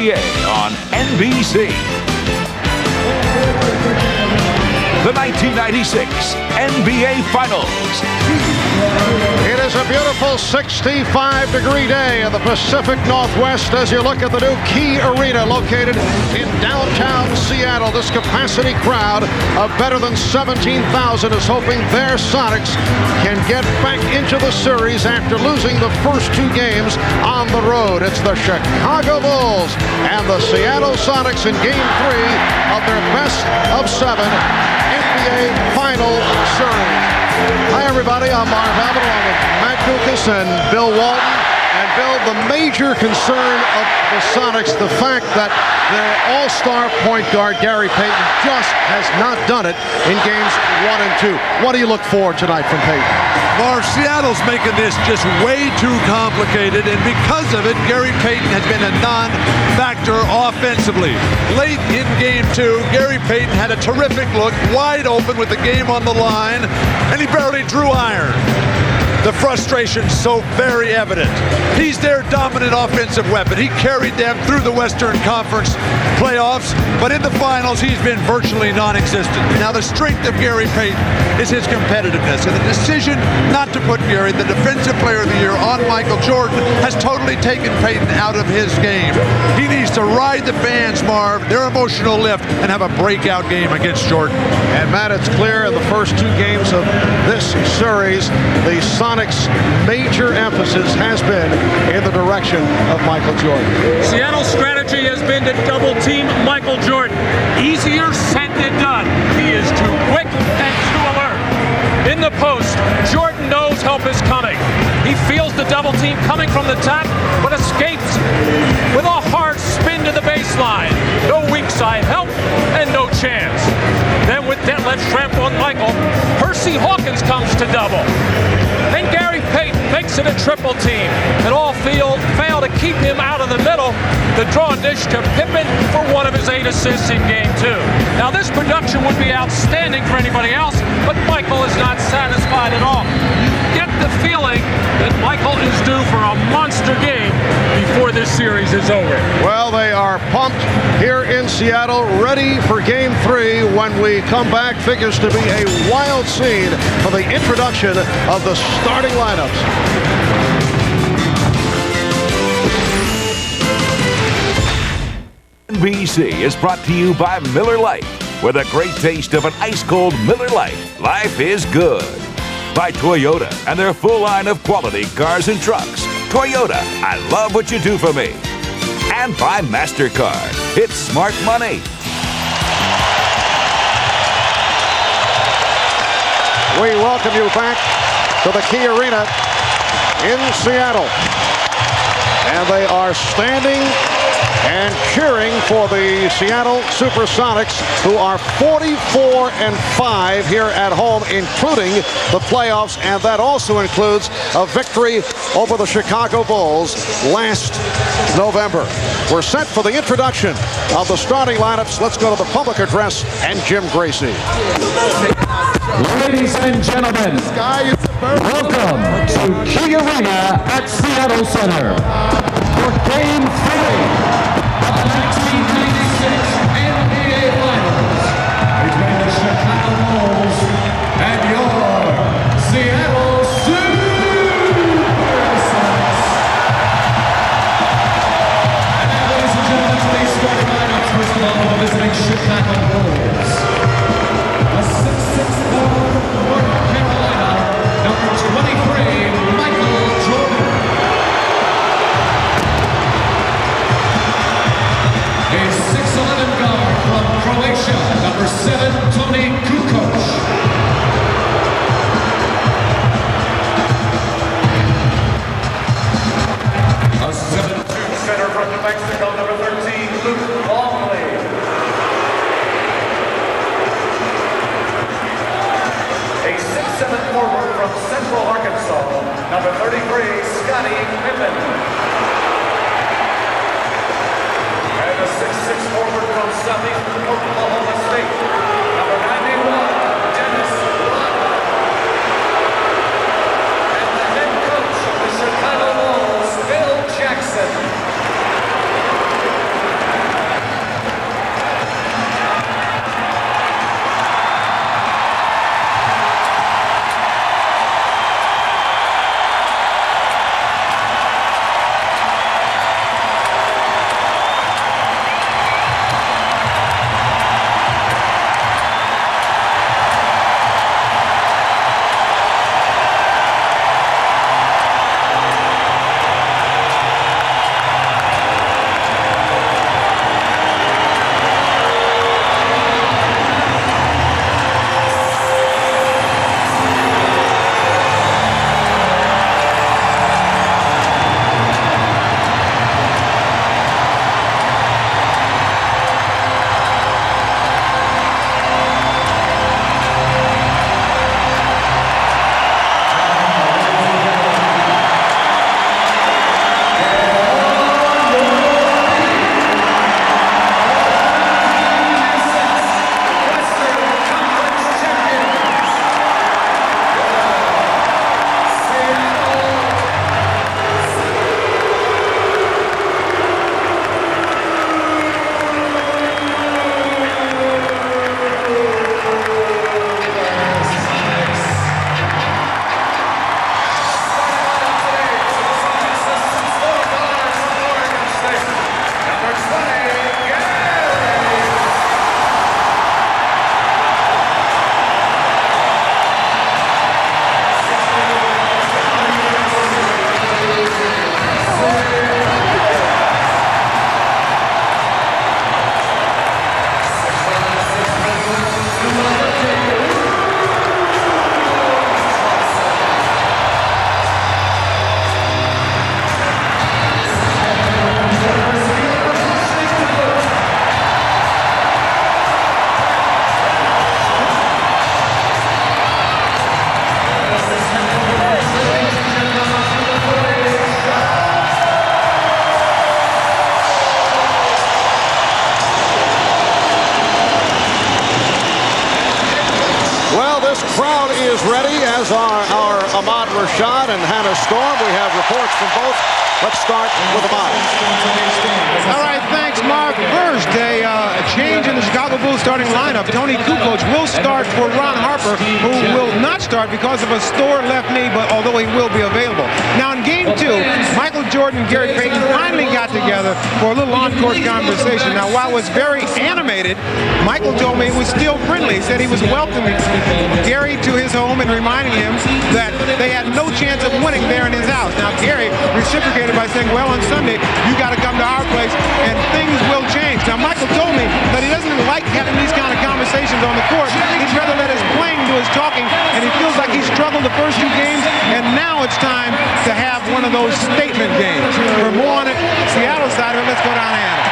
NBA on NBC. The 1996 NBA Finals. It is a beautiful 65-degree day in the Pacific Northwest as you look at the new Key Arena located in downtown Seattle. This capacity crowd of better than 17,000 is hoping their Sonics can get back into the series after losing the first two games on the road. It's the Chicago Bulls and the Seattle Sonics in Game 3 of their best of 7 NBA Final Series. Hi, everybody. I'm Marv Albert along with Matt Dukas and Bill Walton. And Bill, the major concern of the Sonics, the fact that their all-star point guard, Gary Payton, just has not done it in games 1 and 2. What do you look for tonight from Payton? Marv, Seattle's making this just way too complicated, and because of it, Gary Payton has been a non-factor offensively. Late in Game 2, Gary Payton had a terrific look, wide open with the game on the line, and he barely drew iron. The frustration's so very evident. He's their dominant offensive weapon. He carried them through the Western Conference playoffs, but in the finals, he's been virtually non-existent. Now, the strength of Gary Payton is his competitiveness, and the decision not to put Gary, the Defensive Player of the Year, on Michael Jordan has totally taken Payton out of his game. He needs to ride the fans, Marv, their emotional lift, and have a breakout game against Jordan. And Matt, it's clear in the first two games of this series, the Sonics' major emphasis has been in the direction of Michael Jordan. Seattle's strategy has been to double-team Michael Jordan. Easier said than done. He is too quick and too alert. In the post, Jordan knows help is coming. He feels the double team coming from the top, but escapes with a hard spin to the baseline. No weak side help and no chance. Then with Detlef Schrempf on Michael, Percy Hawkins comes to double. Then Gary Payton makes it a triple team, and all fail to keep him out of the middle. The draw dish to Pippen for one of his 8 assists in Game 2. Now this production would be outstanding for anybody else, but Michael is not satisfied at all. You get the feeling that Michael is due for a monster game before this series is over. Well, they are pumped here in Seattle, ready for Game 3 when we come back. Figures to be a wild scene for the introduction of the starting lineups. NBC is brought to you by Miller Lite. With a great taste of an ice-cold Miller Lite, life is good. By Toyota and their full line of quality cars and trucks. Toyota, I love what you do for me. And by MasterCard. It's smart money. We welcome you back to the Key Arena in Seattle. And they are standing and cheering for the Seattle Supersonics, who are 44-5 here at home, including the playoffs, and that also includes a victory over the Chicago Bulls last November. We're set for the introduction of the starting lineups. Let's go to the public address and Jim Gracie. Ladies and gentlemen, welcome to Key Arena at Seattle Center for Game 3 of the 1996 NBA Finals between the Chicago Bulls and your Seattle Supersonics. And now, ladies and gentlemen, today's starting lineups first of all for the visiting Chicago Bulls. A 6'6" forward from North Carolina, number 23, Michael Jordan. A 6'11" guard from Croatia, number 7, Toni Kukoc. A 7'2" center from New Mexico, number 13, Luke Longley. A 6'7" forward from Central Arkansas, number 33, Scottie Pippen. And a 6'6" forward from Southeastern Oklahoma State, number 91, Dennis Rodman. And the head coach of the Chicago Bulls, Phil Jackson. crowd is ready, as are our Ahmad Rashad and Hannah Storm. We have reports from both. Let's start with Ahmad. All right, thanks, Mark. First, a change in the Chicago Bulls starting lineup. Tony Kukoc will start for Ron Harper, who will not start because of a sore left knee, but although he will be available. Now, in Game 2, Michael Jordan and Gary Payton finally got together for a little on-court conversation. Now, while it was very animated, Michael told me it was still friendly. He said he was welcoming Gary to his home and reminding him that they had no chance of winning there in his house. Now, Gary reciprocated by saying, well, on Sunday, you got to come to our place and things will change. Now, Michael told me that he doesn't like having these kind of conversations on the court. He'd rather let his playing do his talking, and he feels like he struggled the first 2 games, and now it's time to have one of those statement games. For more on it, Seattle side of it, let's go down to Adam.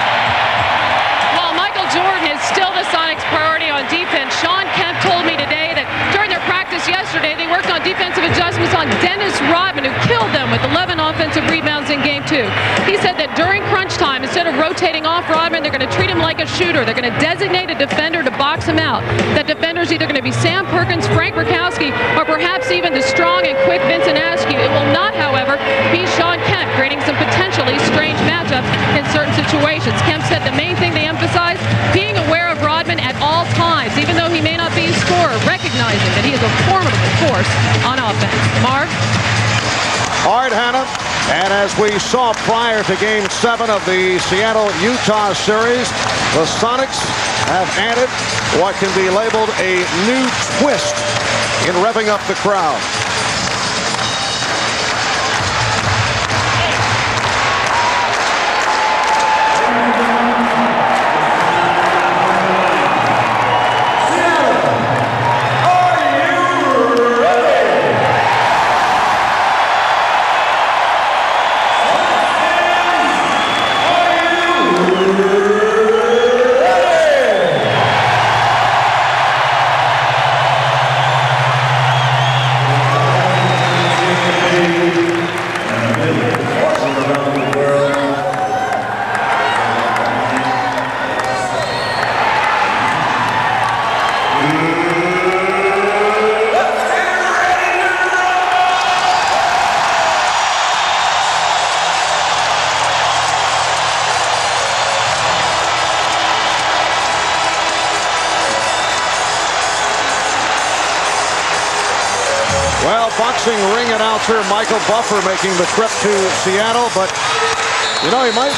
Well, Michael Jordan is still the Sonics' priority on defense. Sean Kemp told me today that during their practice yesterday, they worked on defensive adjustments on Dennis Rodman, who killed them with 11 offensive rebounds in Game 2. He said that during crunch time, instead of rotating off Rodman, they're going to treat him like a shooter. They're going to designate a defender to box him out. That defender's either going to be Sam Perkins, Frank Rakowski, or perhaps even the strong and quick Vincent Askew. It will not, however, be Sean Kemp, creating some potentially strange matchups in certain situations. Kemp said the main thing they emphasize, being aware of Rodman at all times, even though he may not be a scorer, recognizing that he is a formidable force on offense. Mark? All right, Hannah. And as we saw prior to Game 7 of the Seattle-Utah series, the Sonics have added what can be labeled a new twist in revving up the crowd. Boxing ring announcer Michael Buffer making the trip to Seattle, but you know, he might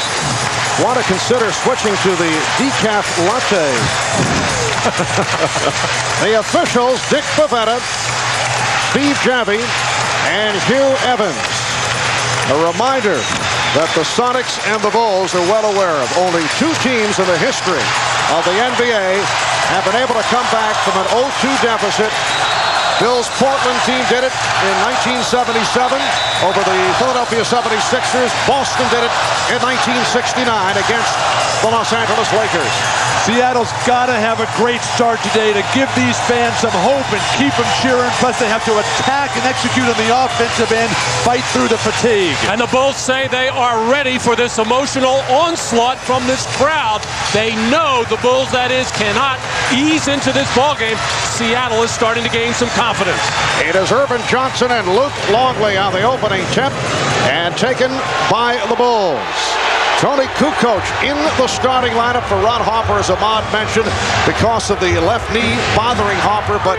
want to consider switching to the decaf latte. The officials, Dick Bavetta, Steve Javie, and Hugh Evans. A reminder that the Sonics and the Bulls are well aware of. Only 2 teams in the history of the NBA have been able to come back from an 0-2 deficit. Bill's Portland team did it in 1977 over the Philadelphia 76ers. Boston did it in 1969 against the Los Angeles Lakers. Seattle's got to have a great start today to give these fans some hope and keep them cheering. Plus, they have to attack and execute on the offensive end, fight through the fatigue. And the Bulls say they are ready for this emotional onslaught from this crowd. They know the Bulls, that is, cannot ease into this ballgame. Seattle is starting to gain some confidence. It is Irvin Johnson and Luke Longley on the opening tip, and taken by the Bulls. Tony Kukoc in the starting lineup for Ron Harper, as Ahmad mentioned, because of the left knee bothering Harper, but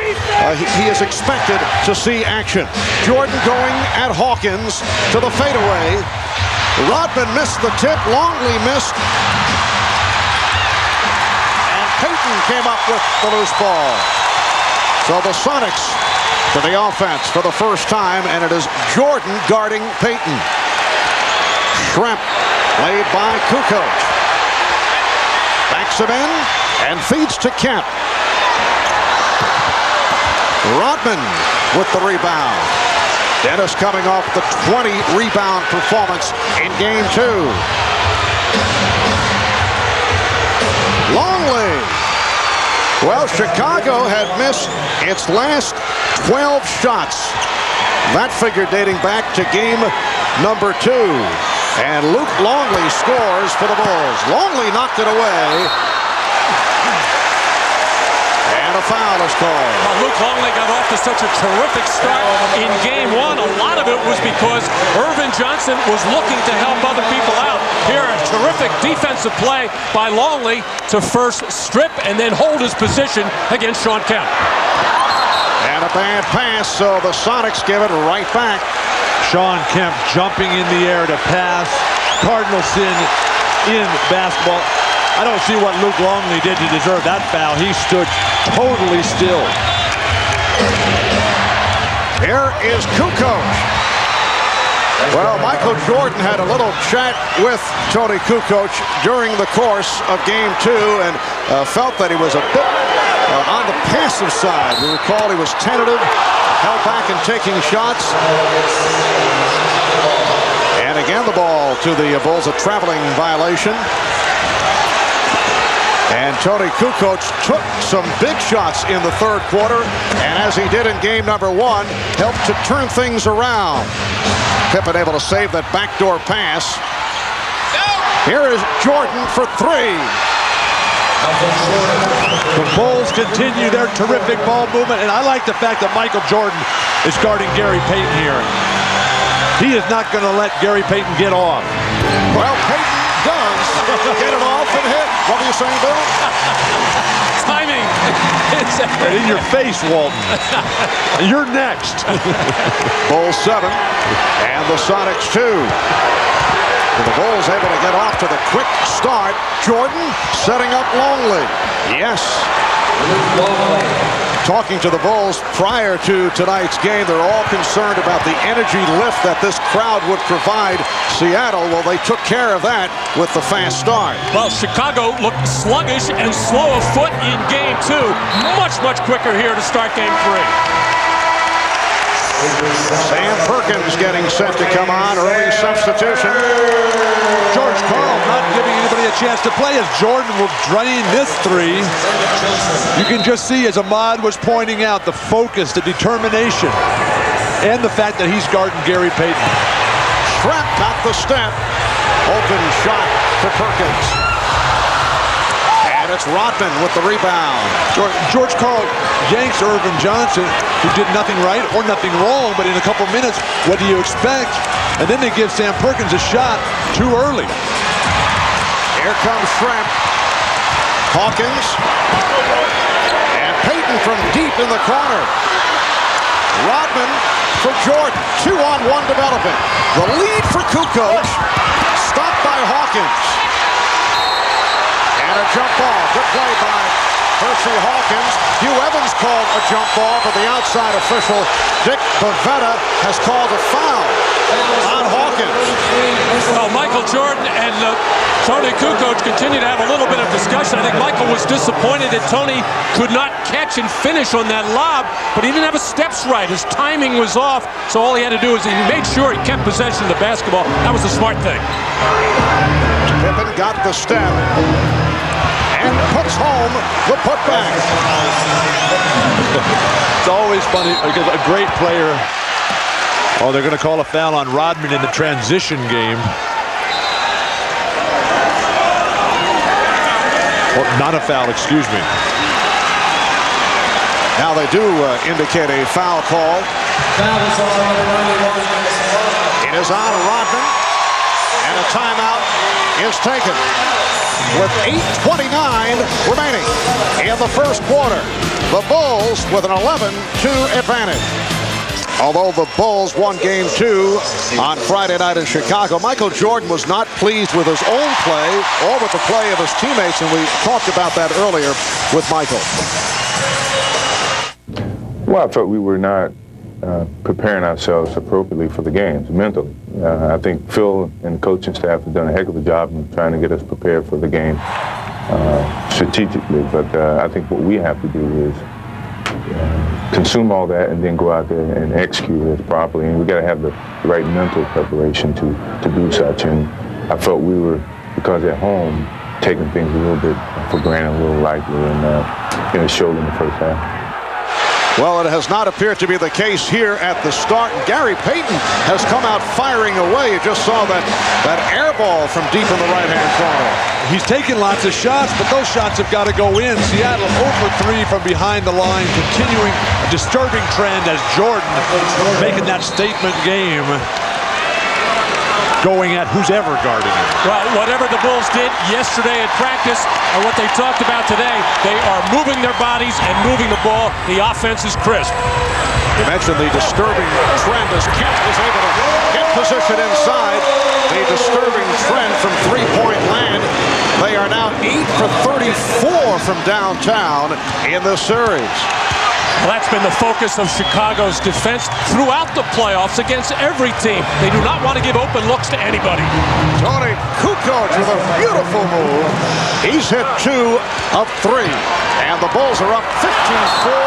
he is expected to see action. Jordan going at Hawkins to the fadeaway. Rodman missed the tip. Longley missed. And Payton came up with the loose ball. So the Sonics to the offense for the first time, and it is Jordan guarding Payton. Schrempf played by Kukoc. Backs him in and feeds to Kemp. Rodman with the rebound. Dennis coming off the 20-rebound performance in Game 2. Longley. Well, Chicago had missed its last 12 shots. That figure dating back to Game number 2. And Luke Longley scores for the Bulls. Longley knocked it away. And a foul is called. Luke Longley got off to such a terrific start in game one. A lot of it was because Irvin Johnson was looking to help other people out. Here, a terrific defensive play by Longley to first strip and then hold his position against Shawn Kemp. And a bad pass, so the Sonics give it right back. Shawn Kemp jumping in the air to pass. Cardinal sin in basketball. I don't see what Luke Longley did to deserve that foul. He stood totally still. Here is Kukoc. Well, Michael Jordan had a little chat with Tony Kukoc during the course of game two and felt that he was a bit on the passive side. We recall he was tentative, held back in taking shots. And again, the ball to the Bulls, a traveling violation. And Tony Kukoc took some big shots in the third quarter, and as he did in game number one, helped to turn things around. Pippen able to save that backdoor pass. Here is Jordan for three. The Bulls continue their terrific ball movement, and I like the fact that Michael Jordan is guarding Gary Payton here. He is not going to let Gary Payton get off. Well, Payton does get it off and hit. What are you saying, Bill? Timing. In your face, Walton. You're next. Bulls 7 and the Sonics 2. The Bulls able to get off to the quick start. Jordan setting up Longley. Yes. Talking to the Bulls prior to tonight's game, they're all concerned about the energy lift that this crowd would provide Seattle. Well, they took care of that with the fast start. Well, Chicago looked sluggish and slow of foot in game two. Much, much quicker here to start game three. Sam Perkins getting set to come on. Early substitution. George Karl not giving anybody a chance to play as Jordan will drain this three. You can just see, as Ahmad was pointing out, the focus, the determination, and the fact that he's guarding Gary Payton. Trap got the step. Open shot for Perkins. And it's Rodman with the rebound. George Karl yanks Irvin Johnson, who did nothing right or nothing wrong, but in a couple minutes, what do you expect? And then they give Sam Perkins a shot too early. Here comes Shrimp. Hawkins. And Payton from deep in the corner. Rodman for Jordan. 2-on-1 development. The lead for Kukoc. Stopped by Hawkins. And a jump ball. Good play by Percy Hawkins. Hugh Evans called a jump ball, but the outside official, Dick Bavetta, has called a foul on Hawkins. Well, Michael Jordan and Tony Kukoc continue to have a little bit of discussion. I think Michael was disappointed that Tony could not catch and finish on that lob, but he didn't have his steps right. His timing was off, so all he had to do is he made sure he kept possession of the basketball. That was the smart thing. Pippen got the step and puts home the putback. It's always funny because a great player. Oh, they're going to call a foul on Rodman in the transition game. Well, not a foul, excuse me. Now they do indicate a foul call. It is on Rodman, and a timeout is taken with 8:29 remaining in the first quarter. The Bulls with an 11-2 advantage. Although the Bulls won game two on Friday night in Chicago, Michael Jordan was not pleased with his own play or with the play of his teammates, and we talked about that earlier with Michael. Well, I thought we were not preparing ourselves appropriately for the games mentally. I think Phil and the coaching staff have done a heck of a job in trying to get us prepared for the game strategically, but I think what we have to do is consume all that and then go out there and execute it properly. And we got to have the right mental preparation to do such. And I felt we were, because at home, taking things a little bit for granted, a little lightly, and it showed in the first half. Well, it has not appeared to be the case here at the start. Gary Payton has come out firing away. You just saw that air ball from deep in the right-hand corner. He's taking lots of shots, but those shots have got to go in. Seattle 0 for 3 from behind the line, continuing a disturbing trend as Jordan making that statement game, going at who's ever guarding him. Well, whatever the Bulls did yesterday at practice and what they talked about today, they are moving their bodies and moving the ball. The offense is crisp. You mentioned the disturbing trend as Kent is able to get position inside. The disturbing trend from three-point land. They are now 8 for 34 from downtown in this series. Well, that's been the focus of Chicago's defense throughout the playoffs against every team. They do not want to give open looks to anybody. Tony Kukoc with a beautiful move. He's hit 2 of 3. And the Bulls are up 15-4.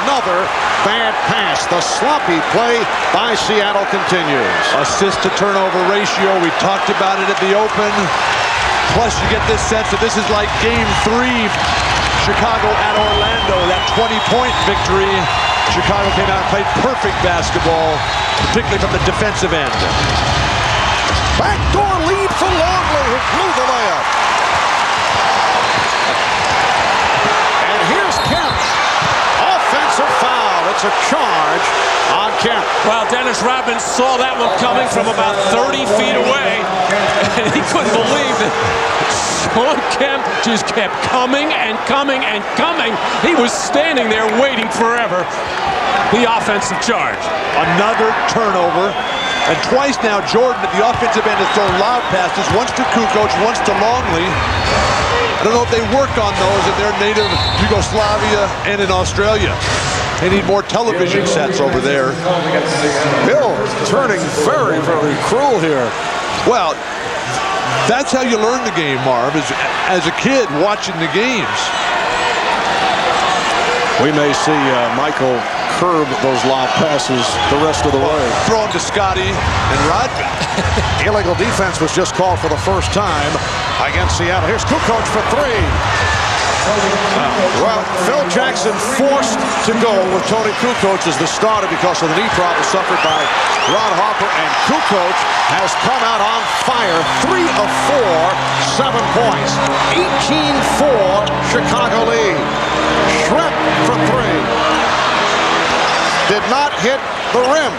Another bad pass. The sloppy play by Seattle continues. Assist to turnover ratio. We talked about it at the Open. Plus, you get this sense that this is like Game 3. Chicago at Orlando, that 20-point victory. Chicago came out and played perfect basketball, particularly from the defensive end. Backdoor lead for Longley, who blew the layup. And here's Kemp. Offensive foul. It's a charge on Kemp. Well, Dennis Rodman saw that one coming from about 30 feet away, and he couldn't believe it. Shawn Kemp just kept coming and coming and coming. He was standing there waiting forever. The offensive charge. Another turnover. And twice now, Jordan at the offensive end has thrown loud passes. Once to Kukoc, once to Longley. I don't know if they work on those in their native Yugoslavia and in Australia. They need more television sets over there. Hill turning very, very cruel here. Well, that's how you learn the game, Marv, is as a kid watching the games. We may see Michael curb those lob passes the rest of the way. Throw them to Scotty and Rodman. Illegal defense was just called for the first time against Seattle. Here's Kukoc for 3. Well, Phil Jackson forced to go with Tony Kukoc as the starter because of the knee problem suffered by Ron Harper, and Kukoc has come out on fire. 3 of 4, 7 points. 18-4 Chicago lead. Schrempf for 3. Did not hit the rim.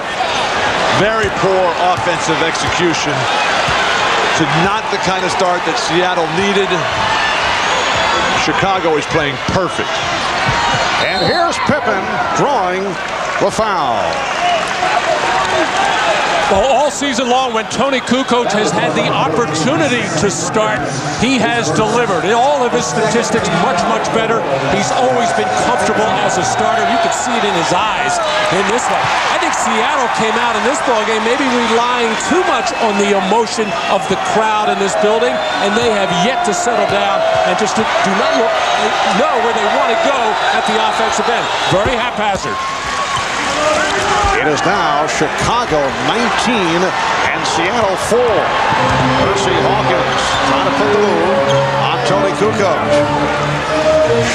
Very poor offensive execution. It's not the kind of start that Seattle needed. Chicago is playing perfect. And here's Pippen drawing the foul. Well, all season long, when Tony Kukoc has had the opportunity to start, he has delivered. In all of his statistics, much, much better. He's always been comfortable as a starter. You could see it in his eyes in this one. I think Seattle came out in this ballgame maybe relying too much on the emotion of the crowd in this building, and they have yet to settle down and just do not know where they want to go at the offensive end. Very haphazard. It is now Chicago 19 and Seattle 4. Percy Hawkins trying to put the move on Tony Kukoc.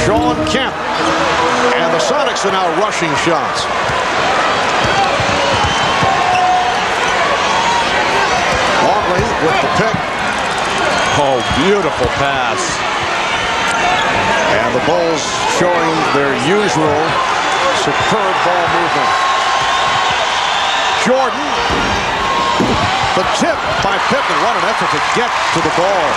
Shawn Kemp. And the Sonics are now rushing shots. Longley with the pick. Oh, beautiful pass. And the Bulls showing their usual superb ball movement. Jordan, the tip by Pippen. What an effort to get to the ball.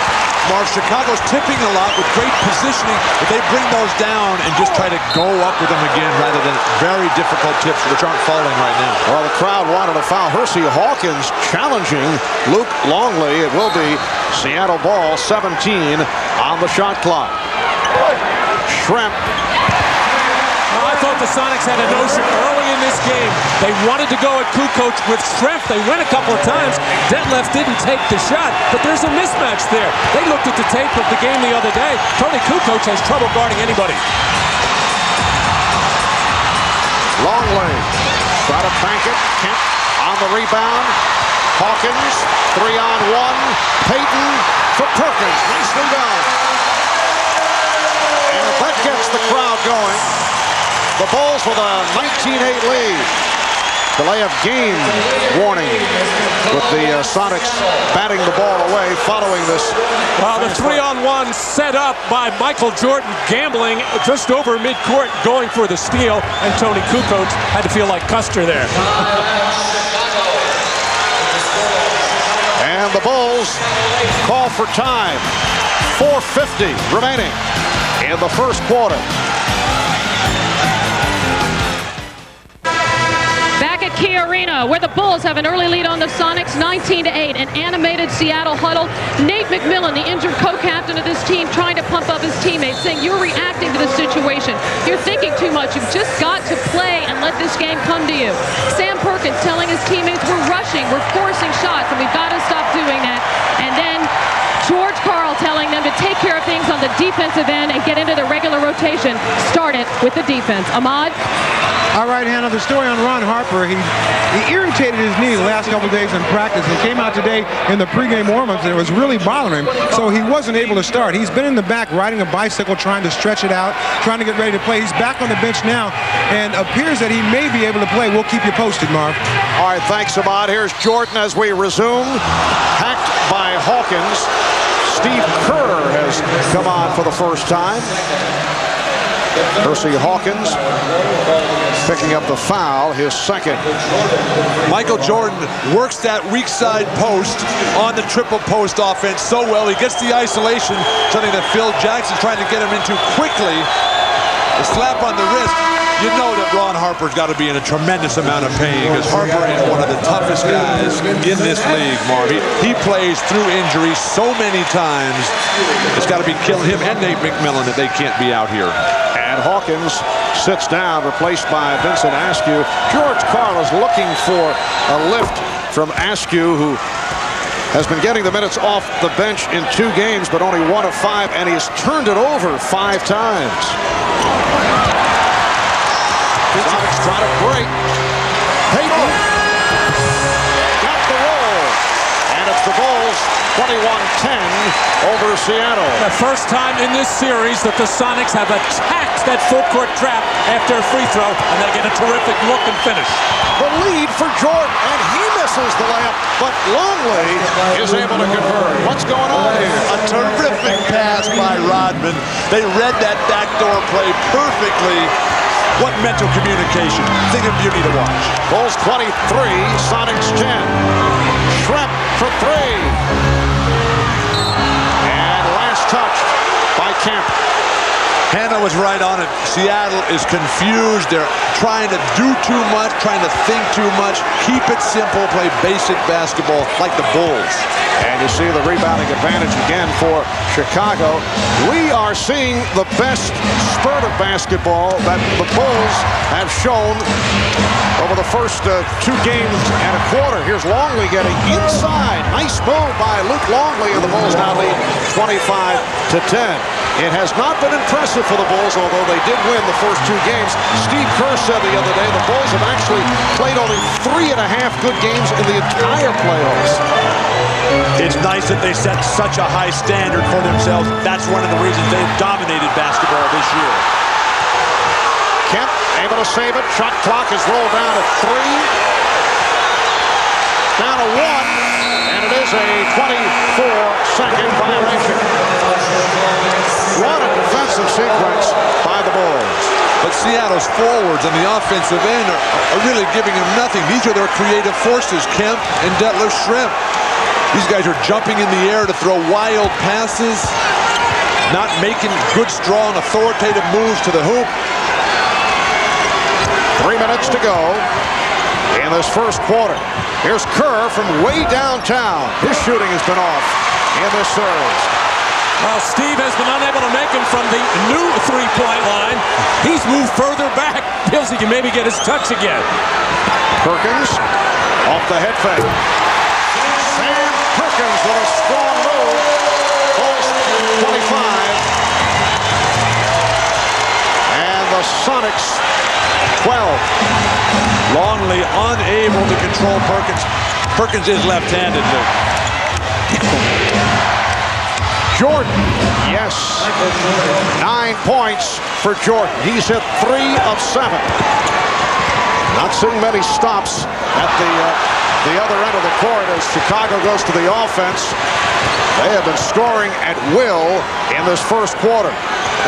Marv, Chicago's tipping a lot with great positioning, but they bring those down and just try to go up with them again rather than very difficult tips which aren't falling right now. Well, the crowd wanted a foul. Hersey Hawkins challenging Luke Longley. It will be Seattle ball, 17 on the shot clock. Schrempf. I thought the Sonics had a notion early in this game. They wanted to go at Kukoc with Schrempf. They went a couple of times. Detlef didn't take the shot, but there's a mismatch there. They looked at the tape of the game the other day. Tony Kukoc has trouble guarding anybody. Longley try to bank it. Kemp on the rebound. Hawkins 3-on-1. Payton for Perkins. Nicely done. And that gets the crowd going. The Bulls with a 19-8 lead. Delay of game warning with the Sonics batting the ball away following this. Well, the 3-on-1 set up by Michael Jordan, gambling just over midcourt, going for the steal, and Tony Kukoc had to feel like Custer there. And the Bulls call for time. 4:50 remaining in the first quarter. Back at Key Arena, where the Bulls have an early lead on the Sonics, 19-8. An animated Seattle huddle. Nate McMillan, the injured co-captain of this team, trying to pump up his teammates, saying, you're reacting to the situation. You're thinking too much. You've just got to play and let this game come to you. Sam Perkins telling his teammates, we're rushing, we're forcing shots, and we've got to stop doing that. And then George Karl telling them to take care of things on the defensive end and get into the regular rotation. Start it with the defense. Ahmad? All right, Hannah, the story on Ron Harper, he irritated his knee the last couple of days in practice and came out today in the pregame warm-ups and it was really bothering him, so he wasn't able to start. He's been in the back riding a bicycle, trying to stretch it out, trying to get ready to play. He's back on the bench now and appears that he may be able to play. We'll keep you posted, Marv. All right, thanks, Ahmad. Here's Jordan as we resume. Hacked by Hawkins. Steve Kerr has come on for the first time. Hersey Hawkins picking up the foul, his second. Michael Jordan works that weak side post on the triple post offense so well. He gets the isolation, something that Phil Jackson's trying to get him into quickly. A slap on the wrist. You know that Ron Harper's got to be in a tremendous amount of pain because Harper is one of the toughest guys in this league, Marv. He plays through injury so many times. It's got to be killing him and Nate McMillan that they can't be out here. And Hawkins sits down, replaced by Vincent Askew. George Karl is looking for a lift from Askew, who has been getting the minutes off the bench in 2 games, but only 1 of 5, and he's turned it over 5 times. Sonics try to break. Payton got the roll, and it's the Bulls 21-10 over Seattle. The first time in this series that the Sonics have attacked that full court trap after a free throw, and they get a terrific look and finish. The lead for Jordan, and he misses the layup, but Longley is able to convert. What's going on here? A terrific pass by Rodman. They read that backdoor play perfectly. What mental communication. Thing of beauty to watch. Bulls 23, Sonics 10. Schrempf for 3. And last touch by Kemp. Hannah was right on it. Seattle is confused. They're trying to do too much, trying to think too much. Keep it simple, play basic basketball like the Bulls. And you see the rebounding advantage again for Chicago. We are seeing the best spurt of basketball that the Bulls have shown over the first 2 games and a quarter. Here's Longley getting inside. Nice move by Luke Longley, and the Bulls now lead 25-10. It has not been impressive for the Bulls, although they did win the first 2 games. Steve Kerr said the other day the Bulls have actually played only 3.5 good games in the entire playoffs. It's nice that they set such a high standard for themselves. That's one of the reasons they've dominated basketball this year. Kemp able to save it. Shot clock is rolled down to 3. Down to 1. And it is a 24-second violation. What a defensive sequence by the Bulls. But Seattle's forwards on the offensive end are really giving them nothing. These are their creative forces, Kemp and Detlef Schrempf. These guys are jumping in the air to throw wild passes, not making good, strong, authoritative moves to the hoop. 3 minutes to go in this first quarter. Here's Kerr from way downtown. His shooting has been off in this series. Well, Steve has been unable to make him from the new 3-point line. He's moved further back. Feels he can maybe get his touch again. Perkins off the head fake. Sam Perkins with a strong move. Bulls 25. And the Sonics 12. Longley unable to control Perkins. Perkins is left-handed, Luke. Jordan. Yes. 9 points for Jordan. He's hit 3 of 7. Not seeing many stops at the other end of the court as Chicago goes to the offense. They have been scoring at will in this first quarter.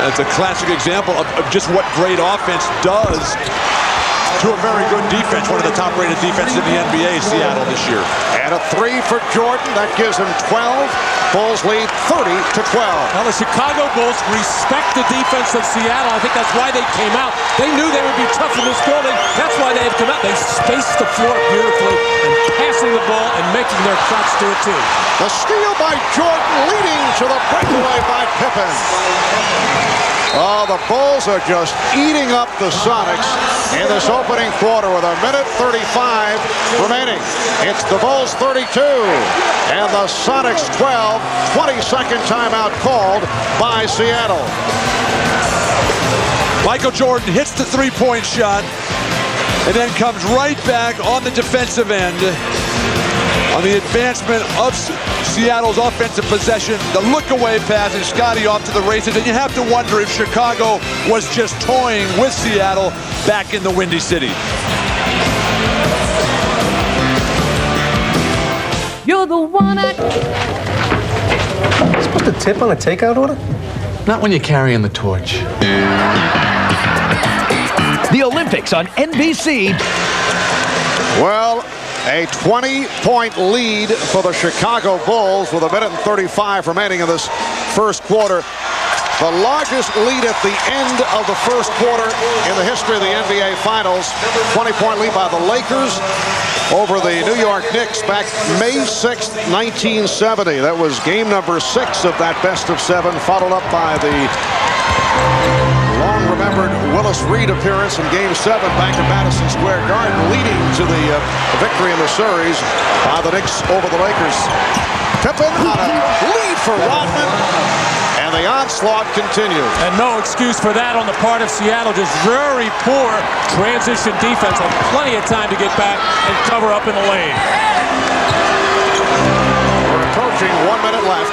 That's a classic example of just what great offense does to a very good defense. One of the top-rated defenses in the NBA, Seattle, this year. And a 3 for Jordan. That gives him 12. Bulls lead 30-12. Now the Chicago Bulls respect the defense of Seattle. I think that's why they came out. They knew they would be tough in this building. That's why they have come out. They spaced the floor beautifully and passing the ball and making their shots do it too. The steal by Jordan leading to the breakaway by Pippen. Oh, the Bulls are just eating up the Sonics in this opening quarter with 1:35 remaining. It's the Bulls 32 and the Sonics 12. 22nd timeout called by Seattle. Michael Jordan hits the three-point shot and then comes right back on the defensive end. On the advancement of Seattle's offensive possession, the look-away pass and Scottie off to the races. And you have to wonder if Chicago was just toying with Seattle back in the Windy City. You're the one supposed to tip on a takeout order? Not when you're carrying the torch. The Olympics on NBC. Well, a 20-point lead for the Chicago Bulls with 1:35 remaining in this first quarter. The largest lead at the end of the first quarter in the history of the NBA Finals. 20-point lead by the Lakers over the New York Knicks back May 6th, 1970. That was game number 6 of that best-of-7, followed up by the long-remembered Willis Reed appearance in Game 7 back at Madison Square Garden, leading to the victory in the series by the Knicks over the Lakers. Pippen on a lead for Rodman, and the onslaught continues. And no excuse for that on the part of Seattle. Just very poor transition defense. Had plenty of time to get back and cover up in the lane. We're approaching 1 minute left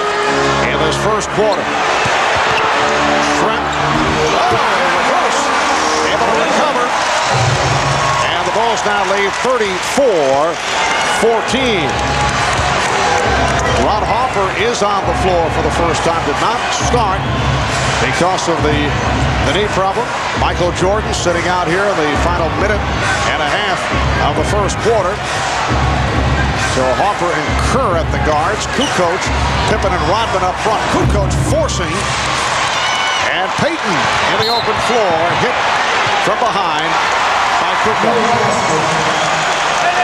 in this first quarter. Trent, reverse, able to recover. And the Bulls now lead 34-14. Ron Harper is on the floor for the first time. Did not start because of the knee problem. Michael Jordan sitting out here in the final minute and a half of the first quarter. So Harper and Kerr at the guards. Kukoc, Pippen and Rodman up front. Kukoc forcing. And Payton in the open floor, hit from behind by Kukoc.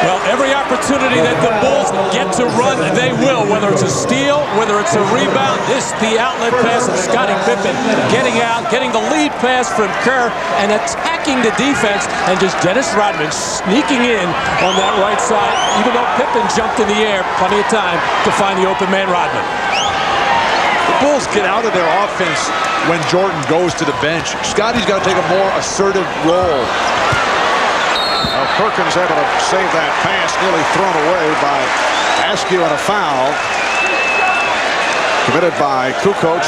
Well, every opportunity that the Bulls get to run, they will. Whether it's a steal, whether it's a rebound, the outlet pass of Scottie Pippen getting out, getting the lead pass from Kerr, and attacking the defense, and just Dennis Rodman sneaking in on that right side. Even though Pippen jumped in the air, plenty of time to find the open man Rodman. The Bulls get out of their offense when Jordan goes to the bench. Scottie's got to take a more assertive role. Perkins able to save that pass, nearly thrown away by Askew on a foul. Committed by Kukoc,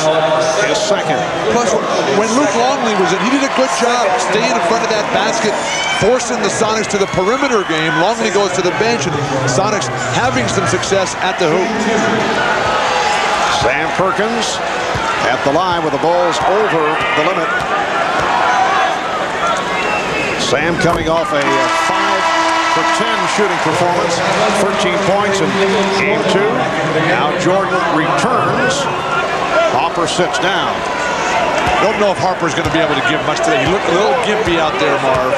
his second. Plus, when Luke Longley was in, he did a good job staying in front of that basket, forcing the Sonics to the perimeter game. Longley goes to the bench, and Sonics having some success at the hoop. Sam Perkins at the line with the Bulls over the limit. Sam coming off a 5-for-10 shooting performance, 13 points in game 2. Now Jordan returns. Harper sits down. Don't know if Harper's going to be able to give much today. He looked a little gimpy out there, Marv.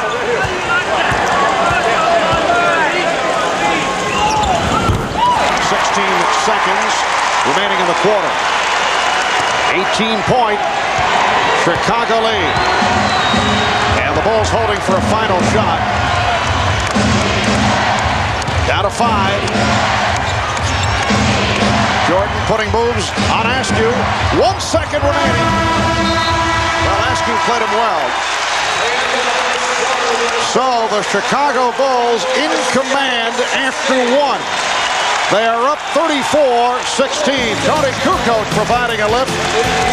16 seconds remaining in the quarter. 18-point Chicago lead. And the Bulls holding for a final shot. Down to 5. Jordan putting moves on Askew. 1 second remaining. Well, Askew played him well. So the Chicago Bulls in command after 1. They are up 34-16. Tony Kukoc providing a lift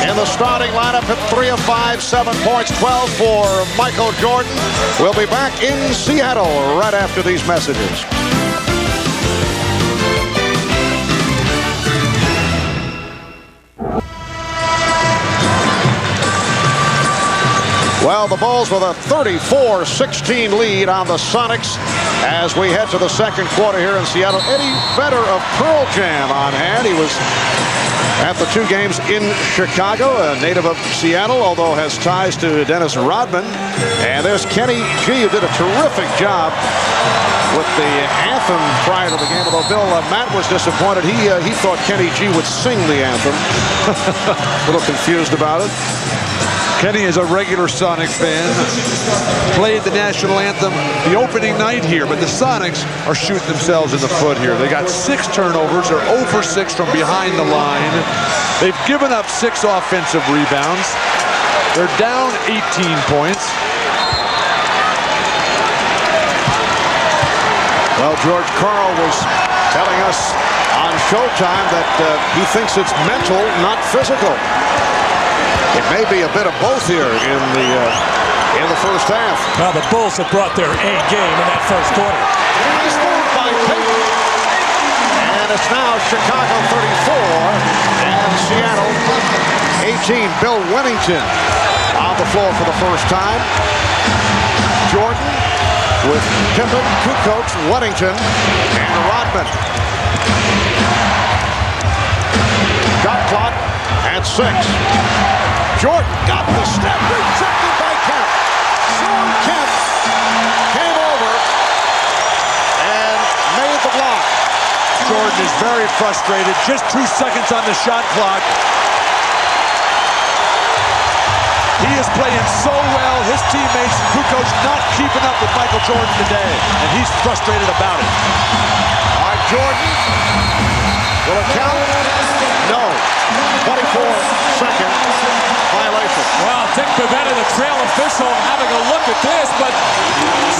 in the starting lineup at 3 of 5, 7 points, 12 for Michael Jordan. We'll be back in Seattle right after these messages. Well, the Bulls with a 34-16 lead on the Sonics as we head to the second quarter here in Seattle. Eddie Vedder of Pearl Jam on hand. He was at the 2 games in Chicago, a native of Seattle, although has ties to Dennis Rodman. And there's Kenny G, who did a terrific job with the anthem prior to the game. Although Bill Matt was disappointed. He thought Kenny G would sing the anthem. A little confused about it. Kenny is a regular Sonic fan. Played the national anthem the opening night here, but the Sonics are shooting themselves in the foot here. They got 6 turnovers. They're 0 for 6 from behind the line. They've given up 6 offensive rebounds. They're down 18 points. Well, George Karl was telling us on Showtime that he thinks it's mental, not physical. It may be a bit of both here in the first half. Well, the Bulls have brought their A game in that first quarter. Nice move by Payton. And it's now Chicago 34 and Seattle 18. Bill Wennington on the floor for the first time. Jordan with Pippen, Kukoc, Wennington, and Rodman. Shot clock at 6. Jordan got the step, rejected by Kemp. Sean Kemp came over and made the block. Jordan is very frustrated. Just 2 seconds on the shot clock. He is playing so well. His teammates, Kukoc, not keeping up with Michael Jordan today, and he's frustrated about it. All right, Jordan. Will it count? No. 24-second violation. Well, Dick Bavetta, the trail official, having a look at this, but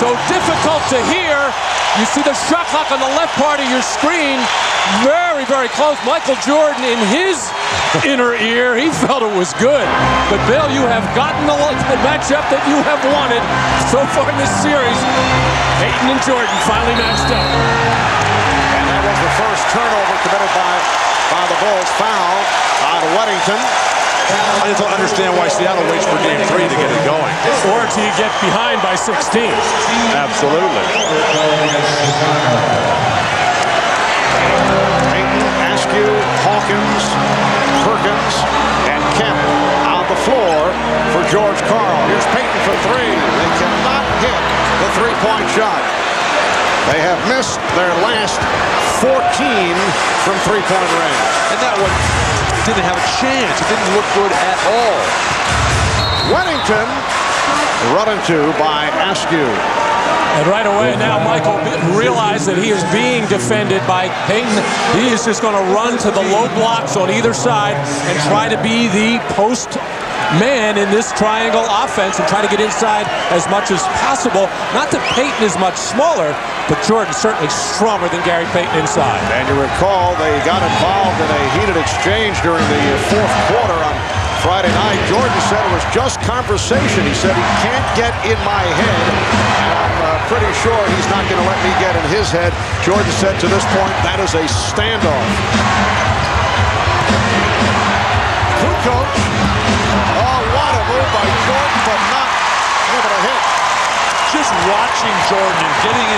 so difficult to hear. You see the shot clock on the left part of your screen. Very, very close. Michael Jordan, in his inner ear, he felt it was good. But, Bill, you have gotten the matchup that you have wanted so far in this series. Payton and Jordan finally matched up. And that was the first turnover committed by the Bulls. Foul on Wennington. I just don't understand why Seattle waits for game 3 to get it going. Or to get behind by 16. Absolutely. Payton, Askew, Hawkins, Perkins, and Kemp on the floor for George Karl. Here's Payton for 3. They cannot hit the 3-point shot. They have missed their last 14 from 3-point range. And that one didn't have a chance. It didn't look good at all. Wennington run into by Askew. And right away now Michael realized that he is being defended by Payton. He is just going to run to the low blocks on either side and try to be the post man in this triangle offense and try to get inside as much as possible. Not that Payton is much smaller, but Jordan's certainly stronger than Gary Payton inside. And you recall they got involved in a heated exchange during the fourth quarter on Friday night. Jordan said it was just conversation. He said he can't get in my head, and I'm pretty sure he's not going to let me get in his head. Jordan said to this point, that is a standoff. Kukoc. Oh, what a move by Jordan, but not able to hit. Just watching Jordan and getting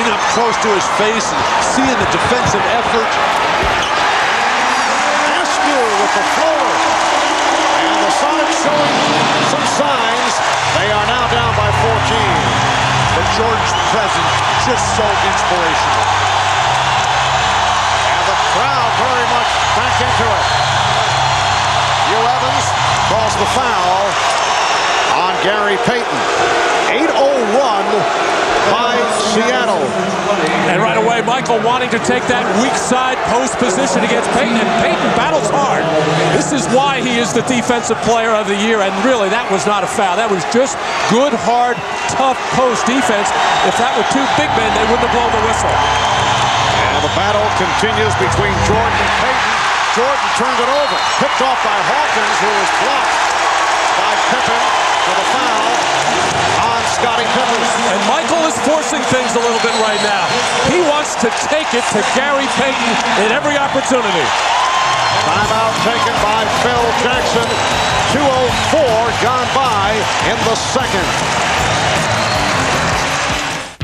in up close to his face and seeing the defensive effort. Askew with the floor. And the Sonics showing some signs. They are now down by 14. But Jordan's presence just so inspirational. And the crowd very much back into it. Hugh Evans calls the foul on Gary Payton. 8:01 by Seattle. And right away, Michael wanting to take that weak side post position against Payton, and Payton battles hard. This is why he is the defensive player of the year, and really, that was not a foul. That was just good, hard, tough post defense. If that were two big men, they wouldn't have blown the whistle. And Now the battle continues between Jordan and Payton. Jordan turned it over. Picked off by Hawkins, who was blocked by Pippen for the foul on Scottie Pippen. And Michael is forcing things a little bit right now. He wants to take it to Gary Payton in every opportunity. Timeout taken by Phil Jackson. 2:04 gone by in the second.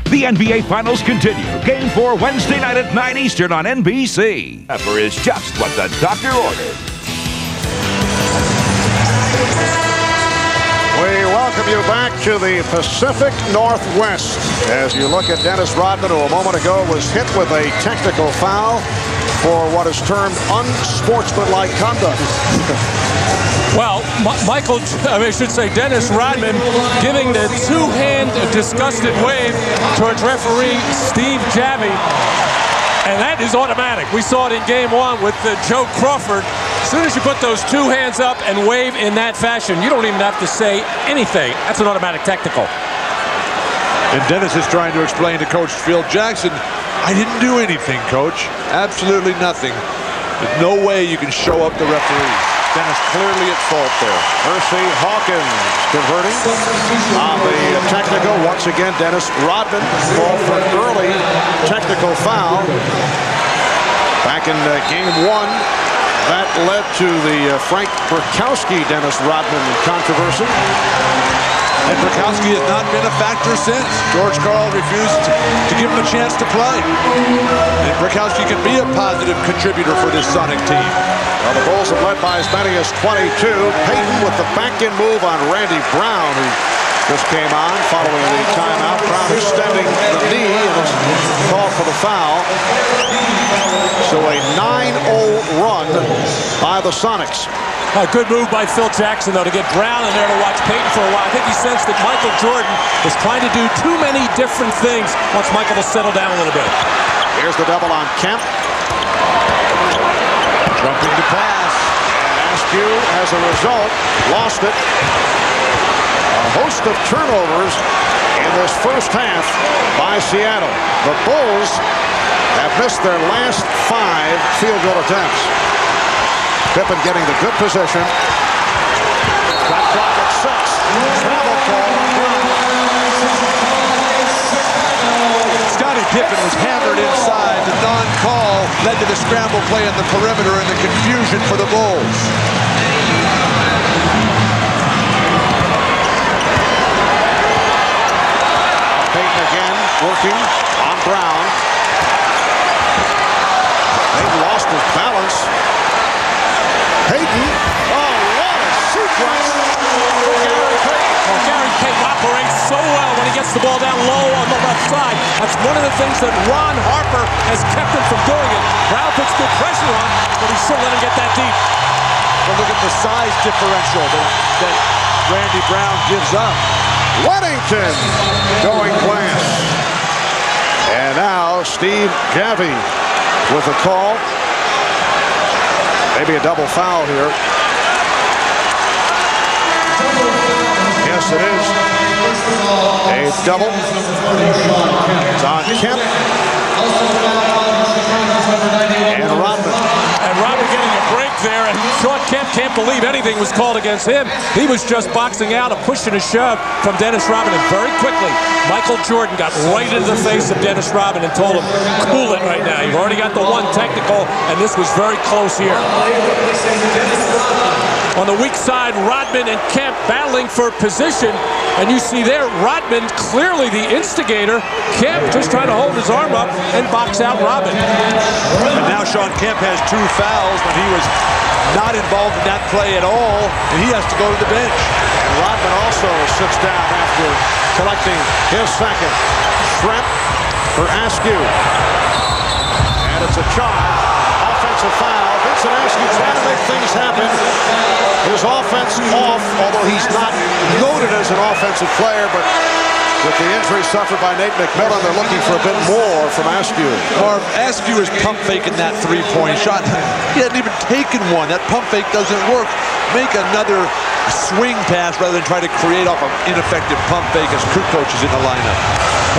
The NBA Finals continue. Game 4 Wednesday night at 9 Eastern on NBC. Pepper is just what the doctor ordered. We welcome you back to the Pacific Northwest as you look at Dennis Rodman, who a moment ago was hit with a technical foul for what is termed unsportsmanlike conduct. Well, I should say Dennis Rodman giving the two-hand disgusted wave towards referee Steve Javie. And that is automatic. We saw it in game 1 with Joe Crawford. As soon as you put those two hands up and wave in that fashion, you don't even have to say anything. That's an automatic technical. And Dennis is trying to explain to Coach Phil Jackson, I didn't do anything, Coach. Absolutely nothing. There's no way you can show up the referees. Dennis clearly at fault there. Hersey Hawkins converting on the technical. Once again, Dennis Rodman called for an early technical foul. Back in game 1, that led to the Frank Burkowski-Dennis Rodman controversy. And Burkowski has not been a factor since. George Karl refused to give him a chance to play. And Burkowski can be a positive contributor for this Sonic team. Well, the Bulls have led by as many as 22. Payton with the back-in move on Randy Brown, who just came on following the timeout. Brown extending the knee and is called for the foul. So a 9-0 run by the Sonics. A good move by Phil Jackson, though, to get Brown in there to watch Payton for a while. I think he sensed that Michael Jordan was trying to do too many different things once Michael will settle down a little bit. Here's the double on Kemp. Jumping to pass. Askew, as a result, lost it. A host of turnovers in this first half by Seattle. The Bulls have missed their last 5 field goal attempts. Pippen getting the good position. Shot clock at 6. Travel call. Scottie Pippen was hammered inside. The non-call led to the scramble play in the perimeter and the confusion for the Bulls. Payton again working on Brown. Payton lost his balance. Payton, oh, what a sequence for Gary Payton. Well, Gary Payton operates so well when he gets the ball down low on the left side. That's one of the things that Ron Harper has kept him from doing it. Brown puts good pressure on, but he still let him get that deep. But look at the size differential that Randy Brown gives up. Weddington going glass. And now Steve Javie with a call. Maybe a double foul here. Yes, it is. A double. It's on Kemp. And Rodman. And Rodman getting a break there, and Shawn Kemp can't believe anything was called against him. He was just boxing out, a push and a shove from Dennis Rodman, and very quickly, Michael Jordan got right into the face of Dennis Rodman and told him, cool it right now. You've already got the one technical, and this was very close here. On the weak side, Rodman and Kemp battling for position, and you see there, Rodman clearly the instigator. Kemp just trying to hold his arm up and box out Rodman. And now Shawn Kemp has 2 fouls when he was not involved in that play at all, and he has to go to the bench. And Rodman also sits down after collecting his second. Shrimp for Askew. And it's a charge. Offensive foul. Vincent Askew trying to make things happen. His offense off, although he's not noted as an offensive player, but with the injury suffered by Nate McMillan, they're looking for a bit more from Askew. Or Askew is pump faking that 3-point shot. He hadn't even taken one. That pump fake doesn't work. Make another swing pass rather than try to create off an ineffective pump fake as Kukoc is in the lineup.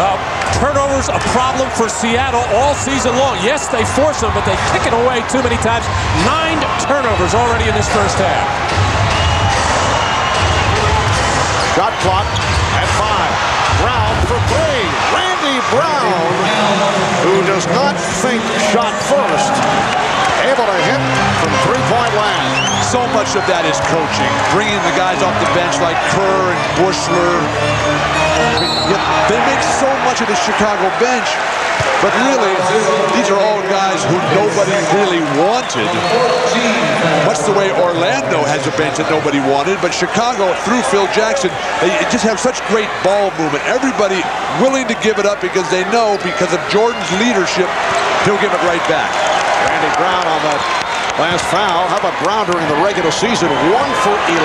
Well, Turnovers a problem for Seattle all season long. Yes, they force them, but they kick it away too many times. 9 turnovers already in this first half. Shot clock at 5. Brown for 3. Randy Brown, who does not think shot first, able to hit from 3-point land. So much of that is coaching, bringing the guys off the bench like Kerr and Bushler. They make so much of the Chicago bench, but really, these are all guys who nobody really wanted. Much the way Orlando has a bench that nobody wanted, but Chicago, through Phil Jackson, they just have such great ball movement. Everybody willing to give it up because they know, because of Jordan's leadership, he'll give it right back. Randy Brown on that last foul. How about Brown during the regular season? 1 for 11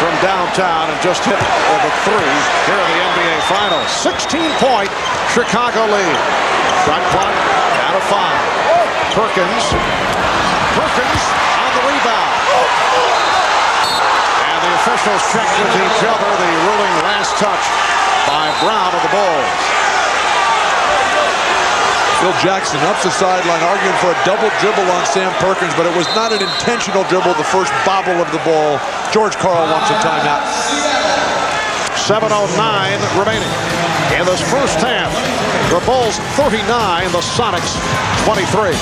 from downtown and just hit the 3 here in the NBA Finals. 16-point Chicago lead. Shot clock out of 5. Perkins on the rebound. And the officials check with each other. The ruling last touch by Brown of the Bulls. Phil Jackson up the sideline arguing for a double dribble on Sam Perkins, but it was not an intentional dribble, the first bobble of the ball. George Karl wants a timeout. 7:09 remaining in this first half. The Bulls 39, the Sonics 23.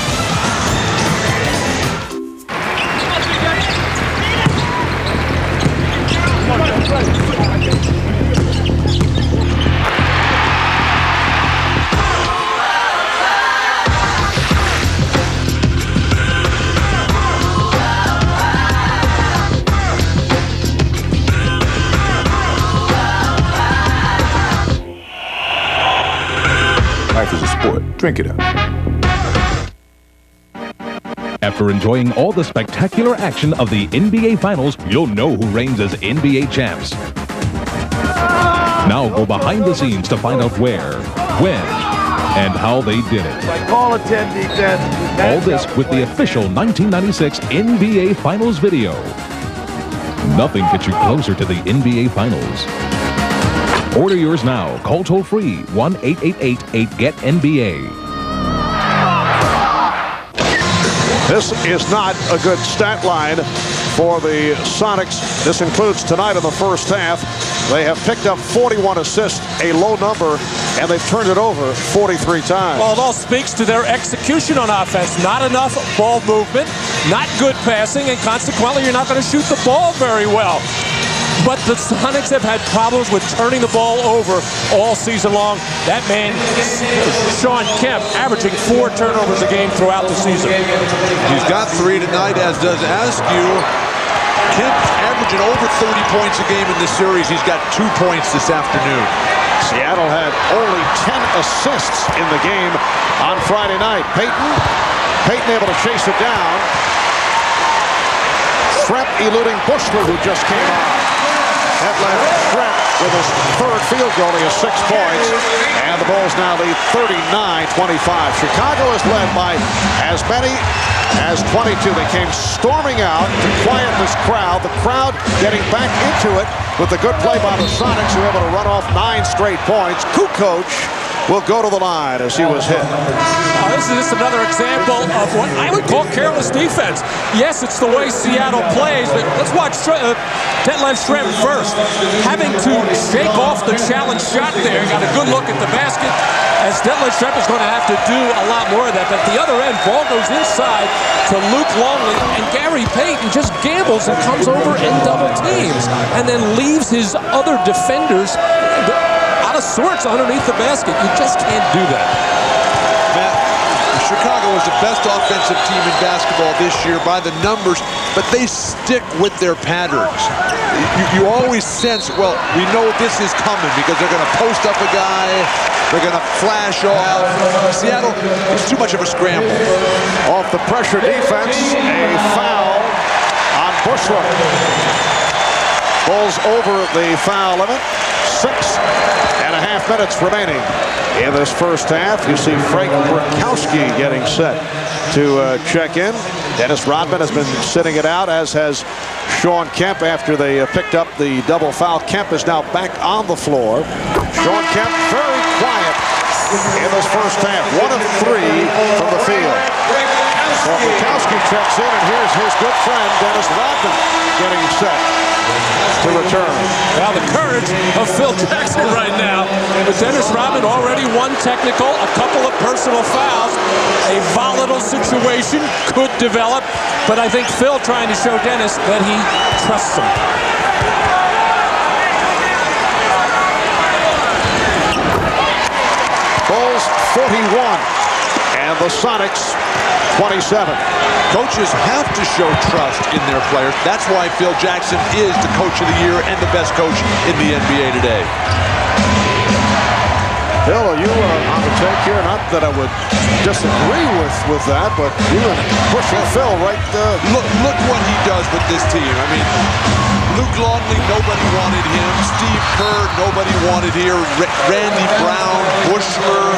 Life is a sport. Drink it up. After enjoying all the spectacular action of the NBA Finals, you'll know who reigns as NBA champs. Now go behind the scenes to find out where, when, and how they did it. Call a 10 defense. All this with the official 1996 NBA Finals video. Nothing gets you closer to the NBA Finals. Order yours now. Call toll-free 1-888-8-GET-NBA. This is not a good stat line for the Sonics. This includes tonight in the first half. They have picked up 41 assists, a low number, and they've turned it over 43 times. Well, it all speaks to their execution on offense. Not enough ball movement, not good passing, and consequently, you're not going to shoot the ball very well. But the Sonics have had problems with turning the ball over all season long. That man, Shawn Kemp, averaging 4 turnovers a game throughout the season. He's got 3 tonight, as does Askew. Kemp averaging over 30 points a game in this series. He's got 2 points this afternoon. Seattle had only 10 assists in the game on Friday night. Payton able to chase it down. Shrep eluding Bushler, who just came on. That left Shrep with his 3rd field goal. He has 6 points. And the Bulls now lead 39-25. Chicago is led by as many as 22. They came storming out to quiet this crowd. The crowd getting back into it with the good play by the Sonics, who were able to run off 9 straight points. Kukoc will go to the line as he was hit. This is just another example of what I would call careless defense. Yes, it's the way Seattle plays, but let's watch Detlef Schrempf first. Having to shake off the challenge shot there. Got a good look at the basket, as Detlef Schrempf is going to have to do a lot more of that. But at the other end, ball goes inside to Luke Longley, and Gary Payton just gambles and comes over and double teams, and then leaves his other defenders out of sorts underneath the basket. You just can't do that. Matt, Chicago is the best offensive team in basketball this year by the numbers, but they stick with their patterns. You always sense, well, we know this is coming because they're going to post up a guy, they're going to flash off. Seattle is too much of a scramble. Off the pressure defense, a foul on Bushler. Bulls over the foul limit. 6.5 minutes remaining in this first half. You see Frank Brickowski getting set to check in. Dennis Rodman has been sitting it out, as has Shawn Kemp after they picked up the double foul. Kemp is now back on the floor. Shawn Kemp very quiet in this first half. 1 of 3 from the field. So Bukowski checks in, and here's his good friend Dennis Rodman getting set to return. Now the courage of Phil Jackson right now. But Dennis Rodman already one technical, a couple of personal fouls. A volatile situation could develop, but I think Phil trying to show Dennis that he trusts him. Bulls 41 and the Sonics 27. Coaches have to show trust in their players. That's why Phil Jackson is the coach of the year and the best coach in the NBA today. Bill, are you on the take here? Not that I would disagree with that, but you were pushing Phil right. Look what he does with this team. I mean, Luke Longley, nobody wanted him. Steve Kerr, nobody wanted here. Randy Brown, Bushler.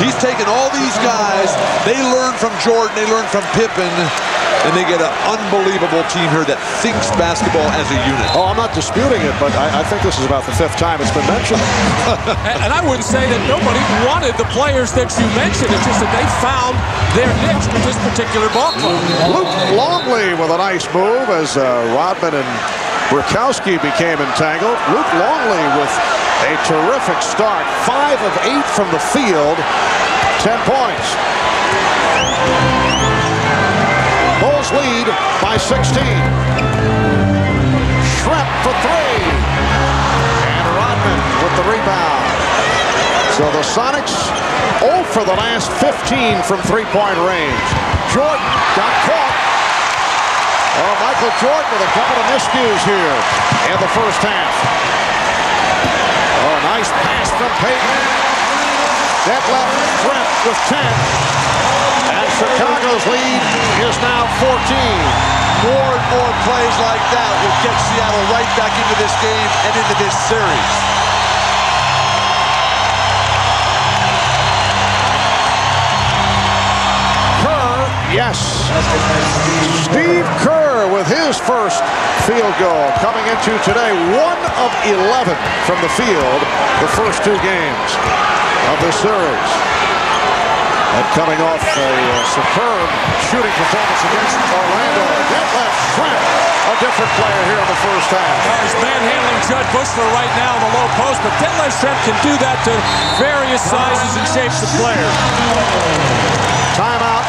He's taken all these guys. They learn from Jordan. They learn from Pippen. And they get an unbelievable team here that thinks basketball as a unit. Oh, I'm not disputing it, but I think this is about the 5th time it's been mentioned. And I wouldn't say that nobody wanted the players that you mentioned. It's just that they found their niche with this particular ball club. Luke Longley with a nice move as Rodman and Bukowski became entangled. Luke Longley with a terrific start. 5 of 8 from the field. 10 points. Bulls lead by 16. Schrempf for 3. And Rodman with the rebound. So the Sonics 0 for the last 15 from three-point range. Jordan got caught. Oh, Michael Jordan with a couple of miscues here in the first half. Oh, nice pass from Payton. Detlef Schrempf with 10. And Chicago's lead is now 14. More and more plays like that will get Seattle right back into this game and into this series. Kerr, yes. Steve Kerr with his first field goal coming into today. 1 of 11 from the field the first 2 games of this series. And coming off a superb shooting performance against Orlando. Detlef Schrempf, a different player here in the first half. He's manhandling Judd Bushler right now in the low post, but Detlef Schrempf can do that to various sizes and shapes of players. Timeout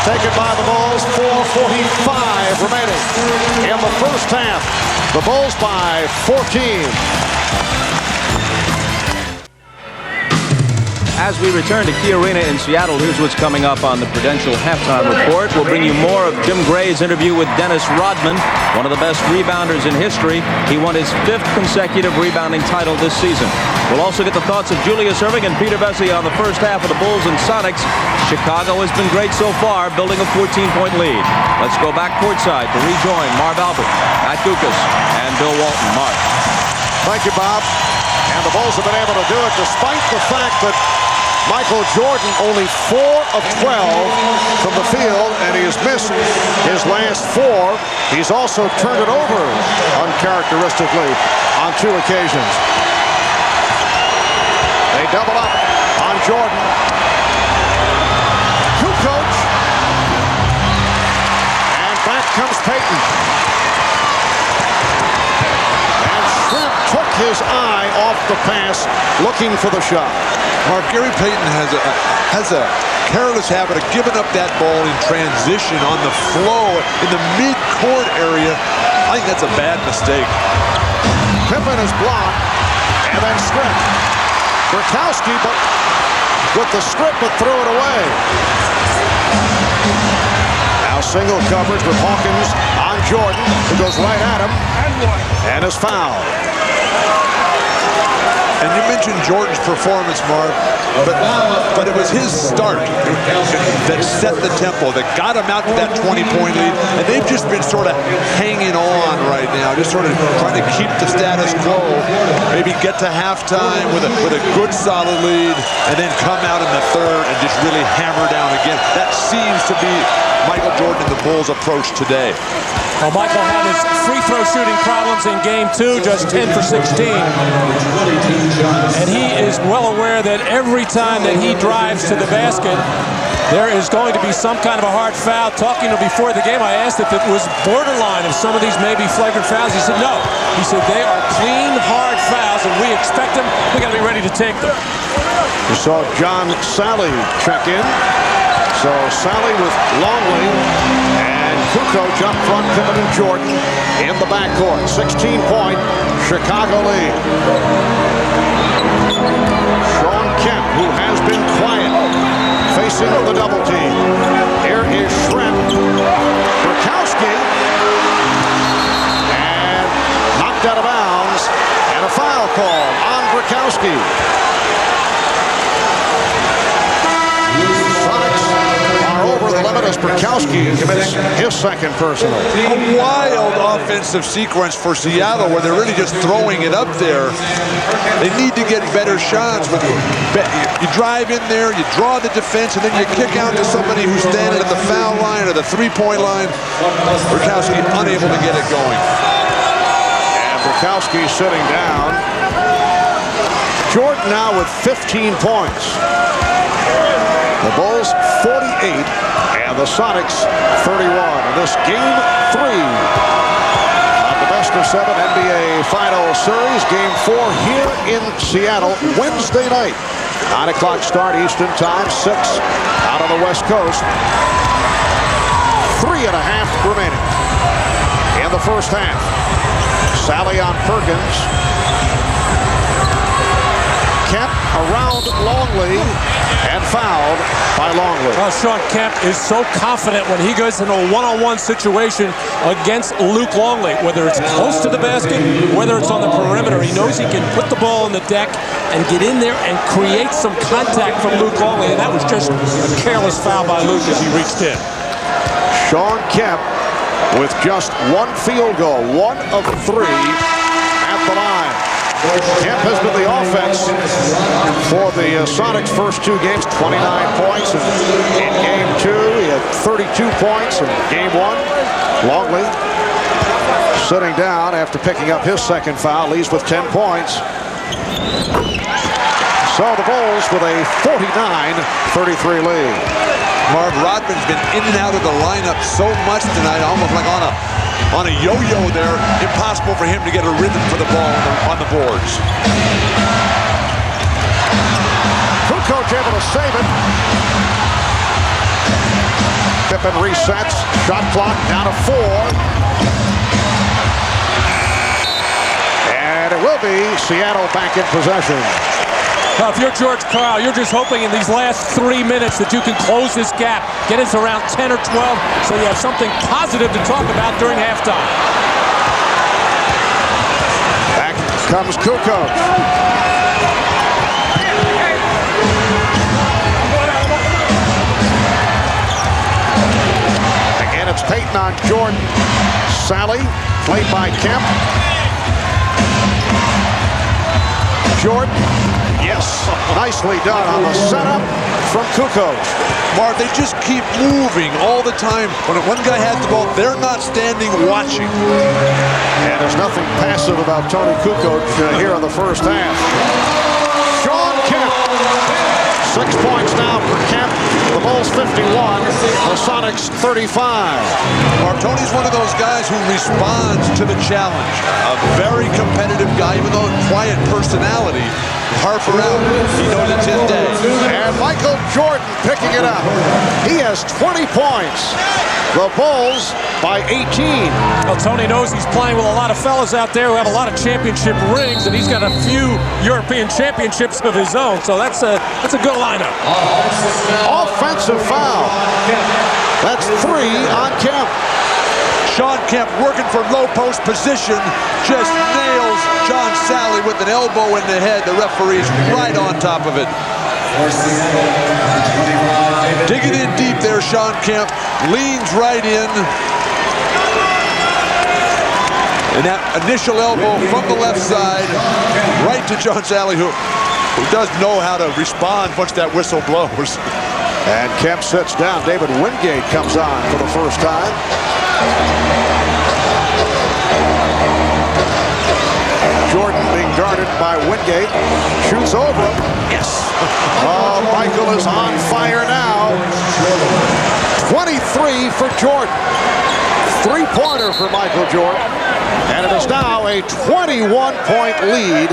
taken by the Bulls. 4:45 remaining in the first half. The Bulls by 14. As we return to Key Arena in Seattle, here's what's coming up on the Prudential Halftime Report. We'll bring you more of Jim Gray's interview with Dennis Rodman, one of the best rebounders in history. He won his 5th consecutive rebounding title this season. We'll also get the thoughts of Julius Erving and Peter Bessie on the first half of the Bulls and Sonics. Chicago has been great so far, building a 14-point lead. Let's go back courtside to rejoin Marv Albert, Matt Guokas, and Bill Walton. Marv. Thank you, Bob. And the Bulls have been able to do it despite the fact that Michael Jordan only 4 of 12 from the field, and he has missed his last 4. He's also turned it over uncharacteristically on 2 occasions. They double up on Jordan. Kukoc. And back comes Payton. And Schrempf took his eye off the pass, looking for the shot. Mark, Gary Payton has a careless habit of giving up that ball in transition on the flow in the mid-court area. I think that's a bad mistake. Pippen is blocked, and then Schrempf. Bukowski, but with the strip, but threw it away. Now single coverage with Hawkins on Jordan, who goes right at him, and is fouled. And you mentioned Jordan's performance, Marv, but it was his start that set the tempo, that got him out to that 20-point lead, and they've just been sort of hanging on right now, just sort of trying to keep the status quo, maybe get to halftime with a good solid lead, and then come out in the third and just really hammer down again. That seems to be Michael Jordan and the Bulls' approach today. Well, Michael had his free throw shooting problems in game 2, just 10 for 16. And he is well aware that every time that he drives to the basket, there is going to be some kind of a hard foul. Talking to him before the game, I asked if it was borderline, if some of these may be flagrant fouls. He said no. He said they are clean, hard fouls, and we expect them. We got to be ready to take them. You saw John Sally check in. So Sally with Longley and Kukoc up front, Pippen and Jordan in the backcourt. 16-point Chicago lead. Sean Kemp, who has been quiet, facing the double team. Here is Schrempf. Burkowski. And knocked out of bounds. And a foul call on Burkowski. Over the limit as Burkowski commits his second personal. A wild offensive sequence for Seattle where they're really just throwing it up there. They need to get better shots. You drive in there, you draw the defense, and then you kick out to somebody who's standing at the foul line or the three-point line. Burkowski unable to get it going. And Burkowski sitting down. Jordan now with 15 points. The Bulls 48 and the Sonics 31. And this game 3 of the best-of-7 NBA Final Series. Game 4 here in Seattle Wednesday night. 9 o'clock start Eastern Time, 6 out on the West Coast. 3.5 remaining in the first half. Sally on Perkins. Kemp around Longley and fouled by Longley. Well, Sean Kemp is so confident when he goes in a one-on-one situation against Luke Longley, whether it's close to the basket, whether it's on the perimeter. He knows he can put the ball on the deck and get in there and create some contact from Luke Longley, and that was just a careless foul by Luke as he reached in. Sean Kemp with just one field goal, 1 of 3 at the line. Kemp has been the offense for the Sonics' first 2 games, 29 points. And in game 2, he had 32 points in game 1. Longley sitting down after picking up his second foul, leaves with 10 points. So the Bulls with a 49-33 lead. Marv Rodman's been in and out of the lineup so much tonight, almost like on a yo-yo there. Impossible for him to get a rhythm for the ball on the boards. Kukoc able to save it. Pippen resets. Shot clock down to 4. And it will be Seattle back in possession. Now, if you're George Karl, you're just hoping in these last 3 minutes that you can close this gap, get it to around 10 or 12, so you have something positive to talk about during halftime. Back comes Kukoc. Again, it's Payton on Jordan. Sally, played by Kemp. Jordan. Yes, nicely done on the setup from Kukoc. Marv, they just keep moving all the time. When one guy has the ball, they're not standing watching. And there's nothing passive about Tony Kukoc here in the first half. Sean Kemp. 6 points now for Kemp. The Bulls 51, the Sonics 35. Marv, Tony's one of those guys who responds to the challenge. A very competitive guy, even though a quiet personality. Harper out. He knows it's his day. And Michael Jordan picking it up. He has 20 points. The Bulls by 18. Well, Tony knows he's playing with a lot of fellas out there who have a lot of championship rings, and he's got a few European championships of his own. So that's a good lineup. Offensive foul. That's 3 on Kemp. Sean Kemp working for low post position, just nails John Sally with an elbow in the head. The referee's right on top of it. Digging in deep there, Sean Kemp leans right in. And that initial elbow from the left side, right to John Sally, who does know how to respond once that whistle blows. And Kemp sits down. David Wingate comes on for the first time. being guarded by Wingate. Shoots over. Yes. Oh, Michael is on fire now. 23 for Jordan. Three-pointer for Michael Jordan. And it is now a 21-point lead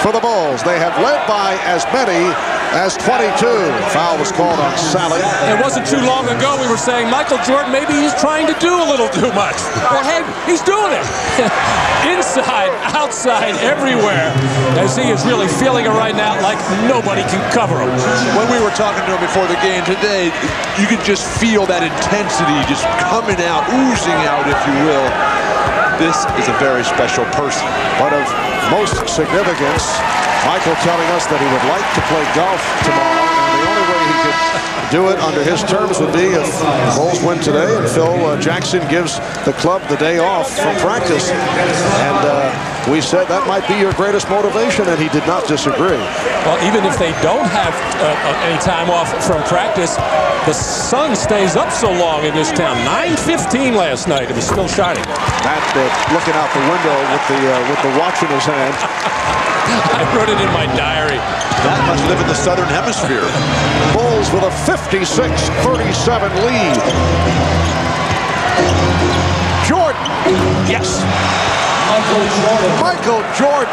for the Bulls. They have led by as many as 22. Foul was called on Sally. It wasn't too long ago we were saying Michael Jordan, maybe he's trying to do a little too much. Well, hey, he's doing it. Inside, outside, everywhere. As he is really feeling it right now like nobody can cover him. When we were talking to him before the game today, you could just feel that intensity just coming out, oozing out, if you will. This is a very special person. But of most significance, Michael telling us that he would like to play golf tomorrow, and the only way he could do it under his terms would be if the Bulls win today and Phil Jackson gives the club the day off from practice. And we said that might be your greatest motivation, and he did not disagree. Well, even if they don't have any time off from practice, the sun stays up so long in this town. 9:15 last night. It was still shining. Matt looking out the window with the watch in his hand. I wrote it in my diary. That must live in the southern hemisphere. Bulls with a 56-37 lead. Jordan. Yes. Michael Jordan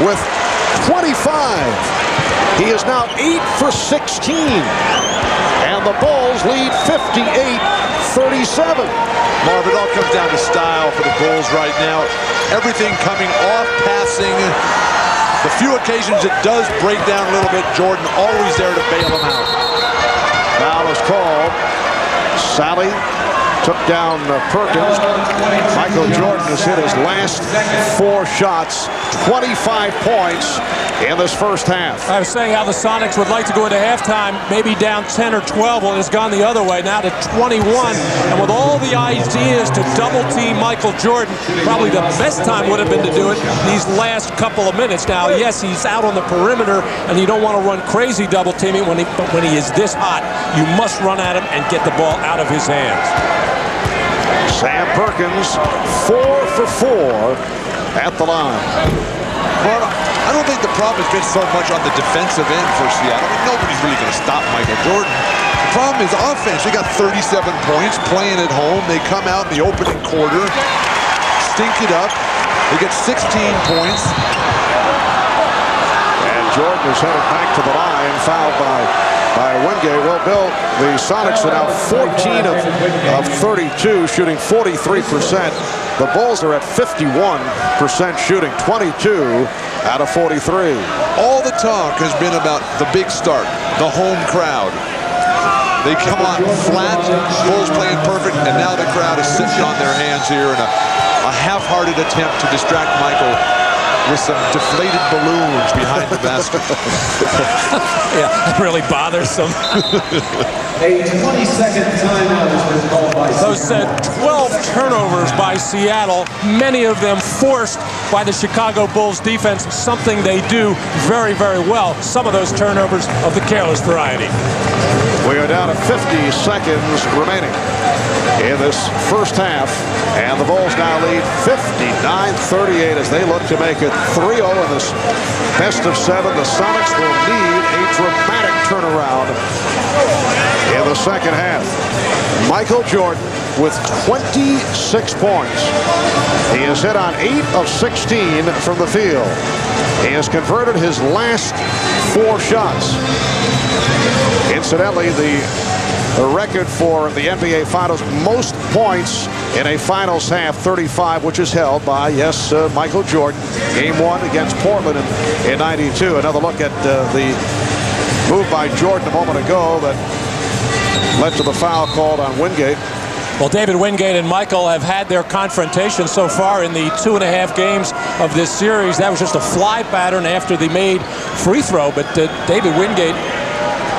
with 25. He is now 8 for 16. And the Bulls lead 58-37. Marv, it all comes down to style for the Bulls right now. Everything coming off, passing. The few occasions it does break down a little bit, Jordan always there to bail him out. Foul is called. Sally took down Perkins. Michael Jordan has hit his last 4 shots, 25 points in this first half. I was saying how the Sonics would like to go into halftime, maybe down 10 or 12. Well, it's gone the other way, now to 21. And with all the ideas to double-team Michael Jordan, probably the best time would have been to do it these last couple of minutes. Now, yes, he's out on the perimeter, and you don't want to run crazy double-teaming, but when he is this hot, you must run at him and get the ball out of his hands. Sam Perkins, 4 for 4 at the line. Well, I don't think the problem has been so much on the defensive end for Seattle. Nobody's really going to stop Michael Jordan. The problem is offense. They got 37 points playing at home. They come out in the opening quarter, stink it up. They get 16 points. And Jordan is headed back to the line, fouled by Wingate. Well, Bill, the Sonics are now 14 of 32, shooting 43%. The Bulls are at 51% shooting, 22 out of 43. All the talk has been about the big start, the home crowd. They come on flat, Bulls playing perfect, and now the crowd is sitting on their hands here in a half-hearted attempt to distract Michael with some deflated balloons behind the basket. Yeah, it really bothers them. A 20-second timeout has been called by Those 12 turnovers by Seattle, many of them forced by the Chicago Bulls defense, something they do very, very well. Some of those turnovers of the careless variety. We are down to 50 seconds remaining in this first half, and the Bulls now lead 59-38 as they look to make it 3-0 in this best of 7. The Sonics will need a dramatic turnaround in the second half. Michael Jordan with 26 points. He has hit on 8 of 16 from the field. He has converted his last 4 shots. Incidentally, the record for the NBA Finals most points in a finals half, 35, which is held by, yes, Michael Jordan. Game 1 against Portland in 92. Another look at the move by Jordan a moment ago that led to the foul called on Wingate. Well, David Wingate and Michael have had their confrontation so far in the 2.5 games of this series. That was just a fly pattern after the made free throw, but David Wingate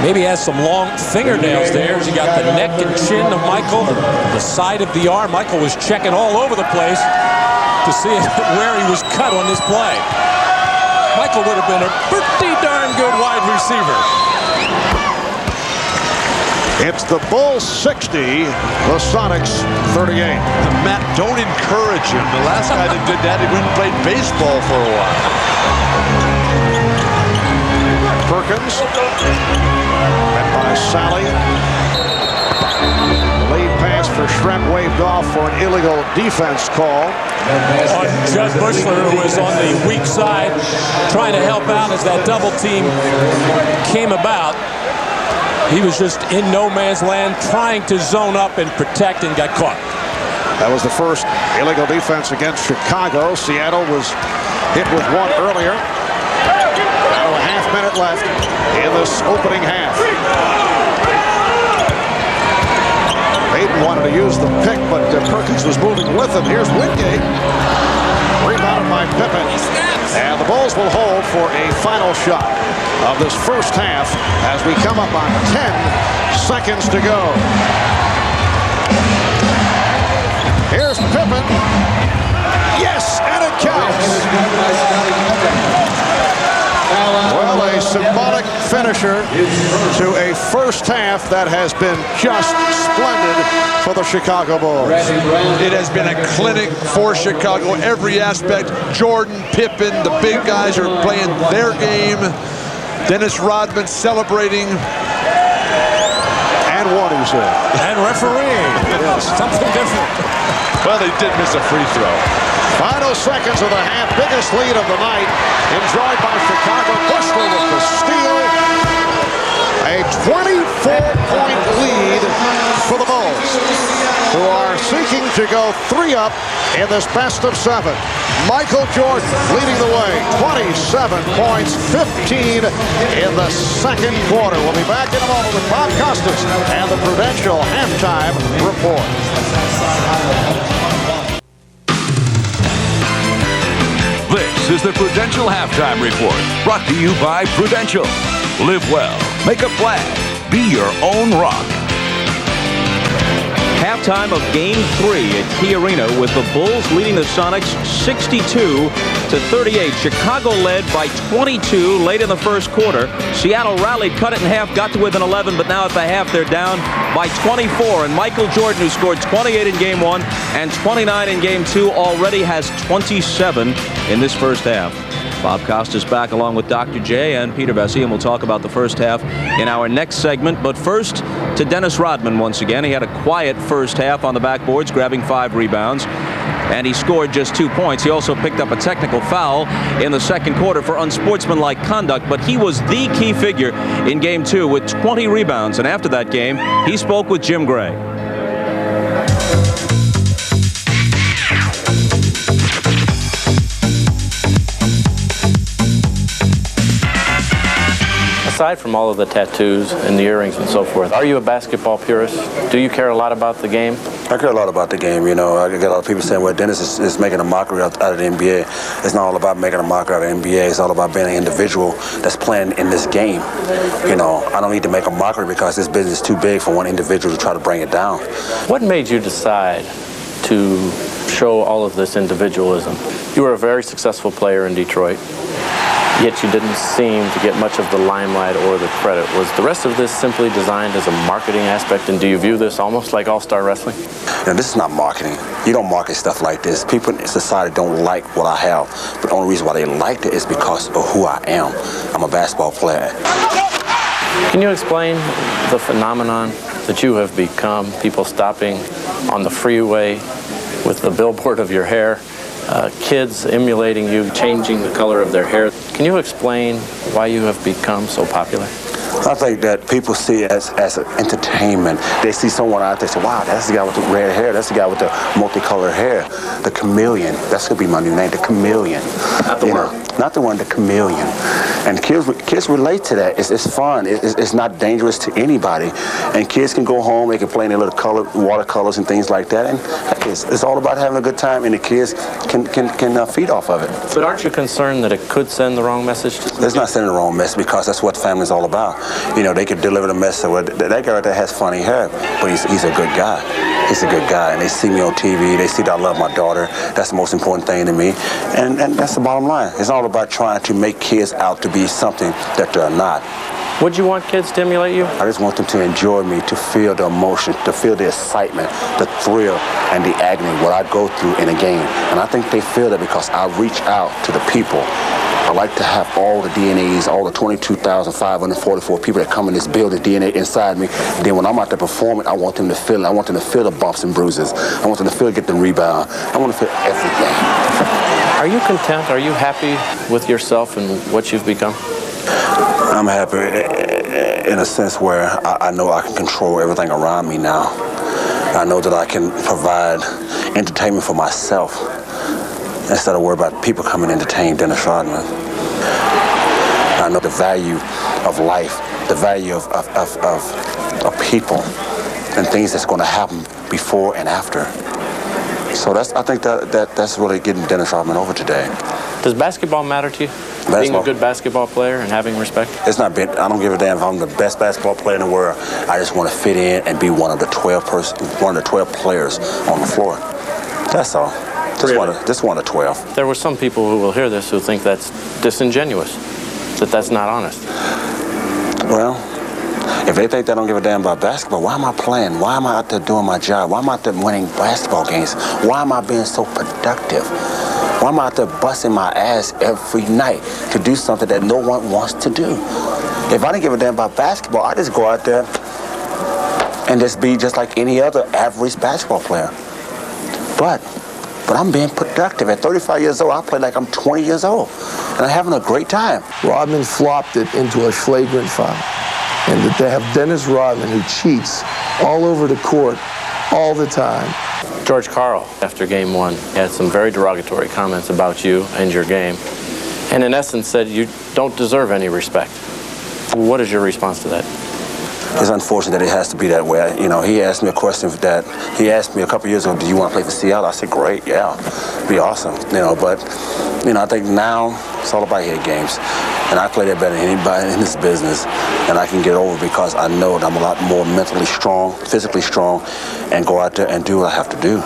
maybe has some long fingernails there. You got the neck and chin of Michael, the side of the arm. Michael was checking all over the place to see where he was cut on this play. Michael would have been a pretty darn good wide receiver. It's the Bulls 60, the Sonics 38. Matt, don't encourage him. The last guy that did that, he went and played baseball for a while. Perkins, met by Sally. Lead pass for Shrek waved off for an illegal defense call. On Judd Bushler, who was on the weak side, trying to help out as that double team came about. He was just in no man's land, trying to zone up and protect, and got caught. That was the first illegal defense against Chicago. Seattle was hit with one earlier. Now a half minute left in this opening half. Payton wanted to use the pick, but Perkins was moving with him. Here's Wingate. Rebounded by Pippen. And the Bulls will hold for a final shot of this first half as we come up on 10 seconds to go. Here's Pippen. Yes, and it counts. Well, a symbolic finisher to a first half that has been just splendid for the Chicago Bulls. It has been a clinic for Chicago. Every aspect. Jordan, Pippen, the big guys are playing their game. Dennis Rodman celebrating. And Warner's there. And refereeing. Yes. Something different. Well, they did miss a free throw. Final seconds of the half, biggest lead of the night, enjoyed by Chicago. Bushler with the steal. A 24-point lead for the Bulls, who are seeking to go 3 up in this best of 7. Michael Jordan leading the way, 27 points, 15 in the second quarter. We'll be back in a moment with Bob Costas and the Prudential halftime report. This is the Prudential Halftime Report, brought to you by Prudential. Live well, make a plan, be your own rock. Halftime of Game 3 at Key Arena with the Bulls leading the Sonics 62-38. Chicago led by 22 late in the first quarter. Seattle rallied, cut it in half, got to within 11, but now at the half they're down by 24. And Michael Jordan, who scored 28 in Game 1 and 29 in Game 2, already has 27 in this first half. Bob Costas back along with Dr. J and Peter Vesey, and we'll talk about the first half in our next segment. But first, to Dennis Rodman once again. He had a quiet first half on the backboards, grabbing 5 rebounds, and he scored just 2 points. He also picked up a technical foul in the second quarter for unsportsmanlike conduct, but he was the key figure in Game 2 with 20 rebounds. And after that game, he spoke with Jim Gray. Aside from all of the tattoos and the earrings and so forth, are you a basketball purist? Do you care a lot about the game? I care a lot about the game. You know, I get a lot of people saying, well, Dennis is making a mockery out of the NBA. It's not all about making a mockery out of the NBA. It's all about being an individual that's playing in this game. You know, I don't need to make a mockery because this business is too big for one individual to try to bring it down. What made you decide to show all of this individualism? You were a very successful player in Detroit, yet you didn't seem to get much of the limelight or the credit. Was the rest of this simply designed as a marketing aspect, and do you view this almost like All-Star Wrestling? You know, this is not marketing. You don't market stuff like this. People in society don't like what I have, but the only reason why they liked it is because of who I am. I'm a basketball player. Can you explain the phenomenon that you have become, people stopping on the freeway with the billboard of your hair, kids emulating you, changing the color of their hair? Can you explain why you have become so popular? I think that people see it as an entertainment. They see someone out there say, wow, that's the guy with the red hair. That's the guy with the multicolored hair. The chameleon. That's going to be my new name, the chameleon. Not the word. Not the one, the chameleon. And kids relate to that. It's fun. It's not dangerous to anybody. And kids can go home. They can play in their little watercolors and things like that. And it's all about having a good time, and the kids can feed off of it. But aren't you concerned that it could send the wrong message? It's not sending the wrong message, because that's what family's all about. You know, they could deliver the message. Well, that guy right there has funny hair, but he's a good guy. He's a good guy, and they see me on TV. They see that I love my daughter. That's the most important thing to me, and that's the bottom line. It's all about trying to make kids out to be something that they're not. Would you want kids to emulate you? I just want them to enjoy me, to feel the emotion, to feel the excitement, the thrill, and the agony, what I go through in a game. And I think they feel that because I reach out to the people. I like to have all the DNAs, all the 22,544 people that come in this building, DNA inside me. And then when I'm out there performing, I want them to feel it. I want them to feel the bumps and bruises. I want them to feel get the rebound. I want to feel everything. Are you content? Are you happy with yourself and what you've become? I'm happy in a sense where I know I can control everything around me now. I know that I can provide entertainment for myself instead of worry about people coming to entertain Dennis Rodman. I know the value of life, the value of people and things that's going to happen before and after. So I think that's really getting Dennis Rodman over today. Does basketball matter to you? Being a good basketball player and having respect? It's not big. I don't give a damn if I'm the best basketball player in the world. I just want to fit in and be one of the 12 players on the floor. That's all. Just one of 12. There were some people who will hear this who think that's disingenuous, that's not honest. Well, if they think they don't give a damn about basketball, why am I playing? Why am I out there doing my job? Why am I out there winning basketball games? Why am I being so productive? Why am I out there busting my ass every night to do something that no one wants to do? If I didn't give a damn about basketball, I'd just go out there and just be just like any other average basketball player. But I'm being productive. At 35 years old, I play like I'm 20 years old. And I'm having a great time. Rodman flopped it into a flagrant foul. And that they have Dennis Rodman who cheats all over the court all the time. George Karl, after game one, had some very derogatory comments about you and your game. And in essence said you don't deserve any respect. What is your response to that? It's unfortunate that it has to be that way. You know, he asked me a question that he asked me a couple years ago, do you want to play for Seattle? I said, great, yeah, it'd be awesome. You know, but, you know, I think now it's all about head games. And I play that better than anybody in this business. And I can get over because I know that I'm a lot more mentally strong, physically strong, and go out there and do what I have to do.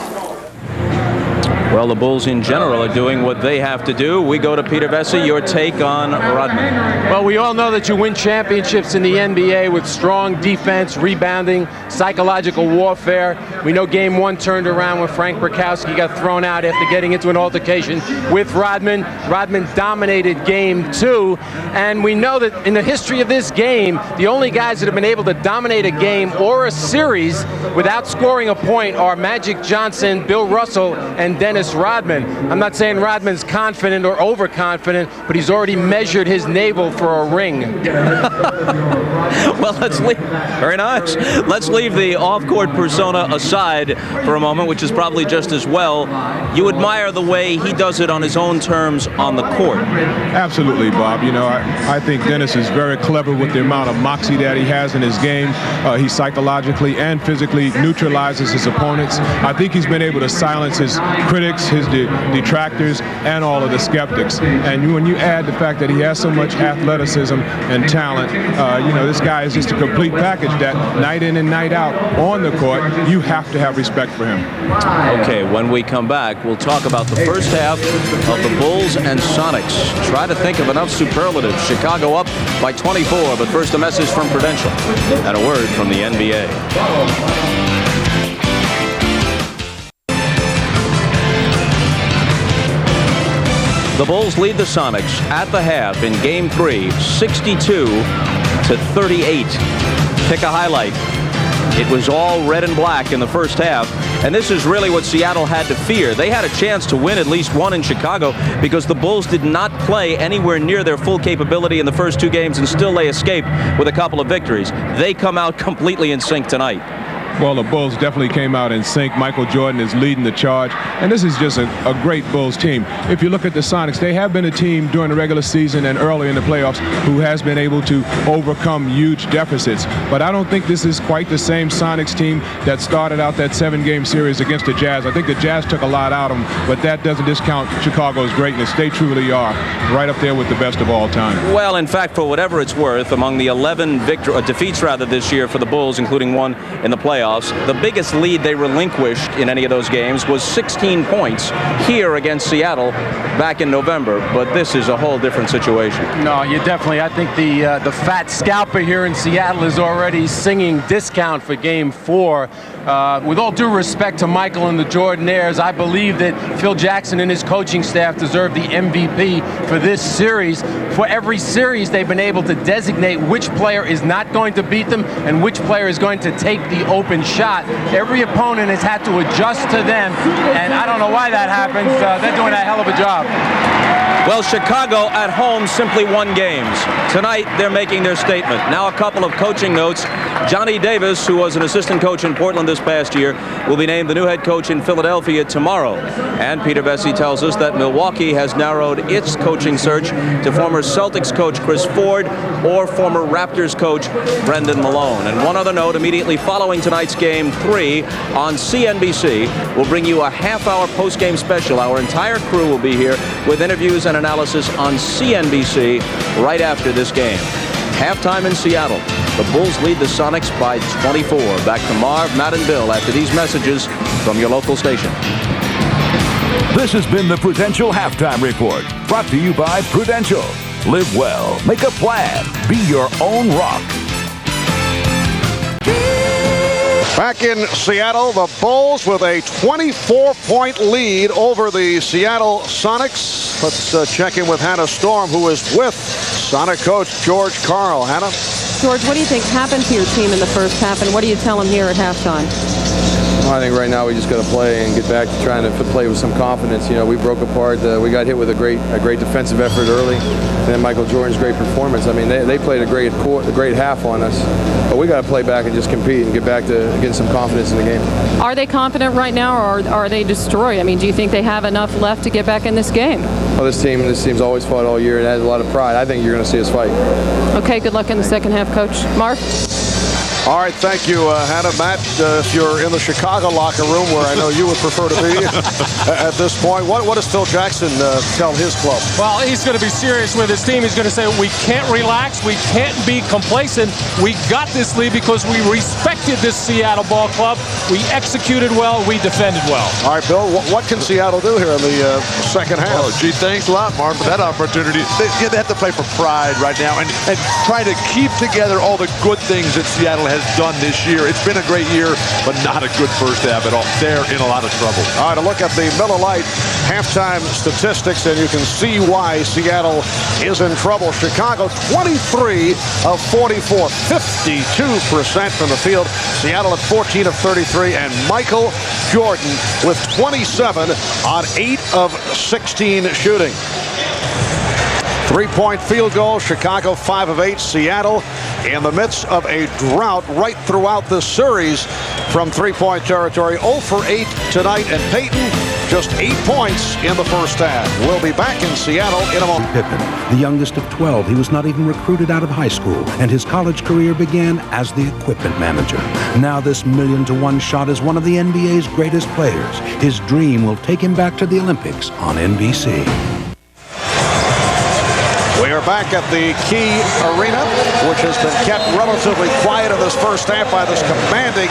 Well, the Bulls in general are doing what they have to do. We go to Peter Vecsey. Your take on Rodman. Well, we all know that you win championships in the NBA with strong defense, rebounding, psychological warfare. We know game one turned around when Frank Brickowski got thrown out after getting into an altercation with Rodman. Rodman dominated game two. And we know that in the history of this game, the only guys that have been able to dominate a game or a series without scoring a point are Magic Johnson, Bill Russell, and Dennis Rodman. I'm not saying Rodman's confident or overconfident, but he's already measured his navel for a ring. Well, let's leave. Very nice. Let's leave the off-court persona aside for a moment, which is probably just as well. You admire the way he does it on his own terms on the court. Absolutely, Bob. You know, I think Dennis is very clever with the amount of moxie that he has in his game. He psychologically and physically neutralizes his opponents. I think he's been able to silence his critics, his detractors, and all of the skeptics. And when you add the fact that he has so much athleticism and talent, you know, this guy is just a complete package that night in and night out on the court, you have to have respect for him. Okay, when we come back, we'll talk about the first half of the Bulls and Sonics. Try to think of enough superlatives. Chicago up by 24, but first a message from Prudential and a word from the NBA. The Bulls lead the Sonics at the half in Game 3, 62-38. Pick a highlight. It was all red and black in the first half, and this is really what Seattle had to fear. They had a chance to win at least one in Chicago because the Bulls did not play anywhere near their full capability in the first two games, and still they escaped with a couple of victories. They come out completely in sync tonight. Well, the Bulls definitely came out in sync. Michael Jordan is leading the charge, and this is just a great Bulls team. If you look at the Sonics, they have been a team during the regular season and early in the playoffs who has been able to overcome huge deficits. But I don't think this is quite the same Sonics team that started out that 7-game series against the Jazz. I think the Jazz took a lot out of them, but that doesn't discount Chicago's greatness. They truly are right up there with the best of all time. Well, in fact, for whatever it's worth, among the 11 defeats this year for the Bulls, including one in the playoffs, playoffs. The biggest lead they relinquished in any of those games was 16 points here against Seattle back in November. But this is a whole different situation. No, you definitely. I think the fat scalper here in Seattle is already singing discount for Game 4. With all due respect to Michael and the Jordanaires, I believe that Phil Jackson and his coaching staff deserve the MVP for this series. For every series, they've been able to designate which player is not going to beat them and which player is going to take the open shot. Every opponent has had to adjust to them, and I don't know why that happens. They're doing a hell of a job. Well, Chicago at home simply won games. Tonight, they're making their statement. Now a couple of coaching notes. Johnny Davis, who was an assistant coach in Portland this past year, will be named the new head coach in Philadelphia tomorrow. And Peter Vesey tells us that Milwaukee has narrowed its coaching search to former Celtics coach Chris Ford or former Raptors coach Brendan Malone. And one other note, immediately following tonight's Game 3 on CNBC, we'll bring you a half-hour post-game special. Our entire crew will be here with interviews and analysis on CNBC right after this game. Halftime in Seattle. The Bulls lead the Sonics by 24. Back to Marv, Matt, and Bill after these messages from your local station. This has been the Prudential Halftime Report, brought to you by Prudential. Live well, make a plan, be your own rock. Back in Seattle, the Bulls with a 24-point lead over the Seattle Sonics. Let's check in with Hannah Storm, who is with Sonic coach George Karl. Hannah? George, what do you think happened to your team in the first half, and what do you tell them here at halftime? I think right now we just got to play and get back to trying to play with some confidence. You know, we broke apart. We got hit with a great defensive effort early, and then Michael Jordan's great performance. I mean, they played a great half on us, but we got to play back and just compete and get back to getting some confidence in the game. Are they confident right now, or are they destroyed? I mean, do you think they have enough left to get back in this game? Well, this team's always fought all year and has a lot of pride. I think you're going to see us fight. Okay, good luck in the second half, Coach. Mark? All right, thank you, Hannah. Matt, if you're in the Chicago locker room, where I know you would prefer to be at this point, what does Phil Jackson tell his club? Well, he's going to be serious with his team. He's going to say, we can't relax. We can't be complacent. We got this lead because we respected this Seattle ball club. We executed well. We defended well. All right, Bill, what can Seattle do here in the second half? Oh, gee, thanks a lot, Mark, for that opportunity. They have to play for pride right now and try to keep together all the good things that Seattle has done this year. It's been a great year, but not a good first half at all. They're in a lot of trouble. All right, a look at the Miller Lite halftime statistics, and you can see why Seattle is in trouble. Chicago, 23 of 44, 52% from the field. Seattle at 14 of 33, and Michael Jordan with 27 on 8 of 16 shooting. 3-point field goal, Chicago 5 of 8. Seattle in the midst of a drought right throughout this series from 3-point territory. 0 for 8 tonight, and Peyton just 8 points in the first half. We'll be back in Seattle in a moment. Pippen, the youngest of 12, he was not even recruited out of high school, and his college career began as the equipment manager. Now this 1,000,000-to-1 shot is one of the NBA's greatest players. His dream will take him back to the Olympics on NBC. We are back at the Key Arena, which has been kept relatively quiet in this first half by this commanding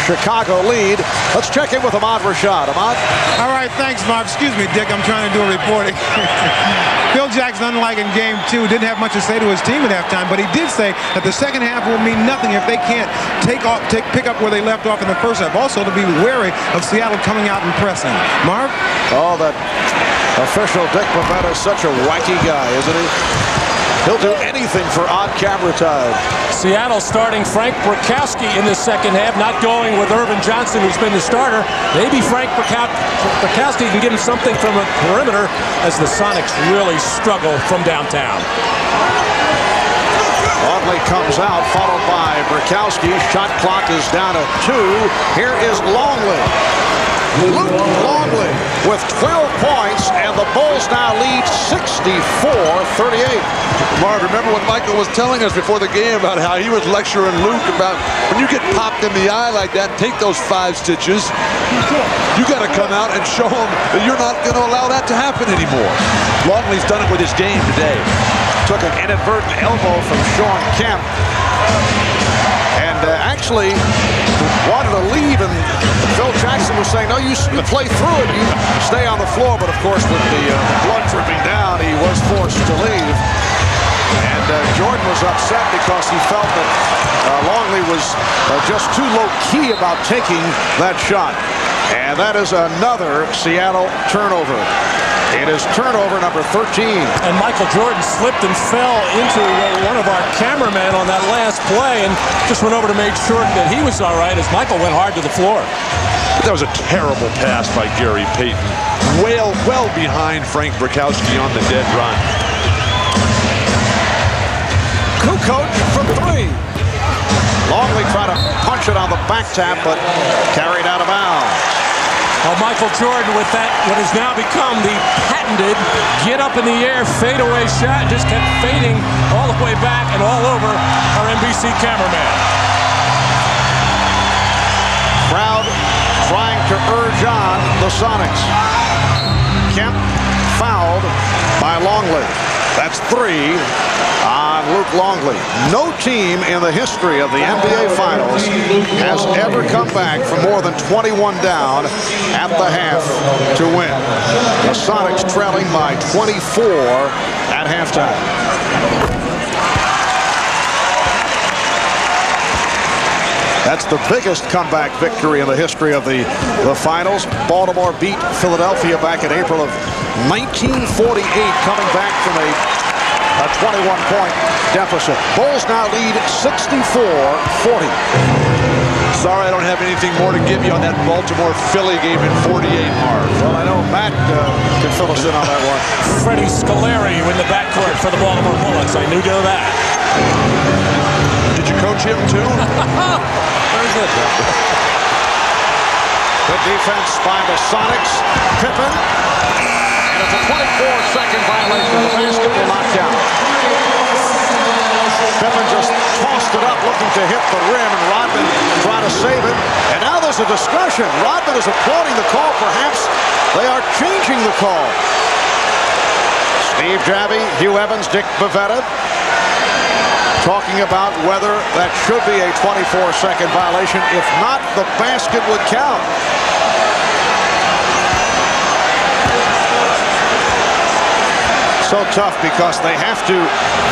Chicago lead. Let's check in with Ahmad Rashad. Ahmad? All right, thanks, Mark. Excuse me, Dick. I'm trying to do a reporting. Phil Jackson, unlike in Game 2, didn't have much to say to his team at halftime, but he did say that the second half will mean nothing if they can't pick up where they left off in the first half. Also, to be wary of Seattle coming out and pressing. Mark? Oh, that official Dick Pavetta is such a wacky guy, isn't he? He'll do anything for odd camera time. Seattle starting Frank Brickowski in the second half, not going with Irvin Johnson, who's been the starter. Maybe Frank Brickowski can give him something from the perimeter as the Sonics really struggle from downtown. Audley comes out, followed by Brickowski. Shot clock is down to 2. Here is Longley. Luke Longley with 12 points, and the Bulls now lead 64-38. Marv, remember what Michael was telling us before the game about how he was lecturing Luke about when you get popped in the eye like that, take those 5 stitches. You got to come out and show them that you're not going to allow that to happen anymore. Longley's done it with his game today. Took an inadvertent elbow from Sean Kemp. and actually wanted to leave, and Phil Jackson was saying, no, you play through it, you stay on the floor. But of course, with the blood dripping down, he was forced to leave. And Jordan was upset because he felt that Longley was just too low-key about taking that shot. And that is another Seattle turnover. It is turnover number 13. And Michael Jordan slipped and fell into one of our cameramen on that last play and just went over to make sure that he was all right as Michael went hard to the floor. That was a terrible pass by Gary Payton. Well behind Frank Brickowski on the dead run. Kukoc from three. Longley tried to punch it on the back tap, but carried out of bounds. Well, Michael Jordan with that, what has now become the patented get up in the air fadeaway shot, just kept fading all the way back and all over our NBC cameraman. Crowd trying to urge on the Sonics. Kemp fouled by Longley. That's 3 on Luke Longley. No team in the history of the NBA Finals has ever come back from more than 21 down at the half to win. The Sonics trailing by 24 at halftime. That's the biggest comeback victory in the history of the finals. Baltimore beat Philadelphia back in April of 1948, coming back from a 21-point deficit. Bulls now lead 64-40. Sorry, I don't have anything more to give you on that Baltimore-Philly game in 48, Marv. Well, I know Matt can fill us in on that one. Freddie Scolari in the backcourt for the Baltimore Bullets. I knew that. Did you coach him too? Where's it? Good defense by the Sonics. Pippen. And it's a 24-second violation. The basket will not count. Pippen just tossed it up looking to hit the rim, and Rodman trying to save it. And now there's a discussion. Rodman is applauding the call. Perhaps they are changing the call. Steve Javie, Hugh Evans, Dick Bavetta talking about whether that should be a 24-second violation. If not, the basket would count. So tough because they have to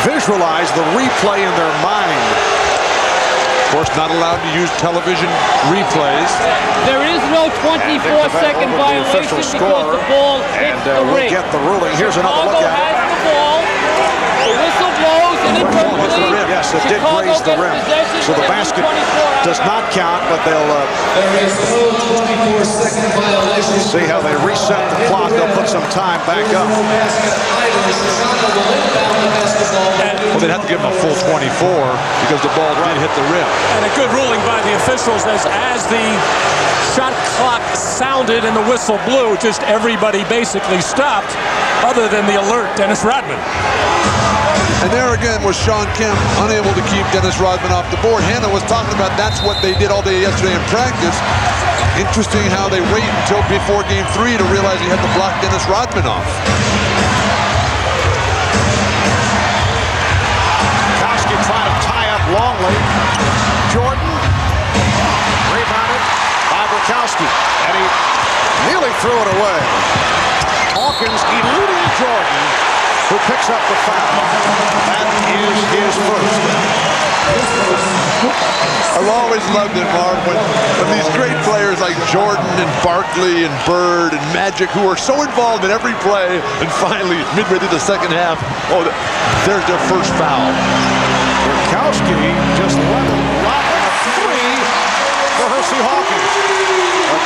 visualize the replay in their mind. Of course, not allowed to use television replays. There is no 24-second violation because the ball hits the ring. We'll get the ruling. Here's another look at it. Has the ball. The whistle blows and it goes to the rim. Yes, it did graze the rim. So the basket does not count, but they'll there is no 24-second violation. See how they reset the clock. They'll put some time back up. Well, they'd have to give him a full 24 because the ball did hit the rim. And a good ruling by the officials as the shot clock sounded and the whistle blew, just everybody basically stopped other than the alert Dennis Rodman. And there again was Shawn Kemp unable to keep Dennis Rodman off the board. Hannah was talking about that's what they did all day yesterday in practice. Interesting how they wait until before game 3 to realize he had to block Dennis Rodman off. Kowski trying to tie up Longley. Jordan rebounded by Brickowski, and he nearly threw it away. Hawkins eluding Jordan, who picks up the foul. That is his first. I've always loved it, Marv, when these great players like Jordan and Barkley and Bird and Magic, who are so involved in every play, and finally, midway through the second half, there's their first foul. Brickowski just leveled Rodman a 3 for Hersey Hawkins.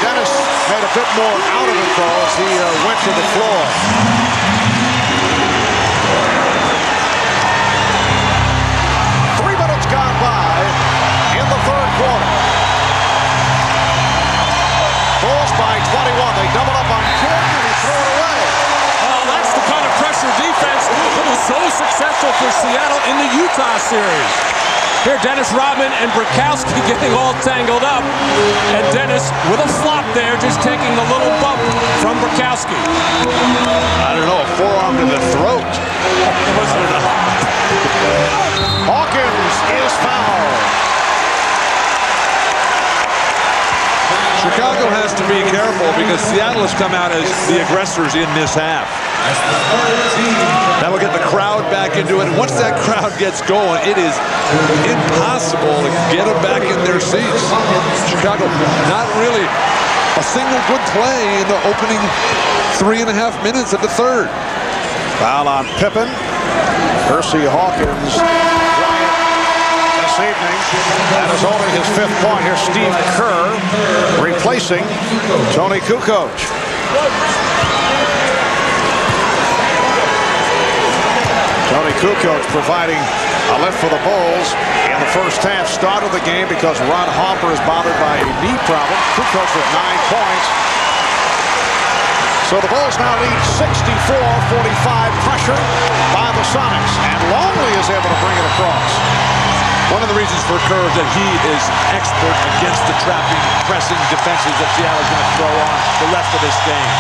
Dennis made a bit more out of it, though, as he went to the floor. 3 minutes gone by in the third quarter. Bulls by 21. They double up on Jordan and he threw it away. Well, that's the kind of pressure defense that was so successful for Seattle in the Utah series. Here, Dennis Rodman and Brickowski getting all tangled up. And Dennis, with a flop there, just taking a little bump from Brickowski. I don't know, a forearm to the throat. Hawkins is fouled. be careful because Seattle has come out as the aggressors in this half. That'll get the crowd back into it. And once that crowd gets going, it is impossible to get them back in their seats. Chicago, not really a single good play in the opening 3.5 minutes of the third. Foul on Pippen. Percy Hawkins this evening. That is only his 5th point. Here's Steve Kerr replacing Tony Kukoc. Tony Kukoc providing a lift for the Bulls in the first half. Started the game because Ron Harper is bothered by a knee problem. Kukoc with 9 points. So the Bulls now lead 64-45, pressure by the Sonics, and Longley is able to bring it across. One of the reasons for Kerr is that he is expert against the trapping, pressing defenses that Seattle's going to throw on the rest of this game.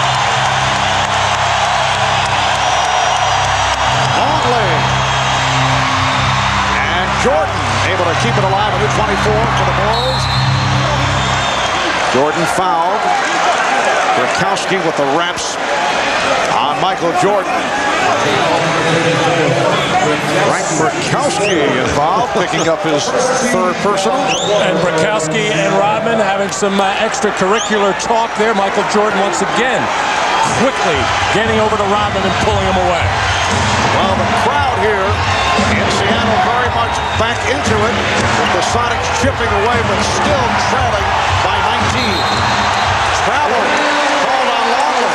Longley. And Jordan able to keep it alive with 24 for the Bulls. Jordan fouled. Rakowski with the wraps on Michael Jordan. Frank Rakowski involved, picking up his 3rd personal. And Rakowski and Rodman having some extracurricular talk there. Michael Jordan once again quickly getting over to Rodman and pulling him away. Well, the crowd here in Seattle very much back into it, with the Sonics chipping away but still trailing by 19. Travel called on Longley.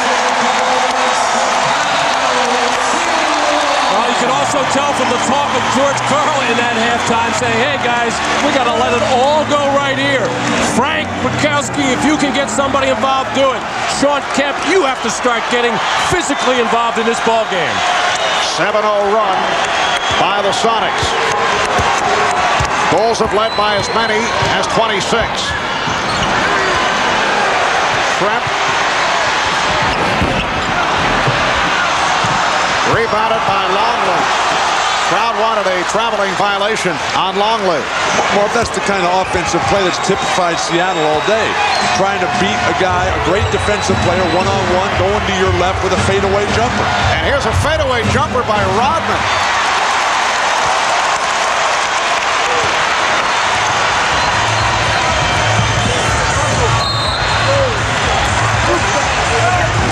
Well, you can also tell from the talk of George Karl in that halftime saying, hey guys, we got to let it all go right here. Frank Rakowski, if you can get somebody involved, do it. Sean Kemp, you have to start getting physically involved in this ball game. 7-0 run by the Sonics. Bulls have led by as many as 26. Trap. Rebounded by Longley. Crowd wanted a traveling violation on Longley. Well, that's the kind of offensive play that's typified Seattle all day. Trying to beat a guy, a great defensive player, one-on-one, going to your left with a fadeaway jumper. And here's a fadeaway jumper by Rodman.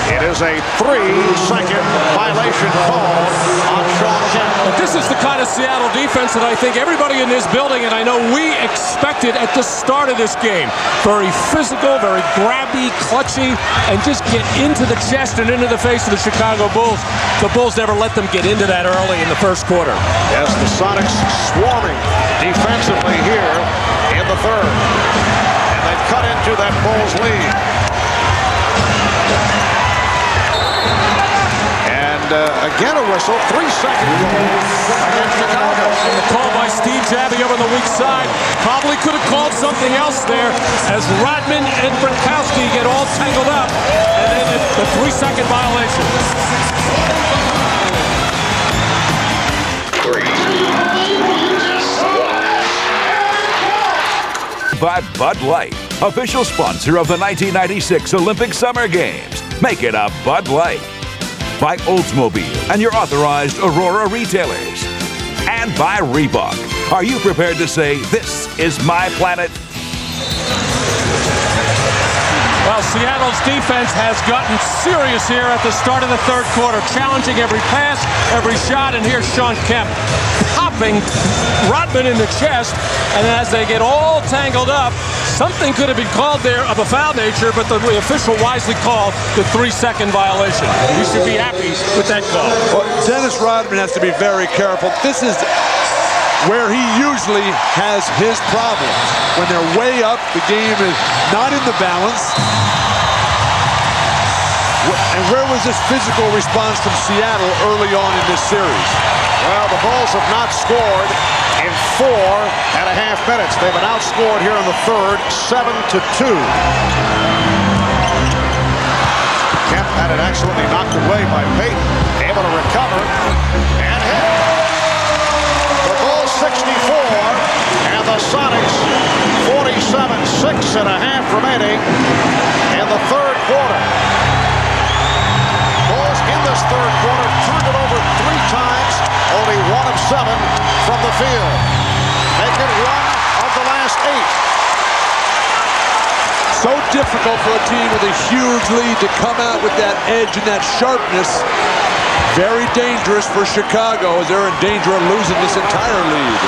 It is a 3-second violation call on Sean Kemp. But this is the kind of Seattle defense that I think everybody in this building, and I know we expected at the start of this game. Very physical, very grabby, clutchy, and just get into the chest and into the face of the Chicago Bulls. The Bulls never let them get into that early in the first quarter. Yes, the Sonics swarming defensively here in the third. And they've cut into that Bulls lead. Again a whistle, 3-second goal against Chicago. The call by Steve Javie over on the weak side. Probably could have called something else there as Rodman and Rakowski get all tangled up. And then the 3-second violation. By Bud Light, official sponsor of the 1996 Olympic Summer Games. Make it a Bud Light. By Oldsmobile and your authorized Aurora retailers. And by Reebok. Are you prepared to say, this is my planet? Well, Seattle's defense has gotten serious here at the start of the third quarter, challenging every pass, every shot, and here's Sean Kemp popping Rodman in the chest, and as they get all tangled up, something could have been called there of a foul nature, but the official wisely called the 3-second violation. You should be happy with that call. Well, Dennis Rodman has to be very careful. This is where he usually has his problems. When they're way up, the game is not in the balance. And where was this physical response from Seattle early on in this series? Well, the Bulls have not scored in 4.5 minutes. They've been outscored here in the third, 7-2. Kemp had it excellently knocked away by Payton. Able to recover and hit. The Bulls 64 and the Sonics 47. 6.5 remaining in the third from the field. Make it one of the last 8. So difficult for a team with a huge lead to come out with that edge and that sharpness. Very dangerous for Chicago as they're in danger of losing this entire lead.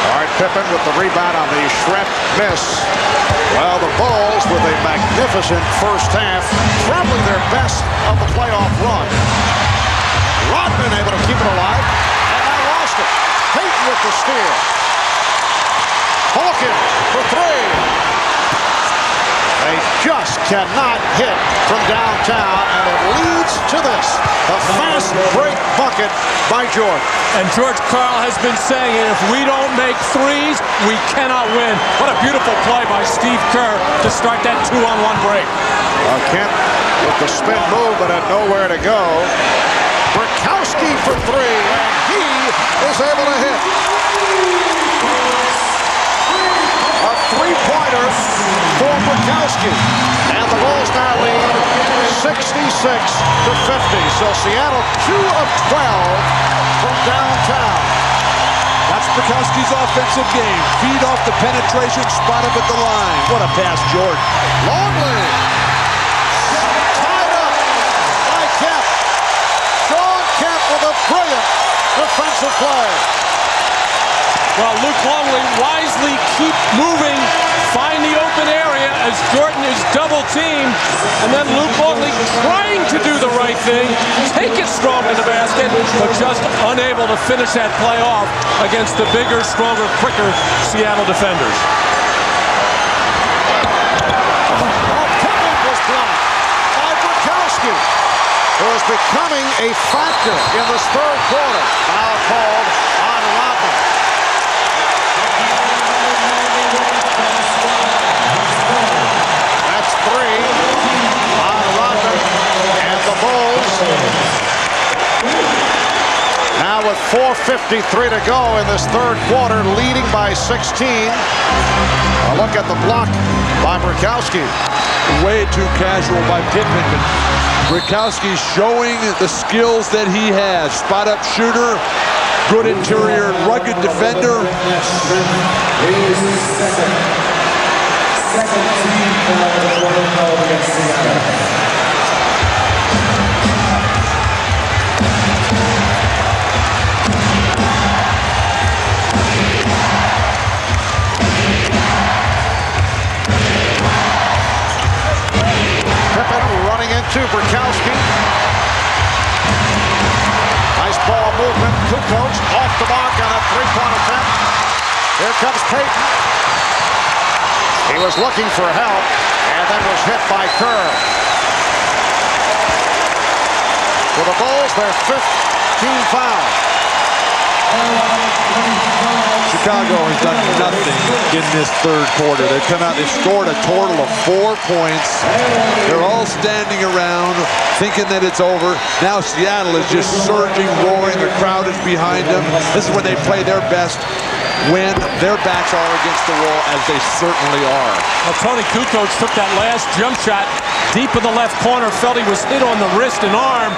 All right, Pippen with the rebound on the Schrempf miss. Well, the Bulls with a magnificent first half, probably their best of the playoff run. Rodman able to keep it alive, and now lost it. Payton with the steal. Hawkins for 3. They just cannot hit from downtown, and it leads to this. A fast break bucket by Jordan. And George Karl has been saying, if we don't make threes, we cannot win. What a beautiful play by Steve Kerr to start that 2-on-1 break. Kemp with the spin move, but had nowhere to go. Burkowski for 3, and he is able to hit. A three-pointer for Burkowski. And the Bulls now lead 66-50. So Seattle 2 of 12 from downtown. That's Burkowski's offensive game. Feed off the penetration, spot up at the line. What a pass, Jordan. Longley. Tied up by Kemp. Shawn Kemp with a brilliant defensive play. Well, Luke Longley wisely keep moving, find the open area as Jordan is double-teamed, and then Luke Longley trying to do the right thing, take it strong to the basket, but just unable to finish that play off against the bigger, stronger, quicker Seattle defenders. Pippen was blocked by Burkowski, who is becoming a factor in this third quarter. Foul called on Rodman. That's 3 on Rodman, and the Bulls now with 4:53 to go in this third quarter, leading by 16. A look at the block by Burkowski. Way too casual by Pippen, but Burkowski showing the skills that he has. Spot-up shooter, good interior, rugged defender. Second team foul against Seattle. Pippen running into Burkowski. Nice ball movement. Kukoc off the mark on a three-point attempt. Here comes Payton. He was looking for help and then was hit by Kerr. For the Bulls, their 5th team foul. Chicago has done nothing in this third quarter. They've come out, they've scored a total of 4 points. They're all standing around thinking that it's over. Now Seattle is just surging, roaring. The crowd is behind them. This is when they play their best, when their backs are against the wall, as they certainly are. Well, Tony Kukoc took that last jump shot deep in the left corner, felt he was hit on the wrist and arm,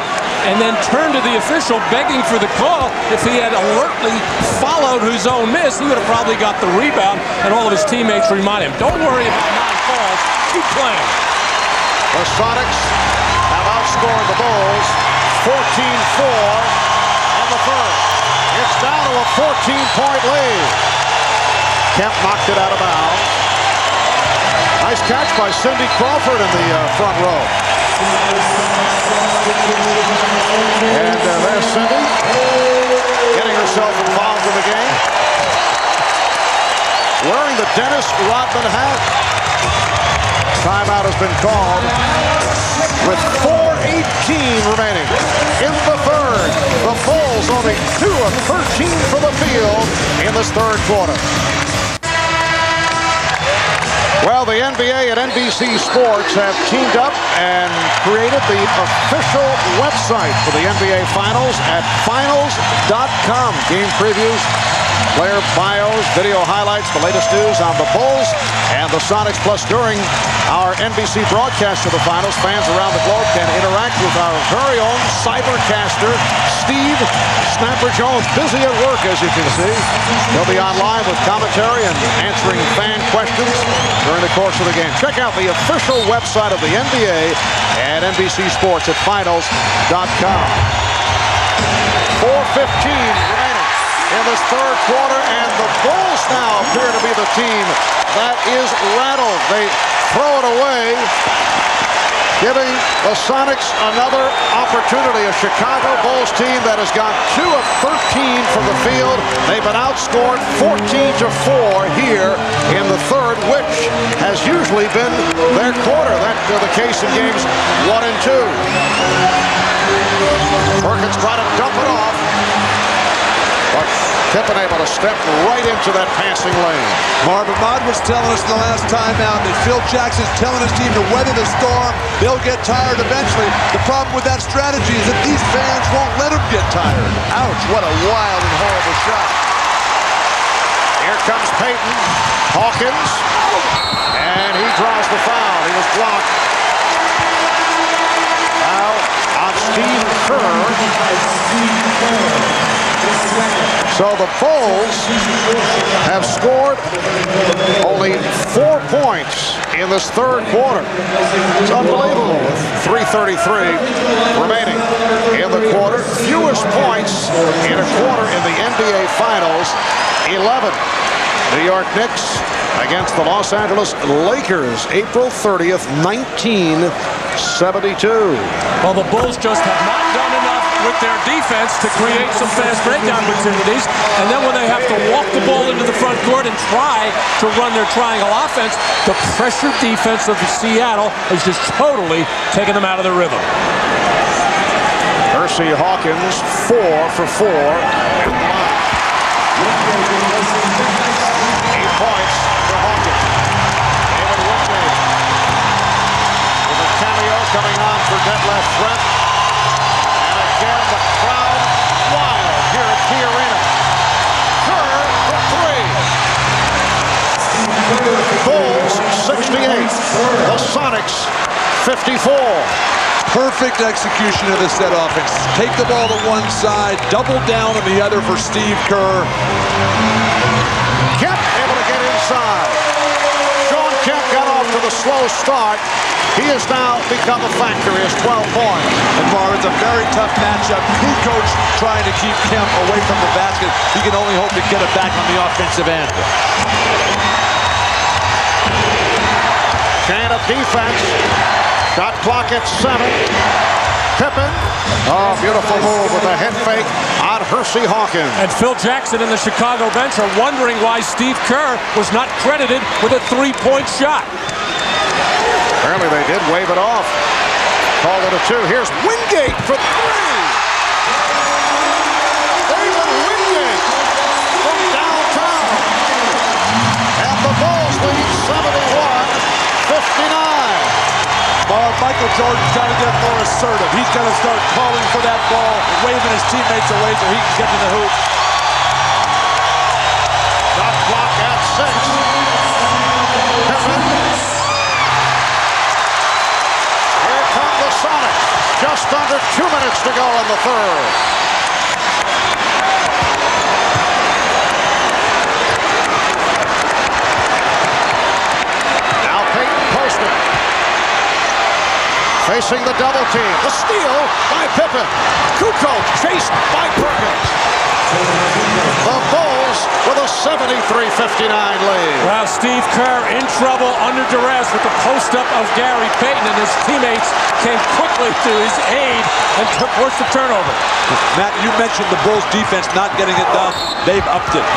and then turned to the official begging for the call. If he had alertly followed his own miss, he would have probably got the rebound, and all of his teammates remind him, don't worry about 9 calls, keep playing. The Sonics have outscored the Bulls 14-4 in the first. It's down to a 14-point lead. Kemp knocked it out of bounds. Nice catch by Cindy Crawford in the front row. And there's Cindy getting herself involved in the game. Wearing the Dennis Rodman hat. Timeout has been called with 4:18 remaining in the third. The Bulls only 2 of 13 from the field in this third quarter. Well, the NBA and NBC Sports have teamed up and created the official website for the NBA Finals at finals.com. Game previews, player bios, video highlights, the latest news on the Bulls and the Sonics. Plus, during our NBC broadcast of the Finals, fans around the globe can interact with our very own cybercaster, Steve Snapper Jones, busy at work, as you can see. He'll be on live with commentary and answering fan questions during the course of the game. Check out the official website of the NBA at NBC Sports at finals.com. 4:15 remaining in this third quarter, and the Bulls now appear to be the team that is rattled. They throw it away, giving the Sonics another opportunity. A Chicago Bulls team that has gone 2 of 13 from the field. They've been outscored 14-4 here in the third, which has usually been their quarter. That's the case in games 1 and 2. Perkins trying to dump it off, but Pippen able to step right into that passing lane. Marvin Ahmad was telling us in the last time out that Phil Jackson's telling his team to weather the storm. They'll get tired eventually. The problem with that strategy is that these fans won't let them get tired. Ouch, what a wild and horrible shot. Here comes Payton. Hawkins. And he draws the foul. He was blocked. Foul on Steve Kerr. So the Bulls have scored only 4 points in this third quarter. It's unbelievable with 3:33 remaining in the quarter. Fewest points in a quarter in the NBA Finals, 11. New York Knicks against the Los Angeles Lakers, April 30th, 1972. Well, the Bulls just have not done enough with their defense to create some fast break opportunities, and then when they have to walk the ball into the front court and try to run their triangle offense, the pressure defense of Seattle has just totally taken them out of the rhythm. Hersey Hawkins, 4 for 4. 8 points for Hawkins. David Wingate with a cameo coming on for Detlef Schrempf. And again, the crowd wild here at Key Arena. Kerr for 3. Bulls 68. The Sonics 54. Perfect execution of the set offense. Take the ball to one side, double down on the other for Steve Kerr. Kemp able to get inside. Shawn Kemp got off to the slow start. He has now become a factor. He has 12 points. And Marvin's a very tough matchup. Kukoc trying to keep Kemp away from the basket. He can only hope to get it back on the offensive end. Chain of defense. Shot clock at 7. Pippen. Oh, beautiful move with a head fake on Hersey Hawkins. And Phil Jackson and the Chicago bench are wondering why Steve Kerr was not credited with a 3-point shot. Apparently they did wave it off. Called it a 2. Here's Wingate for 3. David Wingate from downtown. And the Bulls lead 71-59. Michael Jordan trying to get more assertive. He's got to start calling for that ball, waving his teammates away so he can get to the hoop. Shot clock at 6. Pippen. Here come the Sonics. Just under 2 minutes to go in the third. Now Payton Postman. Facing the double team. The steal by Pippen. Kukoc chased by Perkins. The Bulls with a 73-59 lead. Well, Steve Kerr in trouble under duress with the post-up of Gary Payton, and his teammates came quickly to his aid and forced the turnover. Matt, you mentioned the Bulls defense not getting it done. They've upped it.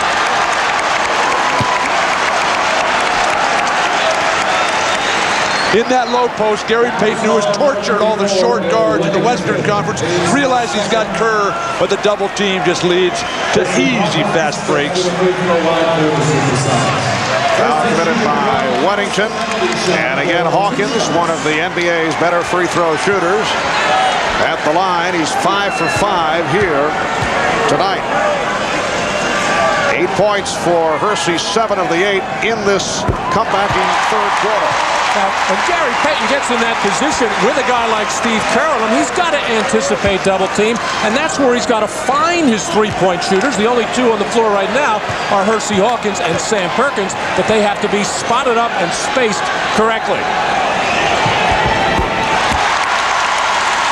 In that low post, Gary Payton, who has tortured all the short guards in the Western Conference, realized he's got Kerr, but the double team just leads to easy fast breaks. Foul committed by Weddington. And again, Hawkins, one of the NBA's better free throw shooters. At the line, he's 5 for 5 here tonight. 8 points for Hersey, 7 of the 8 in this comebacking third quarter. Now, when Gary Payton gets in that position with a guy like Steve Carroll, he's got to anticipate double team, and that's where he's got to find his three-point shooters. The only two on the floor right now are Hersey Hawkins and Sam Perkins, but they have to be spotted up and spaced correctly.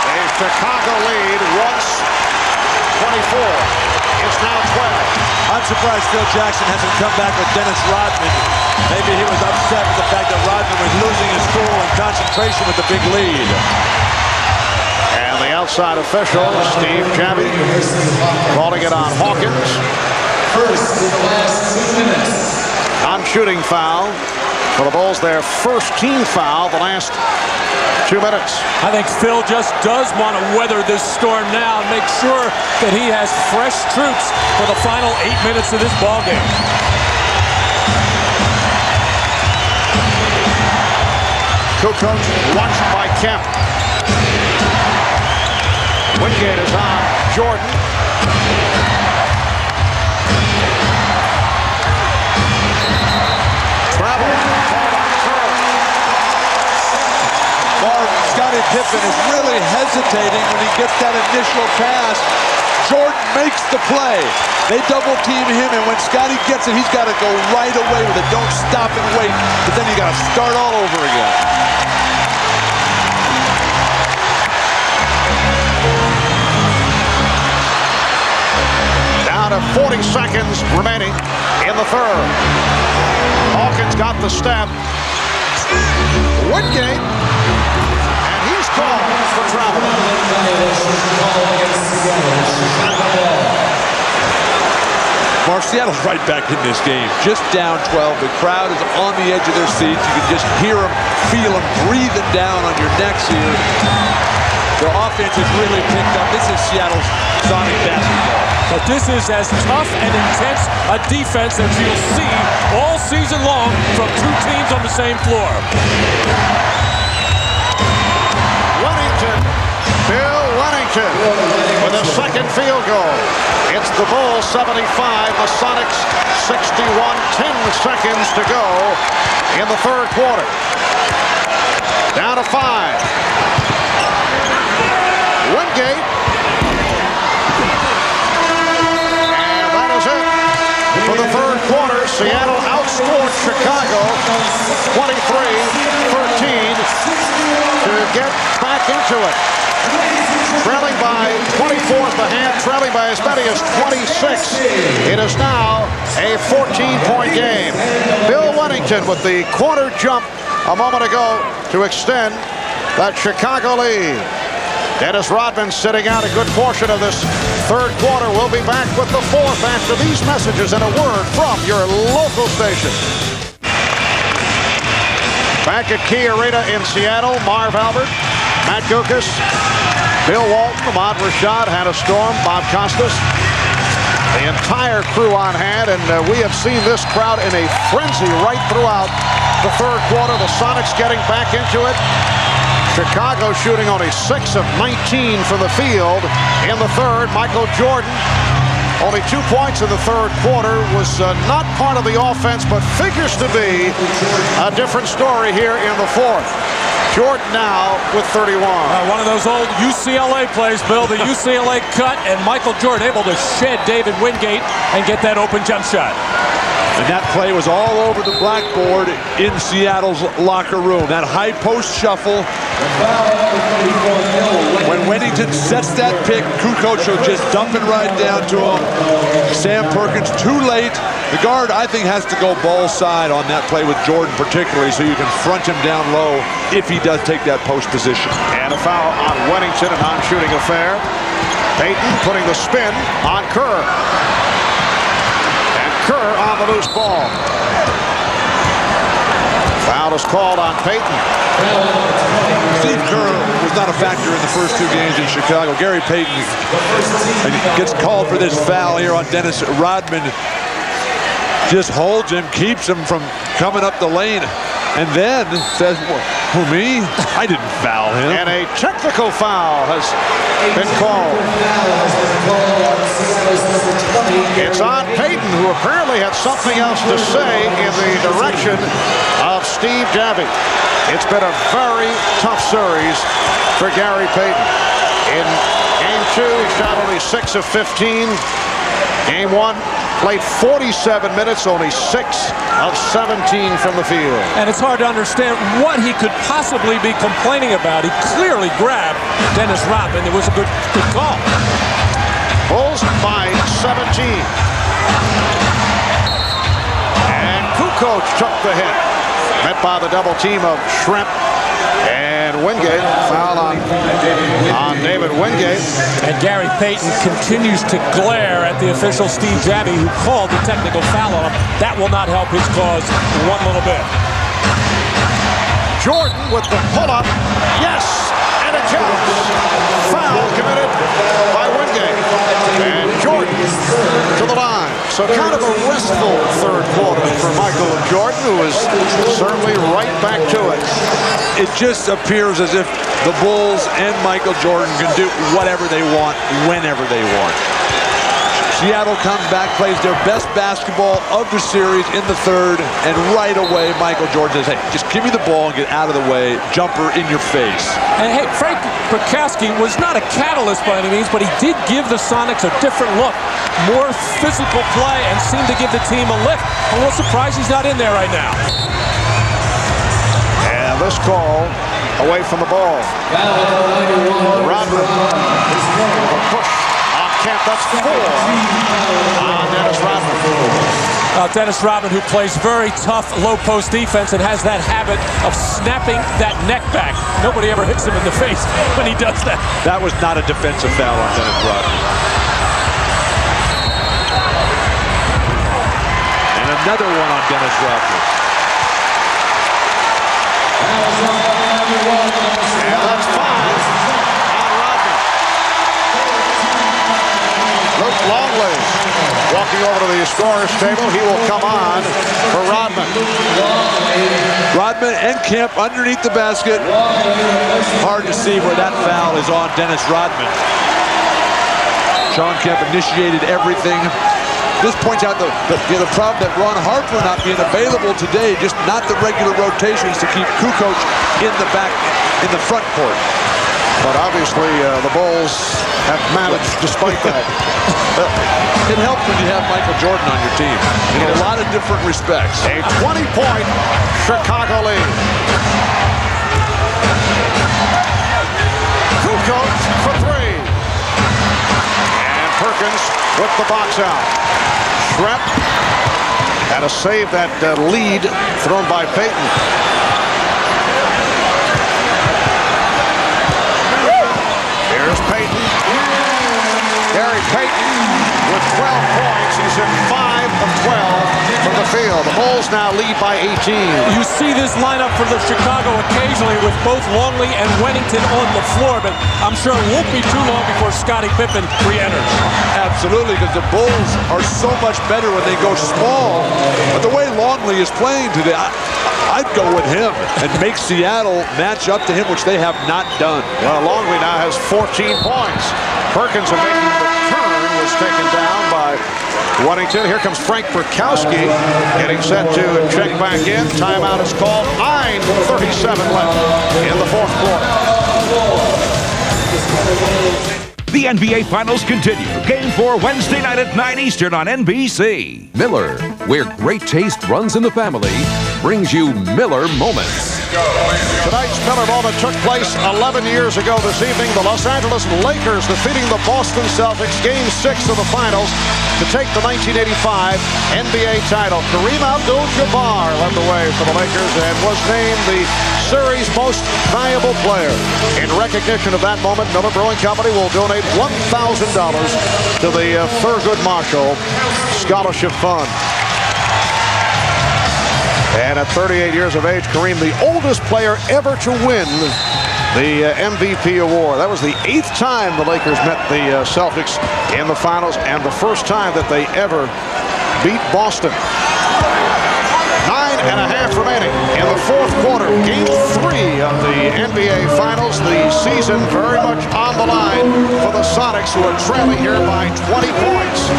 A Chicago lead once 24. It's now 12. I'm surprised Phil Jackson hasn't come back with Dennis Rodman. Maybe he was upset with the fact that Rodman was losing his cool and concentration with the big lead. And the outside official, Steve Javie, calling it on Hawkins. First in the last 2 minutes. Non-shooting foul for the Bulls, their first team foul the last 2 minutes. I think Phil just does want to weather this storm now and make sure that he has fresh troops for the final 8 minutes of this ballgame. Kukoc watched by Kemp. Wingate is on Jordan. Travel. Scottie Pippen is really hesitating when he gets that initial pass. Jordan makes the play. They double team him, and when Scottie gets it, he's got to go right away with it. Don't stop and wait, but then you got to start all over again. Down to 40 seconds remaining in the third. Hawkins got the step. Wingate. Called for travel. Mark, Seattle's right back in this game. Just down 12. The crowd is on the edge of their seats. You can just hear them, feel them breathing down on your necks here. Their offense has really picked up. This is Seattle's Sonic basketball. But this is as tough and intense a defense as you'll see all season long from two teams on the same floor. Bill Wennington with a second field goal. It's the Bulls 75, the Sonics 61, 10 seconds to go in the third quarter. Down to 5. Wingate. And that is it for the third quarter. Seattle outscored Chicago 23-13 to get back into it. Trailing by 24 at the half, trailing by as many as 26. It is now a 14-point game. Bill Wennington with the corner jump a moment ago to extend that Chicago lead. Dennis Rodman sitting out a good portion of this third quarter. We'll be back with the fourth after these messages and a word from your local station. Back at Key Arena in Seattle, Marv Albert, Matt Guokas, Bill Walton, Ahmad Rashad, Hannah Storm, Bob Costas. The entire crew on hand, and we have seen this crowd in a frenzy right throughout the third quarter. The Sonics getting back into it. Chicago shooting only 6 of 19 from the field in the third. Michael Jordan, only 2 points in the third quarter, was not part of the offense, but figures to be a different story here in the fourth. Jordan now with 31. One of those old UCLA plays, Bill. The UCLA cut, and Michael Jordan able to shed David Wingate and get that open jump shot. And that play was all over the blackboard in Seattle's locker room. That high post shuffle. When Wennington sets that pick, Kukoc will just dump it right down to him. Sam Perkins too late. The guard, I think, has to go ball side on that play with Jordan particularly, so you can front him down low if he does take that post position. And a foul on Wennington, a non-shooting affair. Payton putting the spin on Kerr. Kerr on the loose ball. Foul is called on Payton. Steve Kerr was not a factor in the first 2 games in Chicago. Gary Payton gets called for this foul here on Dennis Rodman. Just holds him, keeps him from coming up the lane, and then says, Who, me? I didn't foul him. And a technical foul has been called. It's on Payton, who apparently had something else to say in the direction of Steve Javie. It's been a very tough series for Gary Payton. In Game 2, he shot only 6 of 15. Game 1, played 47 minutes, only 6 of 17 from the field. And it's hard to understand what he could possibly be complaining about. He clearly grabbed Dennis Rodman. It was a good call. Bulls by 17. And Kukoc took the hit. Met by the double team of Schrempf and Wingate. Foul on David Wingate. And Gary Payton continues to glare at the official Steve Javie, who called the technical foul on him. That will not help his cause one little bit. Jordan with the pull-up. Yes! And it counts. Foul committed by Wingate. And Jordan to the line. So kind of a restful third quarter for Michael Jordan, who is certainly right back to it. It just appears as if the Bulls and Michael Jordan can do whatever they want, whenever they want. Seattle comes back, plays their best basketball of the series in the third, and right away Michael Jordan says, hey, just give me the ball and get out of the way. Jumper in your face. And hey, Frank Brickowski was not a catalyst by any means, but he did give the Sonics a different look. More physical play and seemed to give the team a lift. I'm a little surprised he's not in there right now. And this call away from the ball. Rodman. A push on Kemp. That's 4 on Dennis Rodman. Dennis Rodman, who plays very tough low post defense and has that habit of snapping that neck back. Nobody ever hits him in the face when he does that. That was not a defensive foul on Dennis Rodman. And another one on Dennis Rodman. And that's 5 on Rodman. Luke Longley walking over to the scorer's table. He will come on for Rodman. Rodman and Kemp underneath the basket. Hard to see where that foul is on Dennis Rodman. Shawn Kemp initiated everything. This points out the problem that Ron Harper not being available today, just not the regular rotations to keep Kukoc in the back, in the front court. But obviously the Bulls have managed despite that. It helps when you have Michael Jordan on your team in a lot of different respects. A 20-point Chicago lead. Kukoc for 3. And Perkins with the box out. Schrempf had to save that lead thrown by Payton. Here's Payton. Gary Payton with 12 points. He's in 5 of 12 from the field. The Bulls now lead by 18. You see this lineup for the Chicago occasionally with both Longley and Wennington on the floor, but I'm sure it won't be too long before Scottie Pippen re-enters. Absolutely, because the Bulls are so much better when they go small. But the way Longley is playing today, I'd go with him and make Seattle match up to him, which they have not done. Well, Longley now has 14 points. Perkins, making the turn, was taken down by Wennington. Here comes Frank Brickowski getting set to check back in. Timeout is called. 9:37 left in the fourth quarter. The NBA Finals continue. Game 4 Wednesday night at 9 Eastern on NBC. Miller, where great taste runs in the family, brings you Miller Moments. Tonight's Miller moment took place 11 years ago this evening. The Los Angeles Lakers defeating the Boston Celtics, Game 6 of the Finals, to take the 1985 NBA title. Kareem Abdul-Jabbar led the way for the Lakers and was named the series' most valuable player. In recognition of that moment, Miller Brewing Company will donate $1,000 to the Thurgood Marshall Scholarship Fund. And at 38 years of age, Kareem, the oldest player ever to win the MVP award. That was the 8th time the Lakers met the Celtics in the finals, and the first time that they ever beat Boston. 9 and a half remaining in the fourth quarter. Game 3 of the NBA Finals. The season very much on the line for the Sonics, who are trailing here by 20 points.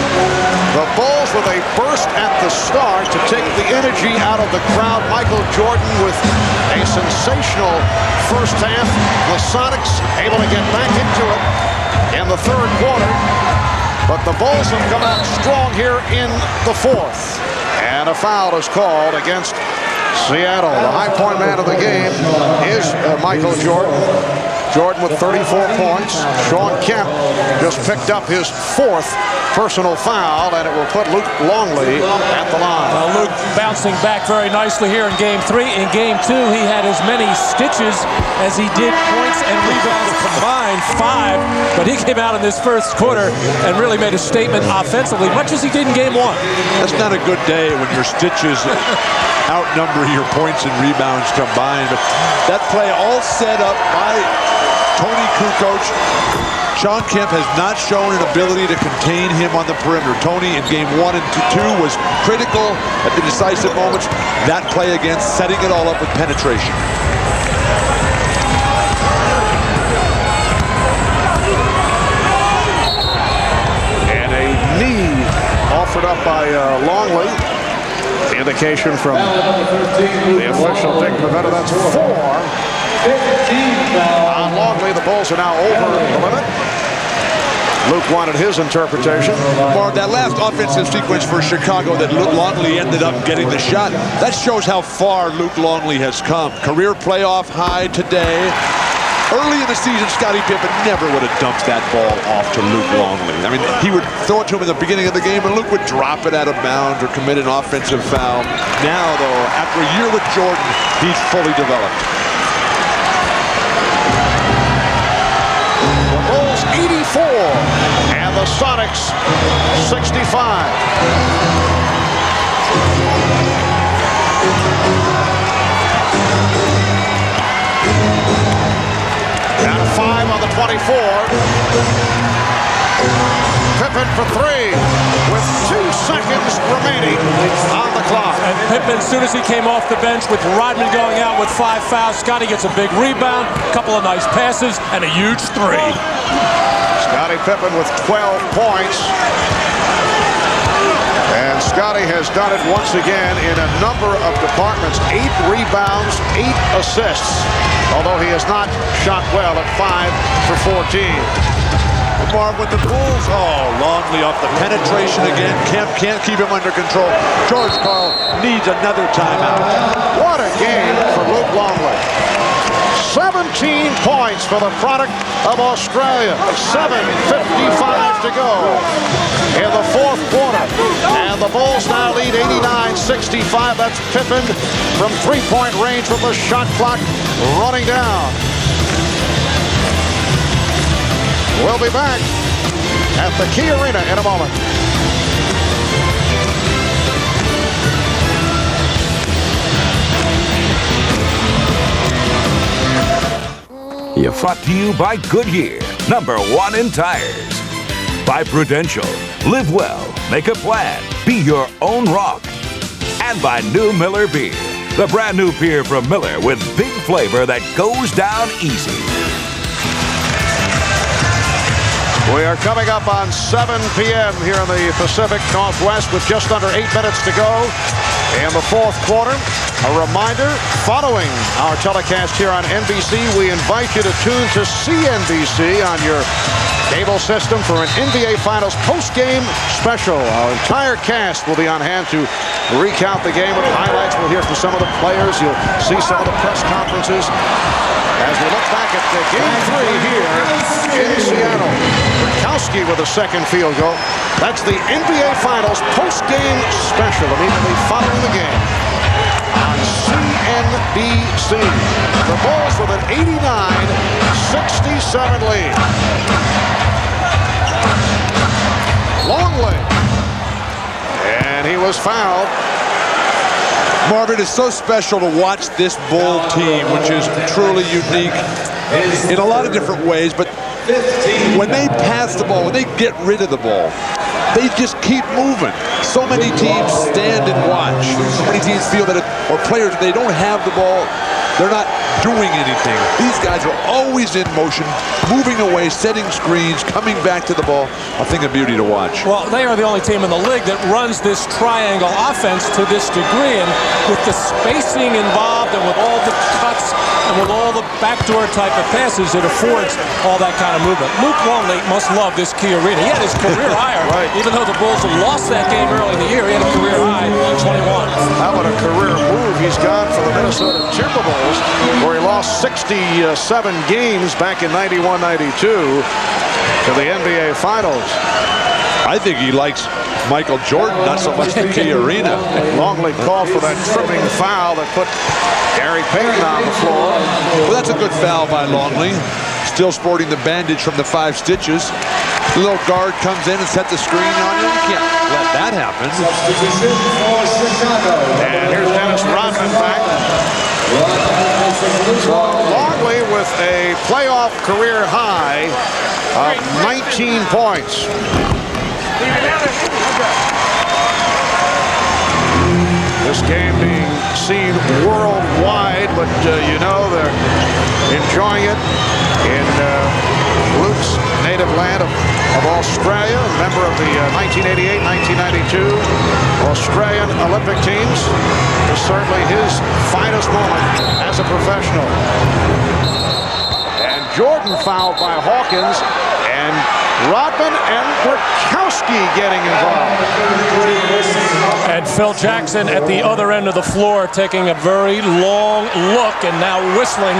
The Bulls with a burst at the start to take the energy out of the crowd. Michael Jordan with a sensational first half. The Sonics able to get back into it in the third quarter. But the Bulls have come out strong here in the fourth. And a foul is called against Seattle. The high point man of the game is Michael Jordan. Jordan with 34 points. Shawn Kemp just picked up his fourth personal foul, and it will put Luke Longley at the line. Well, Luke bouncing back very nicely here in Game 3. In Game 2, he had as many stitches as he did points and rebounds combined, 5. But he came out in this first quarter and really made a statement offensively, much as he did in Game 1. That's not a good day when your stitches outnumber your points and rebounds combined. But that play all set up by Tony Kukoc. Shawn Kemp has not shown an ability to contain him on the perimeter. Tony in Game 1 and 2 was critical at the decisive moments. That play again, setting it all up with penetration. And a knee offered up by Longley. Indication from the official, Dick Pavetta. That's 4. On Longley, the Bulls are now over the limit. Luke wanted his interpretation. Marv, that last offensive sequence for Chicago that Luke Longley ended up getting the shot, that shows how far Luke Longley has come. Career playoff high today. Early in the season, Scottie Pippen never would have dumped that ball off to Luke Longley. I mean, he would throw it to him in the beginning of the game, and Luke would drop it out of bounds or commit an offensive foul. Now, though, after a year with Jordan, he's fully developed. The Bulls 84 and the Sonics 65. Down to 5 on the 24. Pippen for 3 with 2 seconds remaining on the clock. And Pippen, as soon as he came off the bench with Rodman going out with 5 fouls, Scottie gets a big rebound, a couple of nice passes, and a huge 3. Scottie Pippen with 12 points. And Scottie has done it once again in a number of departments. 8 rebounds, 8 assists. Although he has not shot well at 5 for 14. Marv with the Bulls. Oh, Longley off the penetration again. Kemp can't keep him under control. George Karl needs another timeout. What a game for Luke Longley. 17 points for the product of Australia. 7:55 to go in the fourth quarter. And the Bulls now lead 89-65. That's Pippen from three-point range with the shot clock running down. We'll be back at the Key Arena in a moment. Brought to you by Goodyear, #1 in tires. By Prudential, live well, make a plan, be your own rock. And by New Miller Beer, the brand new beer from Miller with big flavor that goes down easy. We are coming up on 7 p.m. here in the Pacific Northwest with just under 8 minutes to go in the fourth quarter. A reminder, following our telecast here on NBC, we invite you to tune to CNBC on your cable system for an NBA Finals post-game special. Our entire cast will be on hand to recount the game with highlights. We'll hear from some of the players. You'll see some of the press conferences as we look back at the Game 3 here in Seattle. Gronkowski with a second field goal. That's the NBA Finals post-game special immediately following the game on CNBC. The Bulls with an 89-67 lead. Longley. And he was fouled. Marvin, it's so special to watch this Bull team, which is truly unique in a lot of different ways. But when they pass the ball, when they get rid of the ball, they just keep moving. So many teams stand and watch. So many teams feel that, or players, they don't have the ball, they're not doing anything. These guys are always in motion, moving away, setting screens, coming back to the ball. A thing of beauty to watch. Well, they are the only team in the league that runs this triangle offense to this degree, and with the spacing involved and with all the cuts and with all the backdoor type of passes, it affords all that kind of movement. Luke Longley must love this Key Arena. He had his career high, right. Even though the Bulls had lost that game early in the year, he had a career high 21. How about a career move he's got for the Minnesota Timberwolves, where he lost 67 games back in 91-92 to the NBA Finals. I think he likes Michael Jordan, not so much the Key Arena. Longley called for that tripping foul that put Gary Payton on the floor. Well, that's a good foul by Longley. Still sporting the bandage from the 5 stitches. The little guard comes in and sets the screen on him. You can't let that happen. And here's Dennis Rodman back. So Longley with a playoff career high of 19 points. This game being seen worldwide, but you know they're enjoying it in Luke's native land of Australia, a member of the 1988-1992 Australian Olympic teams. It's certainly his finest moment as a professional. And Jordan fouled by Hawkins, and Rodman and Burkowski getting involved. And Phil Jackson at the other end of the floor taking a very long look and now whistling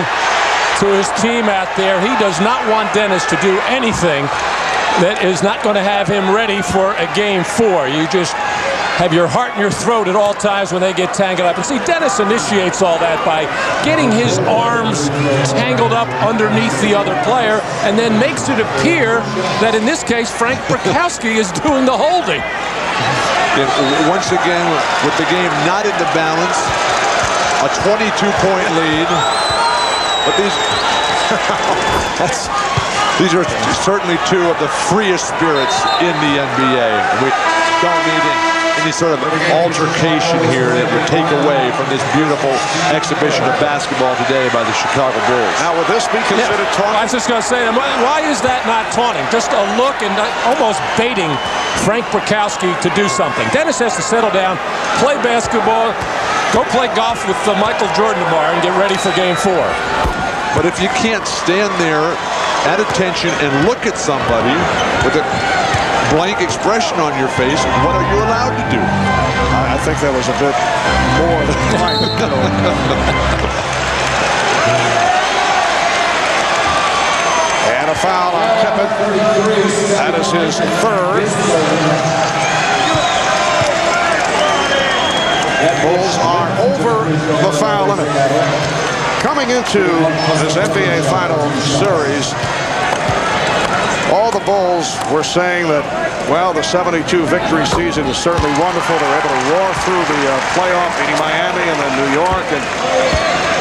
to his team out there. He does not want Dennis to do anything that is not going to have him ready for a game 4. You just have your heart in your throat at all times when they get tangled up. And see, Dennis initiates all that by getting his arms tangled up underneath the other player and then makes it appear that in this case, Frank Burkowski is doing the holding. And once again, with the game not in the balance, a 22-point lead. But these are certainly 2 of the freest spirits in the NBA. We don't need any sort of altercation here that would take away from this beautiful exhibition of basketball today by the Chicago Bulls. Now, would this be considered taunting? I was just going to say, why is that not taunting? Just a look and almost baiting Frank Burkowski to do something. Dennis has to settle down, play basketball, go play golf with Michael Jordan tomorrow and get ready for game 4. But if you can't stand there at attention and look at somebody with a blank expression on your face, what are you allowed to do? I think that was a bit more than right. And a foul on Pippen. That is his 3rd. Bulls are over the foul limit. Coming into this NBA Final Series, all the Bulls were saying that, well, the 72 victory season is certainly wonderful. They're able to roar through the playoff, beating Miami and then New York and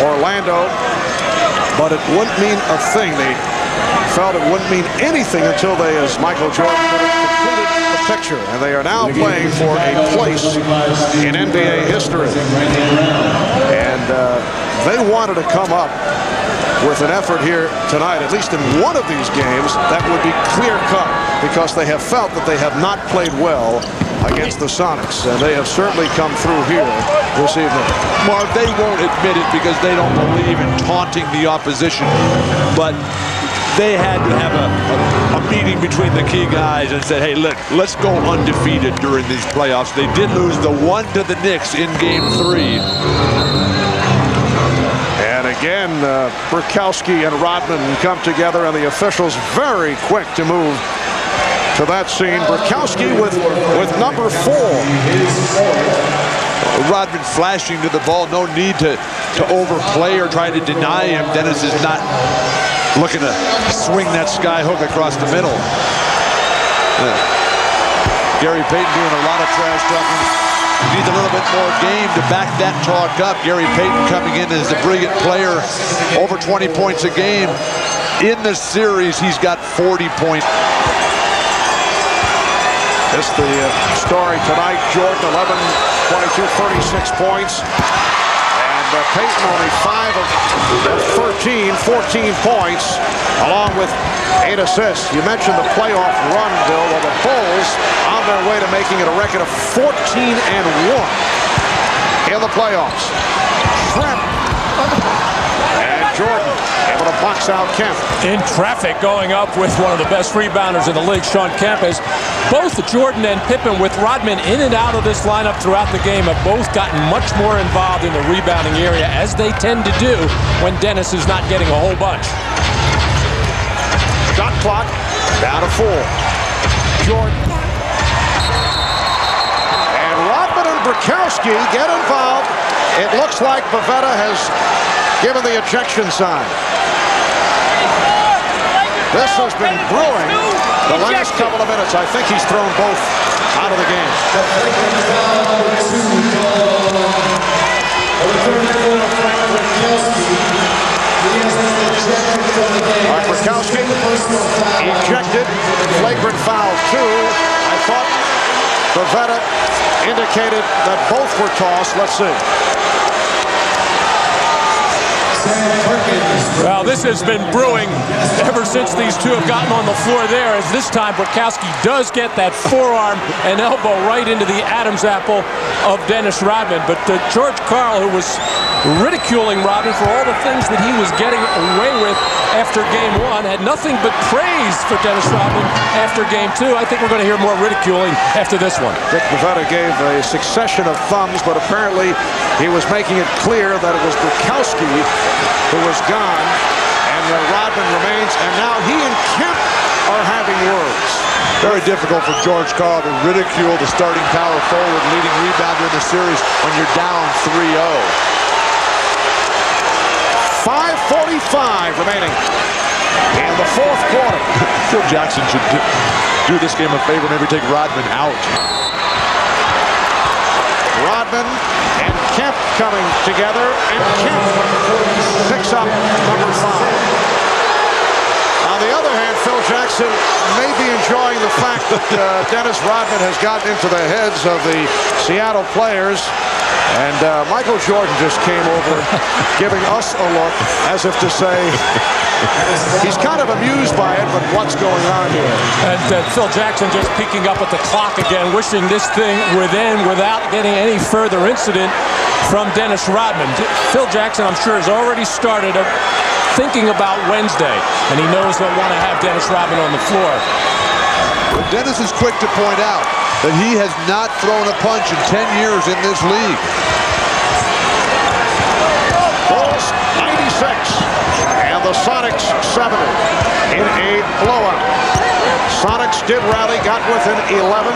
Orlando. But it wouldn't mean a thing. They felt it wouldn't mean anything until they, as Michael Jordan put it, completed the picture. And they are now playing for a place in NBA history. And they wanted to come up with an effort here tonight, at least in one of these games, that would be clear-cut, because they have felt that they have not played well against the Sonics, and they have certainly come through here this evening. Mark, they won't admit it because they don't believe in taunting the opposition, but they had to have a meeting between the key guys and said, hey, look, let's go undefeated during these playoffs. They did lose the 1 to the Knicks in game 3. And again, Burkowski and Rodman come together, and the officials very quick to move to that scene. Burkowski with number 4. Rodman flashing to the ball. No need to overplay or try to deny him. Dennis is not looking to swing that sky hook across the middle. Gary Payton doing a lot of trash talking. Needs a little bit more game to back that talk up. Gary Payton coming in as a brilliant player, over 20 points a game. In the series, he's got 40 points. It's the story tonight. Jordan 11, 22, 36 points. And Payton only 5 of 13, 14 points, along with 8 assists. You mentioned the playoff run, Bill. Well, the Bulls on their way to making it a record of 14-1 in the playoffs. Trent and Jordan able to box out Kemp. In traffic, going up with one of the best rebounders in the league, Shawn Kemp. As both Jordan and Pippen, with Rodman in and out of this lineup throughout the game, have both gotten much more involved in the rebounding area, as they tend to do when Dennis is not getting a whole bunch. Shot clock down to 4. Jordan. And Rodman and Bukowski get involved. It looks like Pavetta has given the ejection sign. This has been brewing the last couple of minutes. I think he's thrown both out of the game. Bukowski ejected, flagrant foul 2. I thought Pavetta indicated that both were tossed. Let's see. Well, this has been brewing ever since these two have gotten on the floor there, as this time Bukowski does get that forearm and elbow right into the Adam's apple of Dennis Rodman. But George Karl, who was ridiculing Rodman for all the things that he was getting away with after Game 1, had nothing but praise for Dennis Rodman after Game 2. I think we're going to hear more ridiculing after this one. Dick Pavetta gave a succession of thumbs, but apparently he was making it clear that it was Bukowski who was gone, and Rodman remains, and now he and Kemp are having words. Very difficult for George Karl to ridicule the starting power forward, leading rebounder in the series when you're down 3-0. 5:45 remaining in the fourth quarter. Phil Jackson should do this game a favor, maybe take Rodman out. Rodman and Kemp coming together, and Kemp picks up number 5. On the other hand, Phil Jackson may be enjoying the fact that Dennis Rodman has gotten into the heads of the Seattle players, and Michael Jordan just came over giving us a look as if to say he's kind of amused by it, but what's going on here? And Phil Jackson just peeking up at the clock again, wishing this thing would end without getting any further incident from Dennis Rodman. Phil Jackson, I'm sure, has already started thinking about Wednesday, and he knows they'll want to have Dennis Rodman on the floor. Dennis is quick to point out that he has not thrown a punch in 10 years in this league. Bulls 96 and the Sonics 70 in a blowout. Sonics did rally, got within 11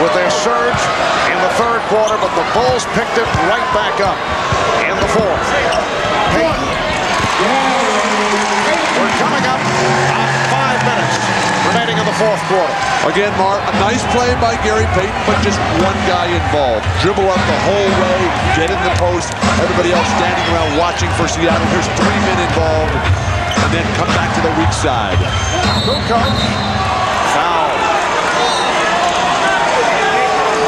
with their surge in the third quarter, but the Bulls picked it right back up in the fourth. We're coming up on 5 minutes remaining in the fourth quarter. Again, Mark, a nice play by Gary Payton, but just one guy involved. Dribble up the whole way, get in the post, everybody else standing around watching for Seattle. Here's 3 men involved, and then come back to the weak side. Kukoc, foul.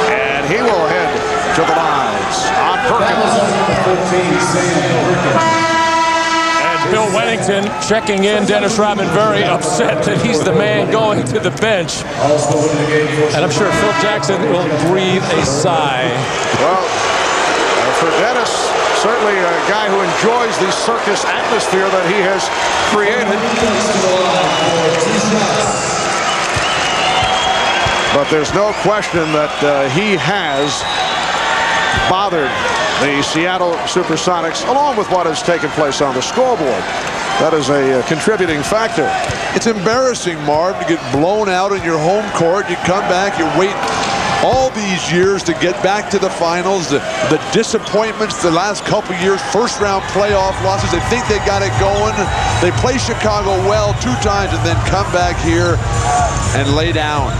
And he will head to the lines on Perkins. Bill Wennington checking in. Dennis Rodman very upset that he's the man going to the bench. And I'm sure Phil Jackson will breathe a sigh. Well, for Dennis, certainly a guy who enjoys the circus atmosphere that he has created. But there's no question that he has bothered the Seattle Supersonics, along with what has taken place on the scoreboard. That is a contributing factor. It's embarrassing, Marv, to get blown out in your home court. You come back, you wait all these years to get back to the finals. The disappointments the last couple years, first-round playoff losses. They think they got it going. They play Chicago well 2 times and then come back here and lay down.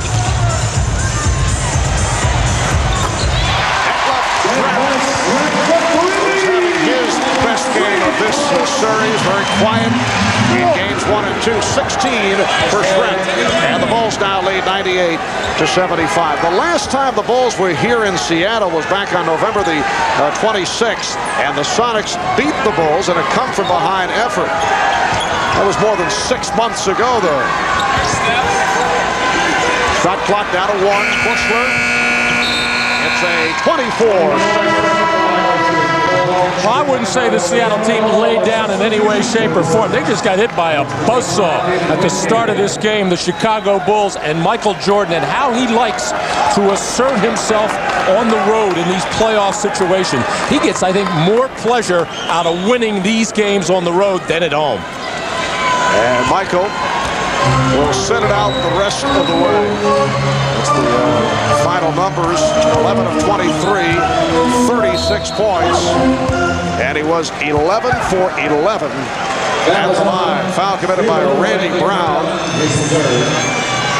His best game of this series, very quiet in games 1 1 and 2, 16 for Schrempf. And the Bulls now lead 98-75. The last time the Bulls were here in Seattle was back on November the 26th, and the Sonics beat the Bulls in a come-from-behind effort. That was more than 6 months ago, though. Shot clock down to 1. Bushler. It's a 24. Well, I wouldn't say the Seattle team laid down in any way, shape, or form. They just got hit by a buzzsaw at the start of this game, the Chicago Bulls and Michael Jordan, and how he likes to assert himself on the road in these playoff situations. He gets, I think, more pleasure out of winning these games on the road than at home. And Michael will set it out the rest of the way. That's the final numbers, 11 of 23, 36 points. And he was 11 for 11 at the line. Foul committed by Randy Brown.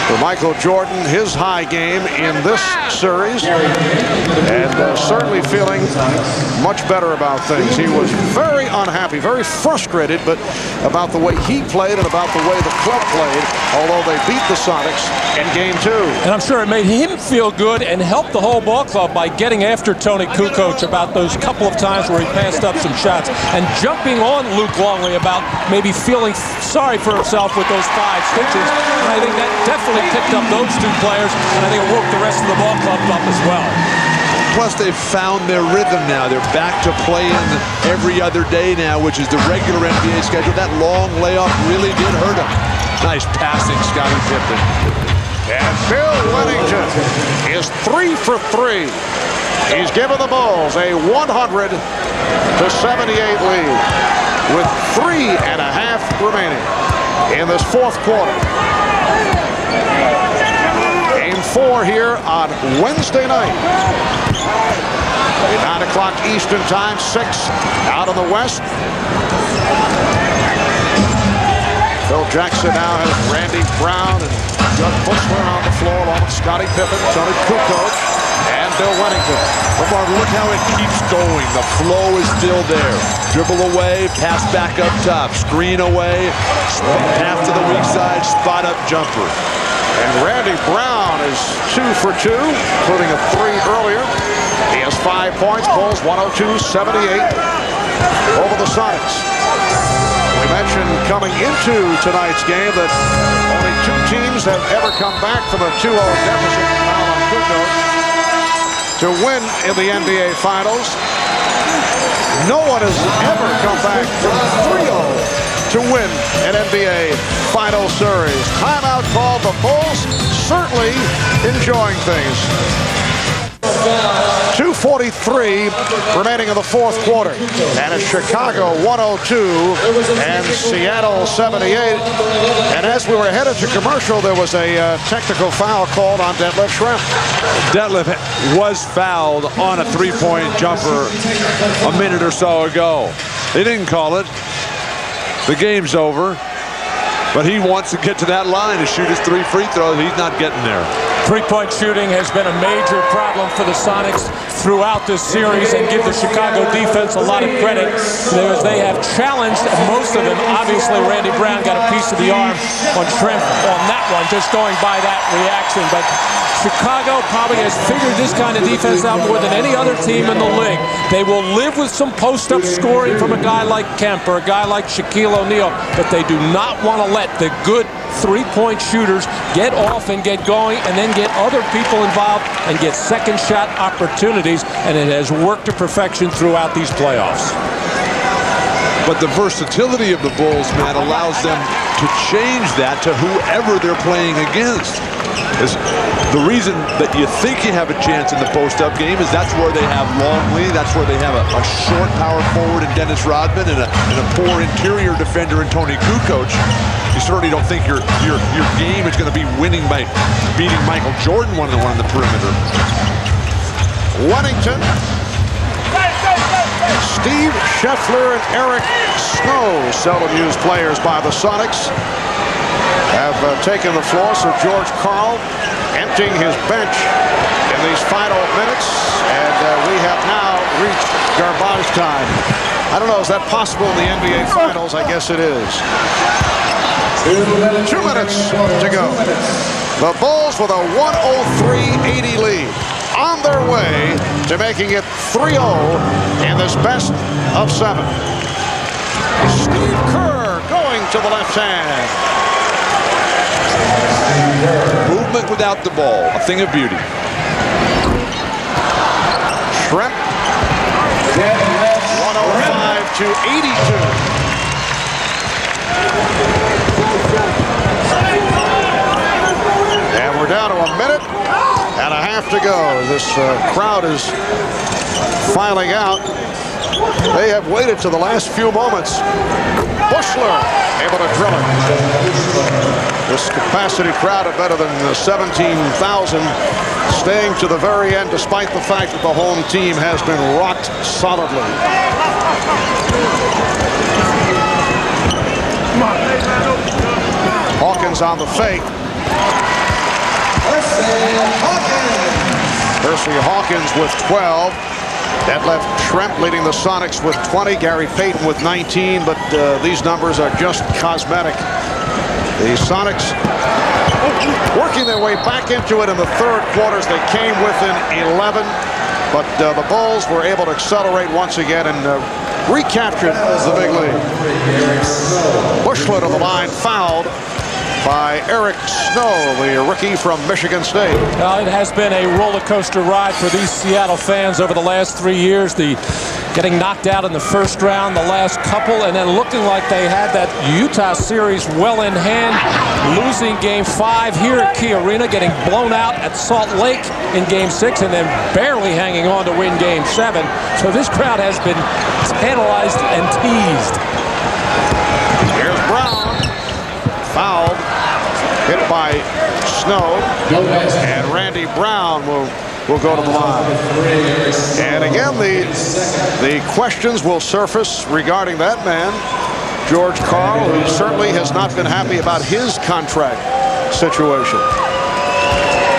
For Michael Jordan, his high game in this series, and certainly feeling much better about things. He was very unhappy, very frustrated, but about the way he played and about the way the club played, although they beat the Sonics in Game 2. And I'm sure it made him feel good and helped the whole ball club by getting after Tony Kukoc about those couple of times where he passed up some shots and jumping on Luke Longley about maybe feeling sorry for himself with those 5 stitches. And I think that definitely picked up those 2 players, and I think it woke the rest of the ball club up as well. Plus, they've found their rhythm now. They're back to playing every other day now, which is the regular NBA schedule. That long layoff really did hurt them. Nice passing, Scottie Pippen. And Bill Wennington is 3 for 3. He's given the Bulls a 100-78 lead with 3.5 remaining in this fourth quarter. Game 4 here on Wednesday night. 9 o'clock Eastern time, 6 out in the West. Phil Jackson now has Randy Brown and Doug Bushler on the floor along with Scottie Pippen, Tony Kukoc, and Bill Wennington. But Marvin, look how it keeps going. The flow is still there. Dribble away, pass back up top, screen away, pass to the weak side, spot up jumper. And Randy Brown is 2 for 2, including a 3 earlier. He has 5 points. Bulls 102-78 over the Sonics. We mentioned coming into tonight's game that only 2 teams have ever come back from a 2-0 deficit foul on Kukoc to win in the NBA Finals. No one has ever come back from 3-0 to win an NBA Final Series. Timeout called. The Bulls certainly enjoying things. 2:43 remaining in the fourth quarter. And it's Chicago 102 and Seattle 78. And as we were headed to commercial, there was a technical foul called on Detlef Schrempf. Detlef was fouled on a 3-point jumper a minute or so ago. They didn't call it. The game's over. But he wants to get to that line to shoot his 3 free throws. He's not getting there. 3-point shooting has been a major problem for the Sonics throughout this series, and give the Chicago defense a lot of credit because they have challenged most of them. Obviously, Randy Brown got a piece of the arm on Schrempf on that one, just going by that reaction. But Chicago probably has figured this kind of defense out more than any other team in the league. They will live with some post-up scoring from a guy like Kemp or a guy like Shaquille O'Neal, but they do not want to let the good 3-point shooters get off and get going and then get other people involved and get second shot opportunities, and it has worked to perfection throughout these playoffs. But the versatility of the Bulls, Matt, allows them to change that to whoever they're playing against. The reason that you think you have a chance in the post-up game is that's where they have Longley, that's where they have a short power forward in Dennis Rodman and a poor interior defender in Tony Kukoc. You certainly don't think your game is going to be winning by beating Michael Jordan one-on-one on the perimeter. Wennington, Steve Scheffler, and Eric Snow, seldom used players by the Sonics, have taken the floor. So George Karl emptying his bench in these final minutes, and we have now reached garbage time. I don't know, is that possible in the NBA Finals? I guess it is. 2 minutes to go. The Bulls with a 103-80 lead. On their way to making it 3-0 in this best of 7. Steve Kerr going to the left hand. Movement without the ball, a thing of beauty. Shrimp. 105 to 82. And we're down to a minute and a half to go. This crowd is filing out. They have waited to the last few moments. Bushler able to drill it. This capacity crowd of better than 17,000 staying to the very end despite the fact that the home team has been rocked solidly. Hawkins on the fake. Percy Hawkins with 12. That left Shrimp leading the Sonics with 20. Gary Payton with 19, but these numbers are just cosmetic. The Sonics working their way back into it in the third quarters. They came within 11, but the Bulls were able to accelerate once again and recaptured the big lead. Bushler to the line, fouled by Eric Snow, the rookie from Michigan State. It has been a roller coaster ride for these Seattle fans over the last 3 years. The getting knocked out in the first round, the last couple, and then looking like they had that Utah series well in hand, losing Game 5 here at Key Arena, getting blown out at Salt Lake in Game 6, and then barely hanging on to win Game 7. So this crowd has been tantalized and teased. Here's Brown, fouled, hit by Snow, and Randy Brown will go to the line. And again, the questions will surface regarding that man, George Karl, who certainly has not been happy about his contract situation.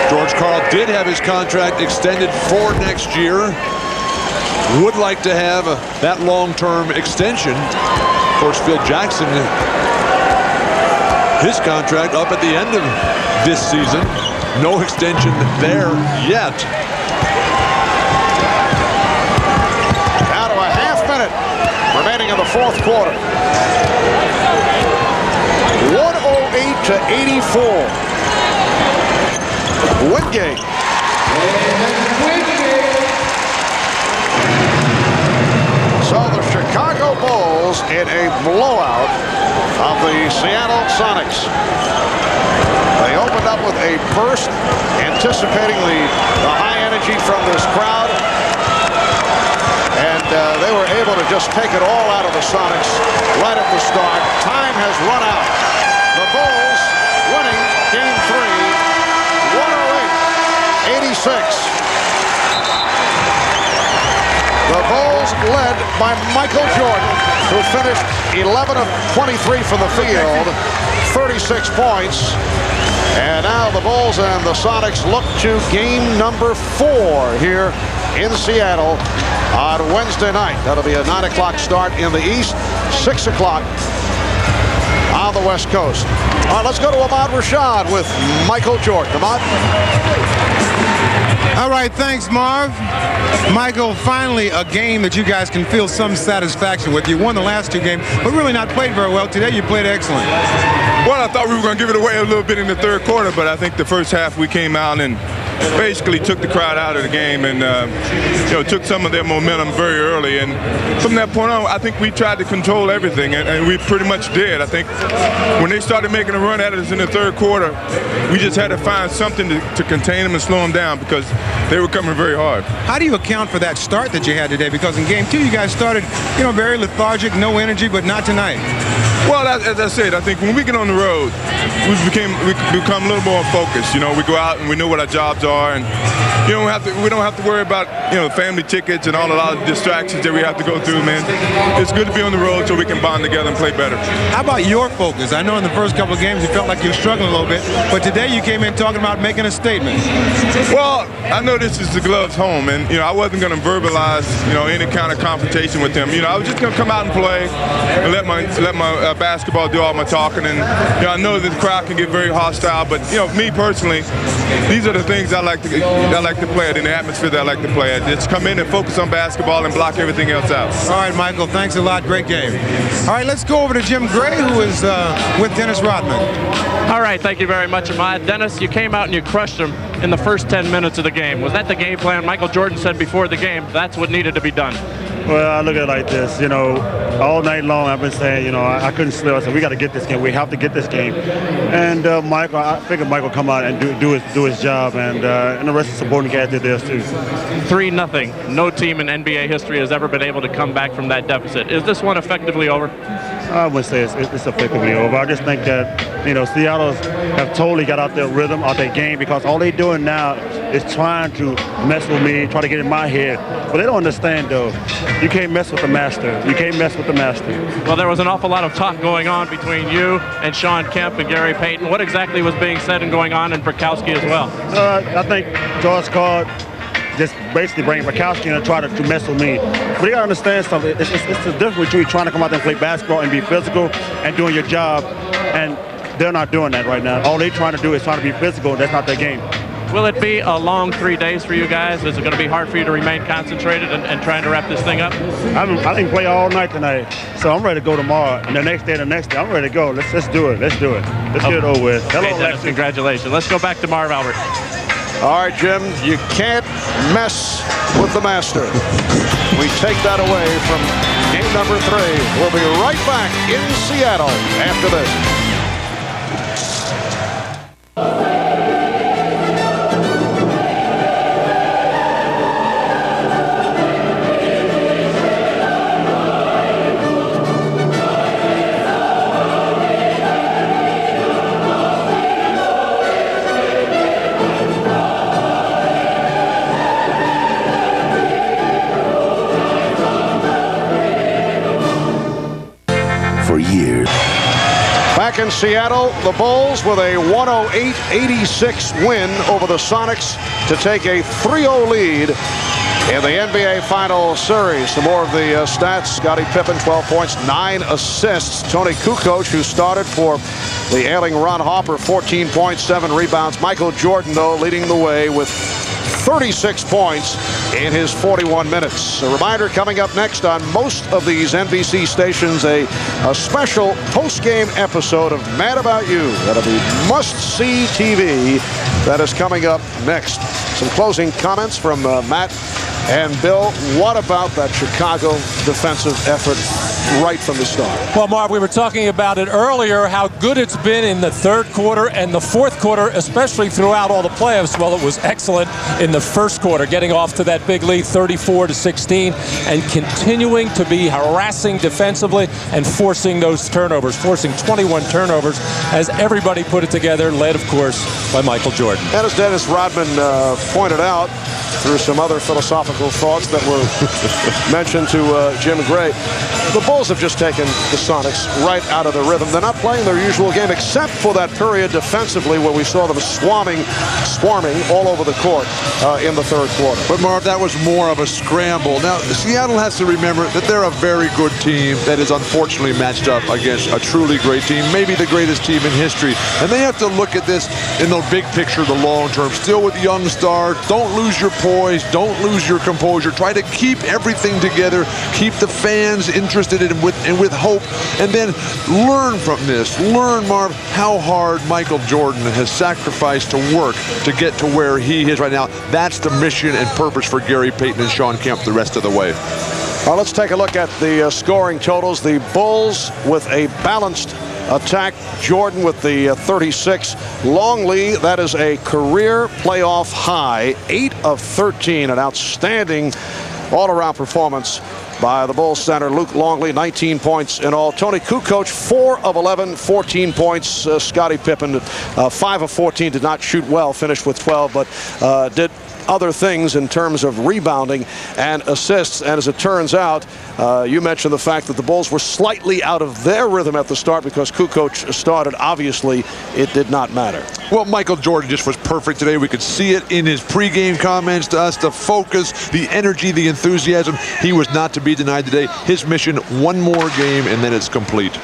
George Karl did have his contract extended for next year. Would like to have that long-term extension. Of course, Phil Jackson, his contract up at the end of this season. No extension there yet. Down to a half minute remaining in the fourth quarter. 108 to 84. Wingate. So the Chicago Bulls in a blowout of the Seattle Sonics. They opened up with a burst, anticipating the high energy from this crowd. And they were able to just take it all out of the Sonics right at the start. Time has run out. The Bulls winning Game 3, 108-86. The Bulls led by Michael Jordan, who finished 11 of 23 from the field, 36 points. And now the Bulls and the Sonics look to game number 4 here in Seattle on Wednesday night. That'll be a 9 o'clock start in the East, 6 o'clock on the West Coast. All right, let's go to Ahmad Rashad with Michael Jordan. Ahmad? All right, thanks, Marv. Michael, finally a game that you guys can feel some satisfaction with. You won the last 2 games, but really not played very well. Today you played excellent. Well, I thought we were going to give it away a little bit in the third quarter, but I think the first half we came out and basically took the crowd out of the game and took some of their momentum very early. And from that point on, I think we tried to control everything, and we pretty much did. I think when they started making a run at us in the third quarter, we just had to find something to contain them and slow them down because they were coming very hard. How do you account for that start that you had today? Because in Game 2, you guys started, very lethargic, no energy, but not tonight. Well, as I said, I think when we get on the road, we become a little more focused. We go out and we know what our jobs are, and we don't have to worry about family tickets and a lot of distractions that we have to go through, man. It's good to be on the road so we can bond together and play better. How about your focus? I know in the first couple of games you felt like you were struggling a little bit, but today you came in talking about making a statement. Well, I know this is the Gloves home, and I wasn't going to verbalize any kind of confrontation with them. I was just going to come out and play and let my basketball, do all my talking, and I know that the crowd can get very hostile. But me personally, these are the things I like to play at, in the atmosphere that I like to play at. Just come in and focus on basketball and block everything else out. All right, Michael, thanks a lot. Great game. All right, let's go over to Jim Gray, who is with Dennis Rodman. All right, thank you very much, Ahmad. Dennis, you came out and you crushed him in the first 10 minutes of the game. Was that the game plan? Michael Jordan said before the game that's what needed to be done. Well, I look at it like this, all night long I've been saying, I couldn't sleep. I said, we got to get this game. We have to get this game. And I figured Michael come out and do his job, and the rest of the supporting cast did theirs too. 3-0. No team in NBA history has ever been able to come back from that deficit. Is this one effectively over? I wouldn't say it's effectively over. I just think that, Seattle have totally got out their rhythm, out their game, because all they're doing now is trying to mess with me, try to get in my head. But they don't understand, though. You can't mess with the master. You can't mess with the master. Well, there was an awful lot of talk going on between you and Shawn Kemp and Gary Payton. What exactly was being said and going on in Bukowski as well? I think George Karl just basically bring Bukowski in and try to mess with me. But you got to understand something. It's the difference between trying to come out there and play basketball and be physical and doing your job. And they're not doing that right now. All they're trying to do is trying to be physical. That's not their game. Will it be a long 3 days for you guys? Is it going to be hard for you to remain concentrated and trying to wrap this thing up? I didn't play all night tonight, so I'm ready to go tomorrow. And the next day, I'm ready to go. Let's do it. Let's do it. Let's get it over with. Hello, Dennis, congratulations. Let's go back to Marv Albert. All right, Jim, you can't mess with the master. We take that away from game number 3. We'll be right back in Seattle after this. Back in Seattle, the Bulls with a 108-86 win over the Sonics to take a 3-0 lead in the NBA Finals Series. Some more of the stats. Scottie Pippen, 12 points, 9 assists. Tony Kukoc, who started for the ailing Ron Harper, 14 points, 7 rebounds. Michael Jordan, though, leading the way with 36 points in his 41 minutes. A reminder, coming up next on most of these NBC stations, a special post-game episode of Mad About You. That'll be must-see TV. That is coming up next. Some closing comments from Matt and Bill. What about that Chicago defensive effort right from the start? Well, Marv, we were talking about it earlier, how good it's been in the third quarter and the fourth quarter, especially throughout all the playoffs. Well, it was excellent in the first quarter, getting off to that big lead, 34-16, and continuing to be harassing defensively and forcing those turnovers, forcing 21 turnovers, as everybody put it together, led, of course, by Michael Jordan. And as Dennis Rodman pointed out, through some other philosophical thoughts that were mentioned to Jim Gray, the Bulls have just taken the Sonics right out of the rhythm. They're not playing their usual game, except for that period defensively where we saw them swarming all over the court in the third quarter. But Marv, that was more of a scramble. Now, Seattle has to remember that they're a very good team that is unfortunately matched up against a truly great team, maybe the greatest team in history. And they have to look at this in the big picture, the long term. Still with young stars, don't lose your poise, don't lose your composure. Try to keep everything together, keep the fans interested in with hope, and then learn from this. Learn, Marv, how hard Michael Jordan has sacrificed to work to get to where he is right now. That's the mission and purpose for Gary Payton and Shawn Kemp the rest of the way. Well, let's take a look at the scoring totals. The Bulls with a balanced attack. Jordan with the 36. Longley, that is a career playoff high. 8 of 13, an outstanding all-around performance by the Bulls center Luke Longley, 19 points in all. Tony Kukoc, 4 of 11, 14 points. Scottie Pippen, 5 of 14, did not shoot well, finished with 12, but did other things in terms of rebounding and assists. And as it turns out, you mentioned the fact that the Bulls were slightly out of their rhythm at the start because Kukoc started. Obviously, it did not matter. Well, Michael Jordan just was perfect today. We could see it in his pregame comments to us, the focus, the energy, the enthusiasm. He was not to be denied today. His mission, one more game, and then it's complete.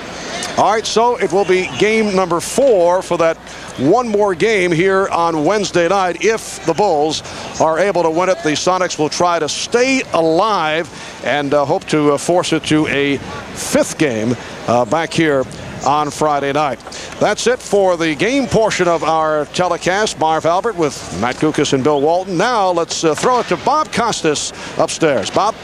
All right, so it will be game number 4 for that one more game here on Wednesday night. If the Bulls are able to win it, the Sonics will try to stay alive and hope to force it to a 5th game back here on Friday night. That's it for the game portion of our telecast. Marv Albert with Matt Guokas and Bill Walton. Now let's throw it to Bob Costas upstairs. Bob?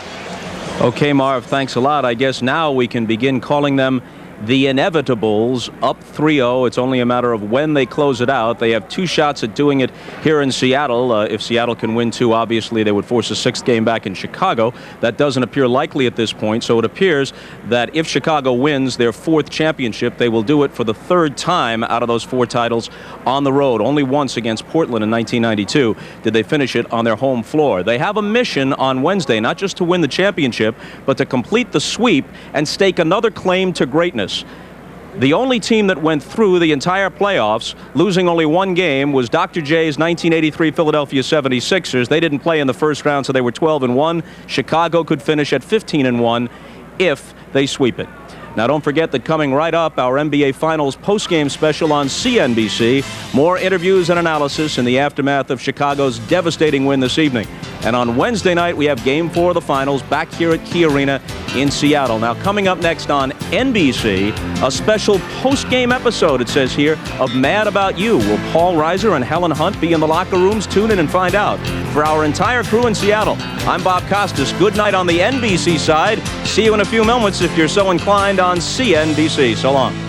Okay, Marv, thanks a lot. I guess now we can begin calling them the Inevitables, up 3-0. It's only a matter of when they close it out. They have 2 shots at doing it here in Seattle. If Seattle can win 2, obviously they would force a 6th game back in Chicago. That doesn't appear likely at this point, so it appears that if Chicago wins their 4th championship, they will do it for the 3rd time out of those 4 titles on the road. Only once against Portland in 1992 did they finish it on their home floor. They have a mission on Wednesday, not just to win the championship, but to complete the sweep and stake another claim to greatness. The only team that went through the entire playoffs, losing only 1 game, was Dr. J's 1983 Philadelphia 76ers. They didn't play in the first round, so they were 12-1. Chicago could finish at 15-1 if they sweep it. Now, don't forget that coming right up, our NBA Finals postgame special on CNBC. More interviews and analysis in the aftermath of Chicago's devastating win this evening. And on Wednesday night, we have Game 4 of the Finals back here at Key Arena in Seattle. Now, coming up next on NBC, a special postgame episode, it says here, of Mad About You. Will Paul Reiser and Helen Hunt be in the locker rooms? Tune in and find out. For our entire crew in Seattle, I'm Bob Costas. Good night on the NBC side. See you in a few moments if you're so inclined on CNBC. So long.